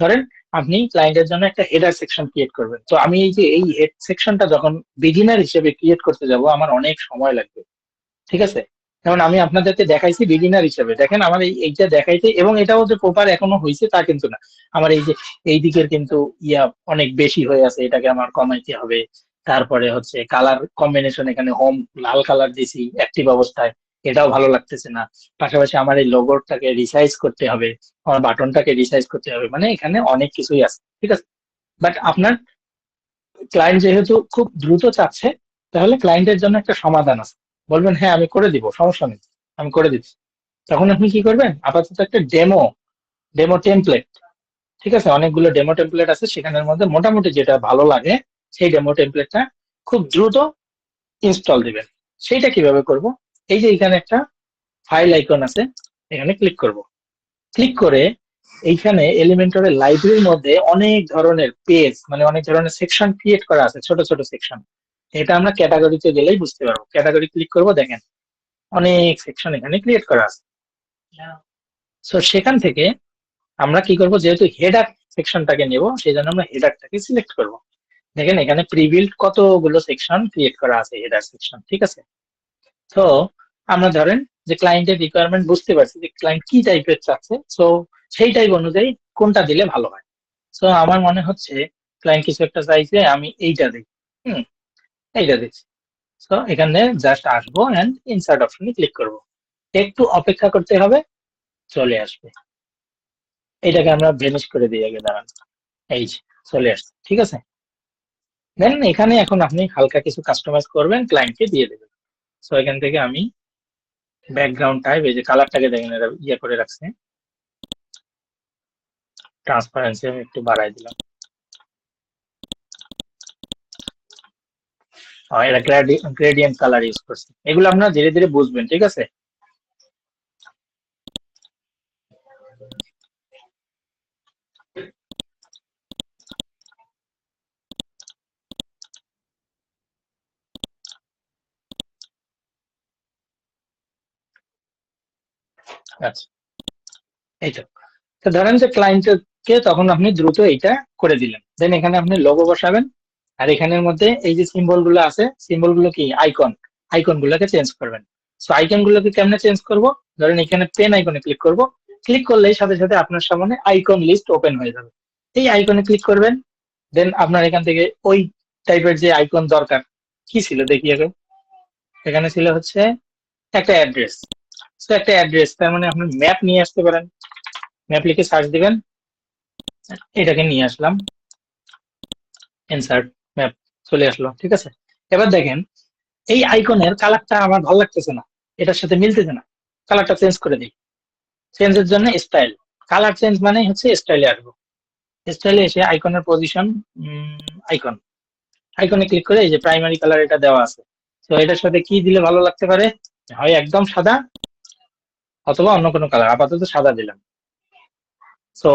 ধরেন আপনি ক্লায়েন্টের জন্য একটা হেডার সেকশন ক্রিয়েট করবেন, তো আমি এই যে এই হেড সেকশনটা যখন বিগিনার হিসেবে ক্রিয়েট করতে যাব আমার অনেক সময় লাগবে, ঠিক আছে। যেমন আমি আপনাদেরকে দেখাইছি বিগিনার হিসেবে, দেখেন আমার এইটা দেখাইতে, এবং এটাও যে প্রপার এখনো হয়েছে তা কিন্তু না, আমার এই যে এই দিকের কিন্তু অনেক বেশি হয়ে আছে, এটাকে আমার কমাইতে হবে। তারপরে হচ্ছে কালার কম্বিনেশন, এখানে হোম লাল কালার দিছি অ্যাক্টিভ অবস্থায়, এটাও ভালো লাগতেছে না। পাশাপাশি আমার এই লোগোটাকে রিসাইজ করতে হবে, আমার বাটনটাকে রিসাইজ করতে হবে, মানে এখানে অনেক কিছুই আছে, ঠিক আছে। বাট আপনার ক্লায়েন্ট যেহেতু খুব দ্রুত চাচ্ছে, তাহলে ক্লায়েন্টের জন্য একটা সমাধান আছে, বলবেন হ্যাঁ আমি করে দিব, সমস্যা নেই, আমি করে দিচ্ছি। তখন আপনি কি করবেন, আপাতত একটা ডেমো ডেমো টেমপ্লেট, ঠিক আছে, অনেকগুলো ডেমো টেমপ্লেট আছে, সেখানের মধ্যে মোটামুটি যেটা ভালো লাগে সেই ডেমো টেমপ্লেটটা খুব দ্রুত ইনস্টল দিবেন। সেইটা কিভাবে করব, এই যে এখানে একটা ফাইল আইকন আছে, এখানে ক্লিক করব। ক্লিক করে এইখানে এলিমেন্টরের লাইব্রেরির মধ্যে অনেক ধরনের পেজ, মানে অনেক ধরনের সেকশন ক্রিয়েট করা আছে, ছোট ছোট সেকশন। এটা আমরা ক্যাটাগরিতে গেলেই বুঝতে পারবো, ক্যাটাগরি ক্লিক করব, দেখেন অনেক সেকশন এখানে ক্রিয়েট করা আছে। সো সেখান থেকে আমরা কি করব, যেহেতু হেডার সেকশনটাকে নেব সেই জন্য আমরা হেডারটাকে সিলেক্ট করব। দেখেন এখানে প্রিবিল্ড কতগুলো সেকশন ক্রিয়েট করা আছে, হেডার সেকশন, ঠিক আছে। তো আমরা ধরেন যে ক্লায়েন্টের রিকোয়ারমেন্ট বুঝতে পারছি যে ক্লায়েন্ট কি টাইপের চাচ্ছে, সো সেই টাইপ অনুযায়ী কোনটা দিলে ভালো হয়। সো আমার মনে হচ্ছে ক্লায়েন্ট কিছু একটা চাইছে, আমি এইটা দিই, হুম, এইটা দিচ্ছি। সো এখানে জাস্ট আসবো অ্যান্ড ইনসার্ট অপশনে ক্লিক করব, একটু অপেক্ষা করতে হবে, চলে আসবে। এটাকে আমরা ভেনিশ করে দিই আগে, দাঁড়ান, এই যে চলে আসছে, ঠিক আছে। দেন এখানে এখন আপনি হালকা কিছু কাস্টমাইজ করবেন, ক্লায়েন্টকে দিয়ে দেবেন। সো এখান থেকে আমি ব্যাকগ্রাউন্ড টাইপ, এই যে কালারটাকে দেখেন এটা করে রাখছে, ট্রান্সপারেন্সি আমি একটু বাড়াই দিলাম। এটা গ্রেডিয়েন্ট কালার ইউজ করছি, এগুলো আপনারা ধীরে ধীরে বুঝবেন, ঠিক আছে। আচ্ছা, এই তো। তো ধরেন যে ক্লায়েন্টকে তখন আপনি দ্রুত এইটা করে দিলেন, দেন এখানে আপনি লোগো বসাবেন। আর এখানের মধ্যে এই যে সিম্বল গুলো আছে, সিম্বল গুলো কি আইকন, আইকন গুলোকে চেঞ্জ করবেন। সো আইকন গুলোকে কেমনে চেঞ্জ করব? ধরেন এখানে পেন আইকনে ক্লিক করব, ক্লিক করলেই সাথে সাথে আপনার সামনে আইকন লিস্ট ওপেন হয়ে যাবে। এই আইকনে ক্লিক করবেন, দেন আপনার এখান থেকে ওই টাইপের যে আইকন দরকার, কি ছিল দেখি আগে। এখানে ছিল হচ্ছে একটা অ্যাড্রেস। সো একটা অ্যাড্রেস, তার মানে আপনি ম্যাপ নিয়ে আসতে পারেন। ম্যাপ লিখে সার্চ দিবেন, এটাকে নিয়ে আসলাম, ইনসার্ট ম্যাপ, চলে আসলো। ঠিক আছে, এবার দেখেন এই আইকনের কালারটা আমার ভালো লাগতেছে না, এটার সাথে মিলতেছে না, কালারটা চেঞ্জ করে দিই। চেঞ্জের জন্য স্টাইল, কালার চেঞ্জ মানে হচ্ছে স্টাইলে আসবো। স্টাইলে এসে আইকনের পজিশন, আইকন, আইকনে ক্লিক করে এই যে প্রাইমারি কালার এটা দেওয়া আছে। তো এটার সাথে কি দিলে ভালো লাগতে পারে? হয় একদম সাদা অথবা অন্য কোনো কালার, আপাতত সাদা দিলাম। তো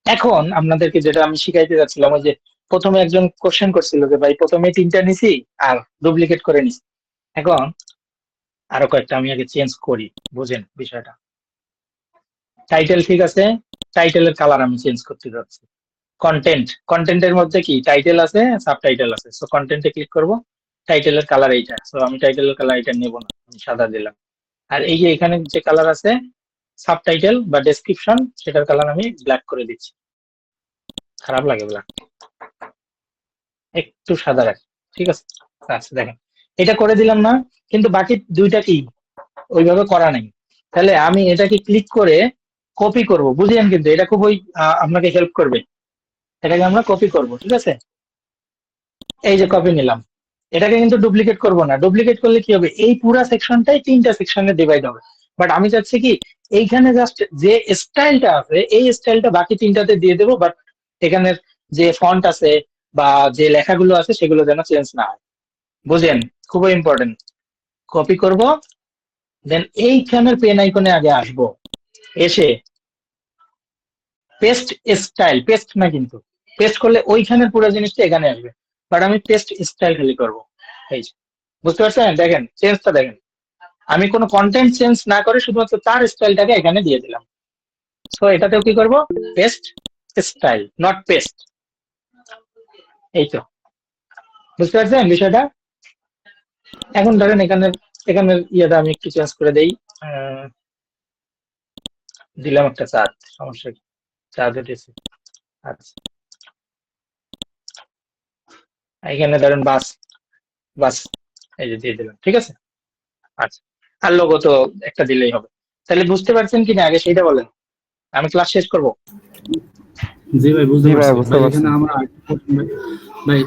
এখন আপনাদেরকে যেটা আমি শিখাইতে যাচ্ছিলাম, ওই যে প্রথমে একজন কোশ্চেন করছিল যে ভাই প্রথমে তিনটা নিছি আর ডুপ্লিকেট করে নিছি, এখন আরো কয়েকটা আমি আগে চেঞ্জ করি, বুঝেন বিষয়টা। টাইটেল ঠিক আছে, টাইটেলের কালার আমি চেঞ্জ করতে যাচ্ছি। কন্টেন্ট, কন্টেন্টের মধ্যে কি টাইটেল আছে, সাবটাইটেল আছে। সো কন্টেন্টে ক্লিক করব, টাইটেলের কালার এইটা। সো আমি টাইটেলের কালার এটা নেব না, আমি সাদা দিলাম। আর এই যে এখানে যে কালার আছে সাবটাইটেল বা ডেসক্রিপশন, সেটার কালার আমি ব্ল্যাক করে দিচ্ছি। খারাপ লাগে ব্ল্যাক, একটু সাদা রাখি। ঠিক আছে, আচ্ছা দেখেন এটা করে দিলাম না, কিন্তু বাকি দুইটা কি ওইভাবে করা নেই। তাহলে আমি এটাকে ক্লিক করে কপি করব, বুঝলেন? কিন্তু এটা খুব আপনাকে হেল্প করবে। এটাকে আমরা কপি করব, ঠিক আছে। এই যে কপি নিলাম, এটাকে কিন্তু ডুপ্লিকেট করব না। ডুপ্লিকেট করলে কি হবে, এই পুরো সেকশনটাই তিনটা সেকশনে ডিভাইড হবে। বাট আমি চাচ্ছি কি এইখানে জাস্ট যে স্টাইলটা আছে এই স্টাইলটা বাকি তিনটাতে দিয়ে দেবো, বাট এখানের যে ফন্ট আছে বা যে লেখাগুলো আছে সেগুলো যেন চেঞ্জ না হয়, বুঝেন? খুবই ইম্পর্টেন্ট। কপি করব, দেন এইখানের পেন আইকনে আগে আসবো, এসে পেস্ট স্টাইল, পেস্ট না কিন্তু, পেস্ট করলে ওইখানের পুরো জিনিসটা এখানে আসবে, বাট আমি পেস্ট স্টাইল খালি করবো। এই যে, বুঝতে পারছেন? দেখেন চেঞ্জটা দেখেন, আমি কোনো কন্টেন্ট চেঞ্জ না করে শুধুমাত্র তার স্টাইলটাকে এখানে দিয়ে দিলাম। সো এটাতেও কি করব, পেস্ট স্টাইল, নট পেস্ট। এই তো, বুঝতে পারছেন বিষয়টা? এখন ধরেন এখানে এখানের ইয়েটা আমি একটু চেঞ্জ করে দেই। আহ, দিলাম একটা চাঁদ, সমস্যা কি, চাঁদ উঠেছে। আচ্ছা, এখানে ধরেন বাস, বাস, এই যে দিয়ে দিলাম। ঠিক আছে, আচ্ছা। আর লোগো তো একটা দিলেই হবে। তাহলে বুঝতে পারছেন কিনা আগে সেইটা বলেন, আমি ক্লাস শেষ করব। জি ভাই, বুঝতে জি ভাই, পারছি বুঝতে ভাই। পারছি। এখানে আমরা ভাই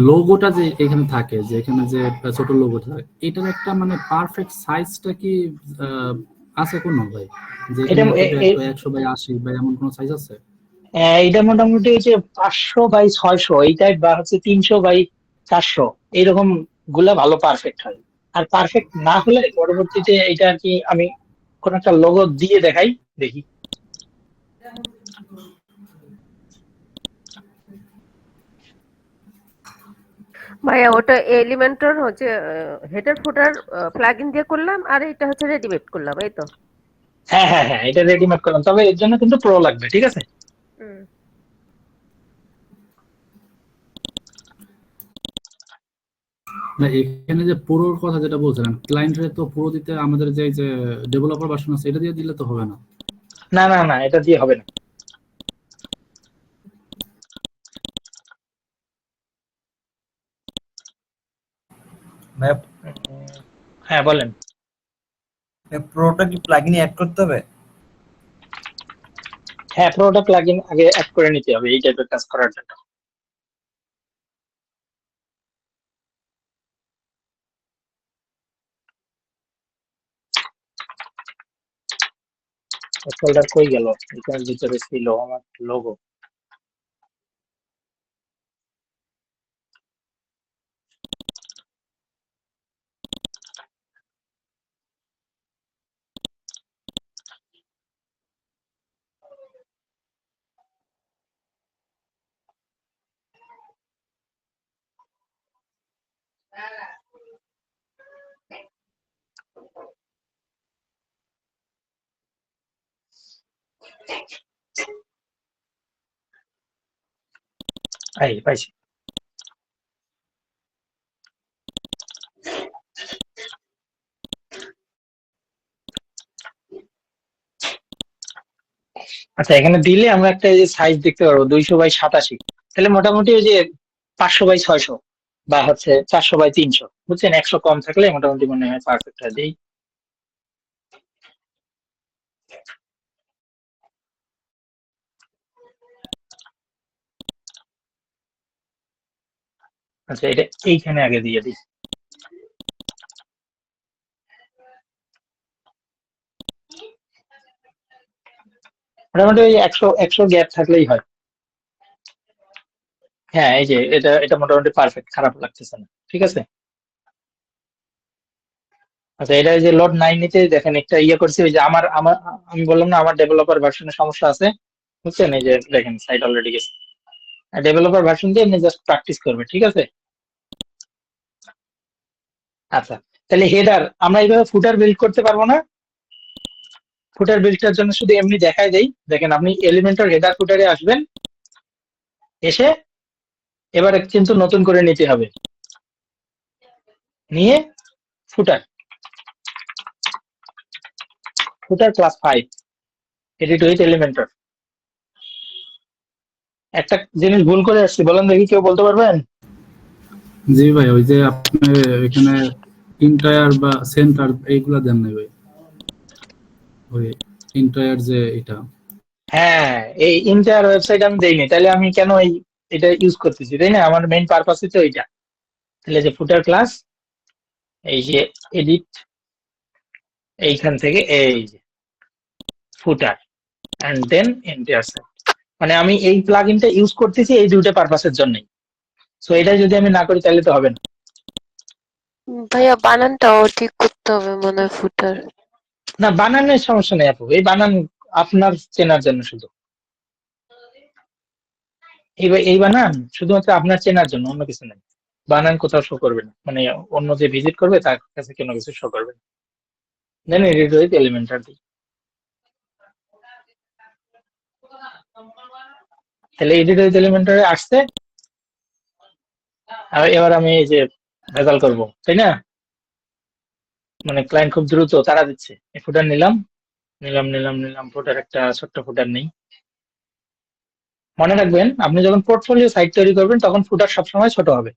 লোগোটা যে এখানে থাকে, যে এখানে যে ছোট লোগোটা থাকে, এটার একটা মানে পারফেক্ট সাইজটা কি আহ, আছে কোনো ভাই? যে এটা এখানে হয়তো 100/80 বা এমন কোনো সাইজ আছে? এটা মোটামুটি হচ্ছে 500/600 এই টাইপ, বা হচ্ছে 300/400, এইরকম গুলা ভালো পারফেক্ট হয়। আর পারফেক্ট না হলে পরবর্তীতে এটা আর কি আমি কোন একটা লোগো দিয়ে দেখাই, দেখি। ভাইয়া ওটা এলিমেন্টর হচ্ছে হেডার ফুটার প্লাগইন দিয়ে করলাম, আর এটা হচ্ছে রেডিমেড করলাম, এই তো। হ্যাঁ হ্যাঁ হ্যাঁ, এটা রেডিমেড করলাম, তবে এর জন্য কিন্তু প্রো লাগবে। ঠিক আছে, হুম। না, এখানে যে পুরোর কথা যেটা বলছিলেন, ক্লায়েন্টের তো পুরো দিতে আমাদের যে ডেভেলপার ভার্সন আছে এটা দিয়ে দিলে তো হবে না। না না না, এটা দিয়ে হবে না। ভাইয়া, হ্যাঁ বলেন। প্রোটা কি প্লাগইনে অ্যাড করতে হবে? হ্যাঁ, প্রোটা প্লাগইন আগে অ্যাড করে নিতে হবে এই টাইপের কাজ করার জন্য। ফোল্ডার কই গেল, এটার ভিতরে ছিল আমার লোগো। এই পাইছি। আচ্ছা, এখানে দিলে আমরা একটা এই যে সাইজ দেখতে পারবো 200/87। তাহলে মোটামুটি ওই যে 500/600 বা হচ্ছে 400/300, বুঝছেন? 100 কম থাকলে মোটামুটি মনে হয় পারফেক্ট হয়। দিই। আচ্ছা, এটা এইখানে আগে দিয়ে দিই। মোটামুটি ওই 100 গ্যাপ থাকলেই হয়। হ্যাঁ, এই যে এটা এটা মোটামুটি পারফেক্ট, খারাপ লাগতেছে না। ঠিক আছে। আচ্ছা, এটা এই যে লোড 9 নিতে দেখেন একটা ইয়ে করছি, ওই যে আমার আমার আমি বললাম না আমার ডেভেলপার ভার্সনের সমস্যা আছে, বুঝছেন? এই যে দেখেন সাইট অলরেডি গেছে। ডেভেলপার ভার্সন দিয়ে এমনি জাস্ট প্র্যাকটিস করবে। ঠিক আছে। আচ্ছা, তাহলে হেডার আমরা এইভাবে ফুটার বিল্ড করতে পারবো না। ফুটার বিল্ডটার জন্য শুধু এমনি দেখাই দেই। দেখেন আপনি এলিমেন্টর হেডার ফুটারে আসবেন, এসে এবারে কিন্তু নতুন করে নিতে হবে, নিয়ে ফুটার ফুটার ক্লাস 5 এডিট উইথ এলিমেন্টর। একটা জিনিস ভুল করে আসছি, বলেন দেখি, কেউ বলতে পারবেন? জি ভাই, ওই যে আপনি এখানে ইন্টায়ার বা সেন্টার এইগুলা দেন নাই ভাই, ওই ইন্টায়ার যে এটা। হ্যাঁ, এই ইন্টার ওয়েবসাইট আমি দেইনি, তাহলে আমি কেন এটা ইউজ করতেছি, তাই না? আমার মেইন পারপাসই তো এইটা। তাহলে যে ফুটার ক্লাস, এই যে এডিট, এইখান থেকে এই যে ফুটার এন্ড দেন ইন্টার। মানে আমি এই প্লাগইনটা ইউজ করতেছি এই দুইটা পারপাসের জন্যই। সো এটা যদি আমি না করি তাহলে তো হবে না। ভাইয়া বানানটাও ঠিক করতে হবে মনে হয় ফুটার। না, বানানের সমস্যা নেই আপু, এই বানান আপনার চেনার জন্য শুধু। এই বানান শুধুমাত্র আপনার চেনার জন্য, অন্য কিছু নেই। বানান কোথাও শো করবে না, মানে অন্য যে ভিজিট করবে তার কাছে কোনো কিছু শো করবে না। দেন এডিট উইথ এলিমেন্টর দিই। তাহলে এডিট উইথ এলিমেন্টরে আসছে। আর এবার আমি এই যে ভেজাল করব, তাই না? মানে ক্লায়েন্ট খুব দ্রুত তারা দিচ্ছে। এই ফুটার নিলাম নিলাম নিলাম নিলাম ফুটার একটা ছোট্ট ফুটার নেই। মনে রাখবেন, আপনি যখন পোর্টফোলিও সাইট তৈরি করবেন তখন ফুটার সবসময় ছোট হবে,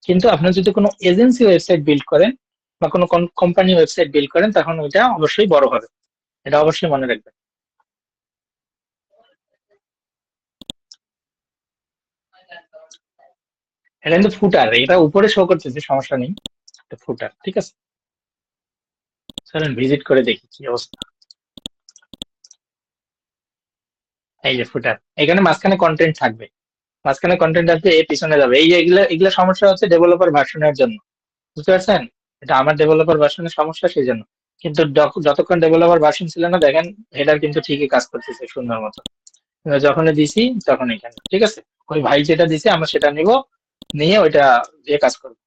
কিন্তু আপনি যদি কোনো এজেন্সি ওয়েবসাইট বিল্ড করেন বা কোনো কোম্পানি ওয়েবসাইট বিল্ড করেন তখন ওইটা অবশ্যই বড় হবে। এটা অবশ্যই মনে রাখবেন। এটা কিন্তু ফুটার, এটা উপরে শো করতেছে, সমস্যা নেই। এটা ফুটার, ঠিক আছে। চলেন ভিজিট করে দেখি কি অবস্থা। এই যে ফুটার, এখানে মাঝখানে কন্টেন্ট থাকবে, মাঝখানে কন্টেন্ট আসবে, এর পিছনে যাবে। এই যে এগুলা এগুলা সমস্যা হচ্ছে ডেভেলপার ভার্সনের জন্য, বুঝতে পারছেন? এটা আমার ডেভেলপার ভার্সনের সমস্যা, সেই জন্য। কিন্তু যতক্ষণ ডেভেলপার ভার্সন ছিল না, দেখেন হেডার কিন্তু ঠিকই কাজ করতেছে সুন্দর মতো। যখনই দিছি তখন এখানে, ঠিক আছে। ওই ভাই যেটা দিছে আমরা সেটা নিব, নিয়ে ওইটা দিয়ে কাজ করবো।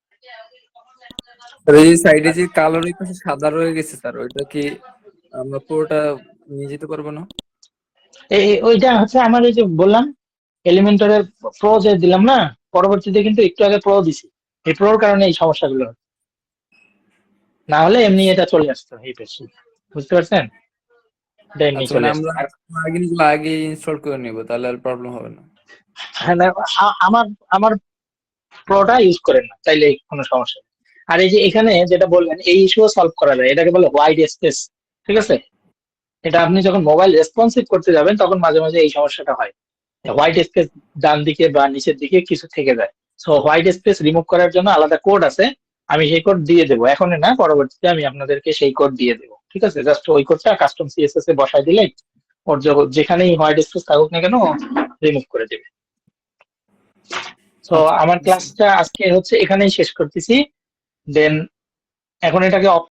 আর এই সাইডে যে কালো রয়ে পাশে সাদা রয়ে গেছে স্যার, ওইটা কি আমরা পুরোটা নিয়ে যেতে পারবো না? ওইটা হচ্ছে আমার, এই যে বললাম এলিমেন্টরের প্রো যে দিলাম না, পরবর্তীতে কিন্তু একটু আগে প্রো দিছি, এই প্রোর কারণে এই সমস্যাগুলো হচ্ছে। না হলে এমনি এটা চলে আসতো এই পেজে, বুঝতে পারছেন? এটা এমনি আচ্ছা, চলে মানে আসতো। আমরা আগে ইনস্টল করে নিব, তাহলে আর প্রবলেম হবে না। হ্যাঁ, না, আমার আমার প্রোটা ইউজ করেন না তাইলে কোনো সমস্যা নেই। আর এই যে এখানে যেটা বললেন, এই ইস্যুও সলভ করা যায়, এটাকে বলে হোয়াইট স্পেস, ঠিক আছে। এটা আপনি যখন মোবাইল রেসপন্সিভ করতে যাবেন তখন মাঝে মাঝে এই সমস্যাটা হয়, হোয়াইট স্পেস ডান দিকে বা নিচের দিকে কিছু থেকে যায়। সো হোয়াইট স্পেস রিমুভ করার জন্য আলাদা কোড আছে, আমি সেই কোড দিয়ে দেবো, এখন না পরবর্তীতে আমি আপনাদেরকে সেই কোড দিয়ে দেবো, ঠিক আছে। জাস্ট ওই কোডটা কাস্টম সিএসএস এ বসাই দিলে ওর যেখানেই হোয়াইট স্পেস থাকুক না কেন রিমুভ করে দেবে। তো আমার ক্লাসটা আজকে হচ্ছে এখানেই শেষ করতেছি। দেন এখন এটাকে অফ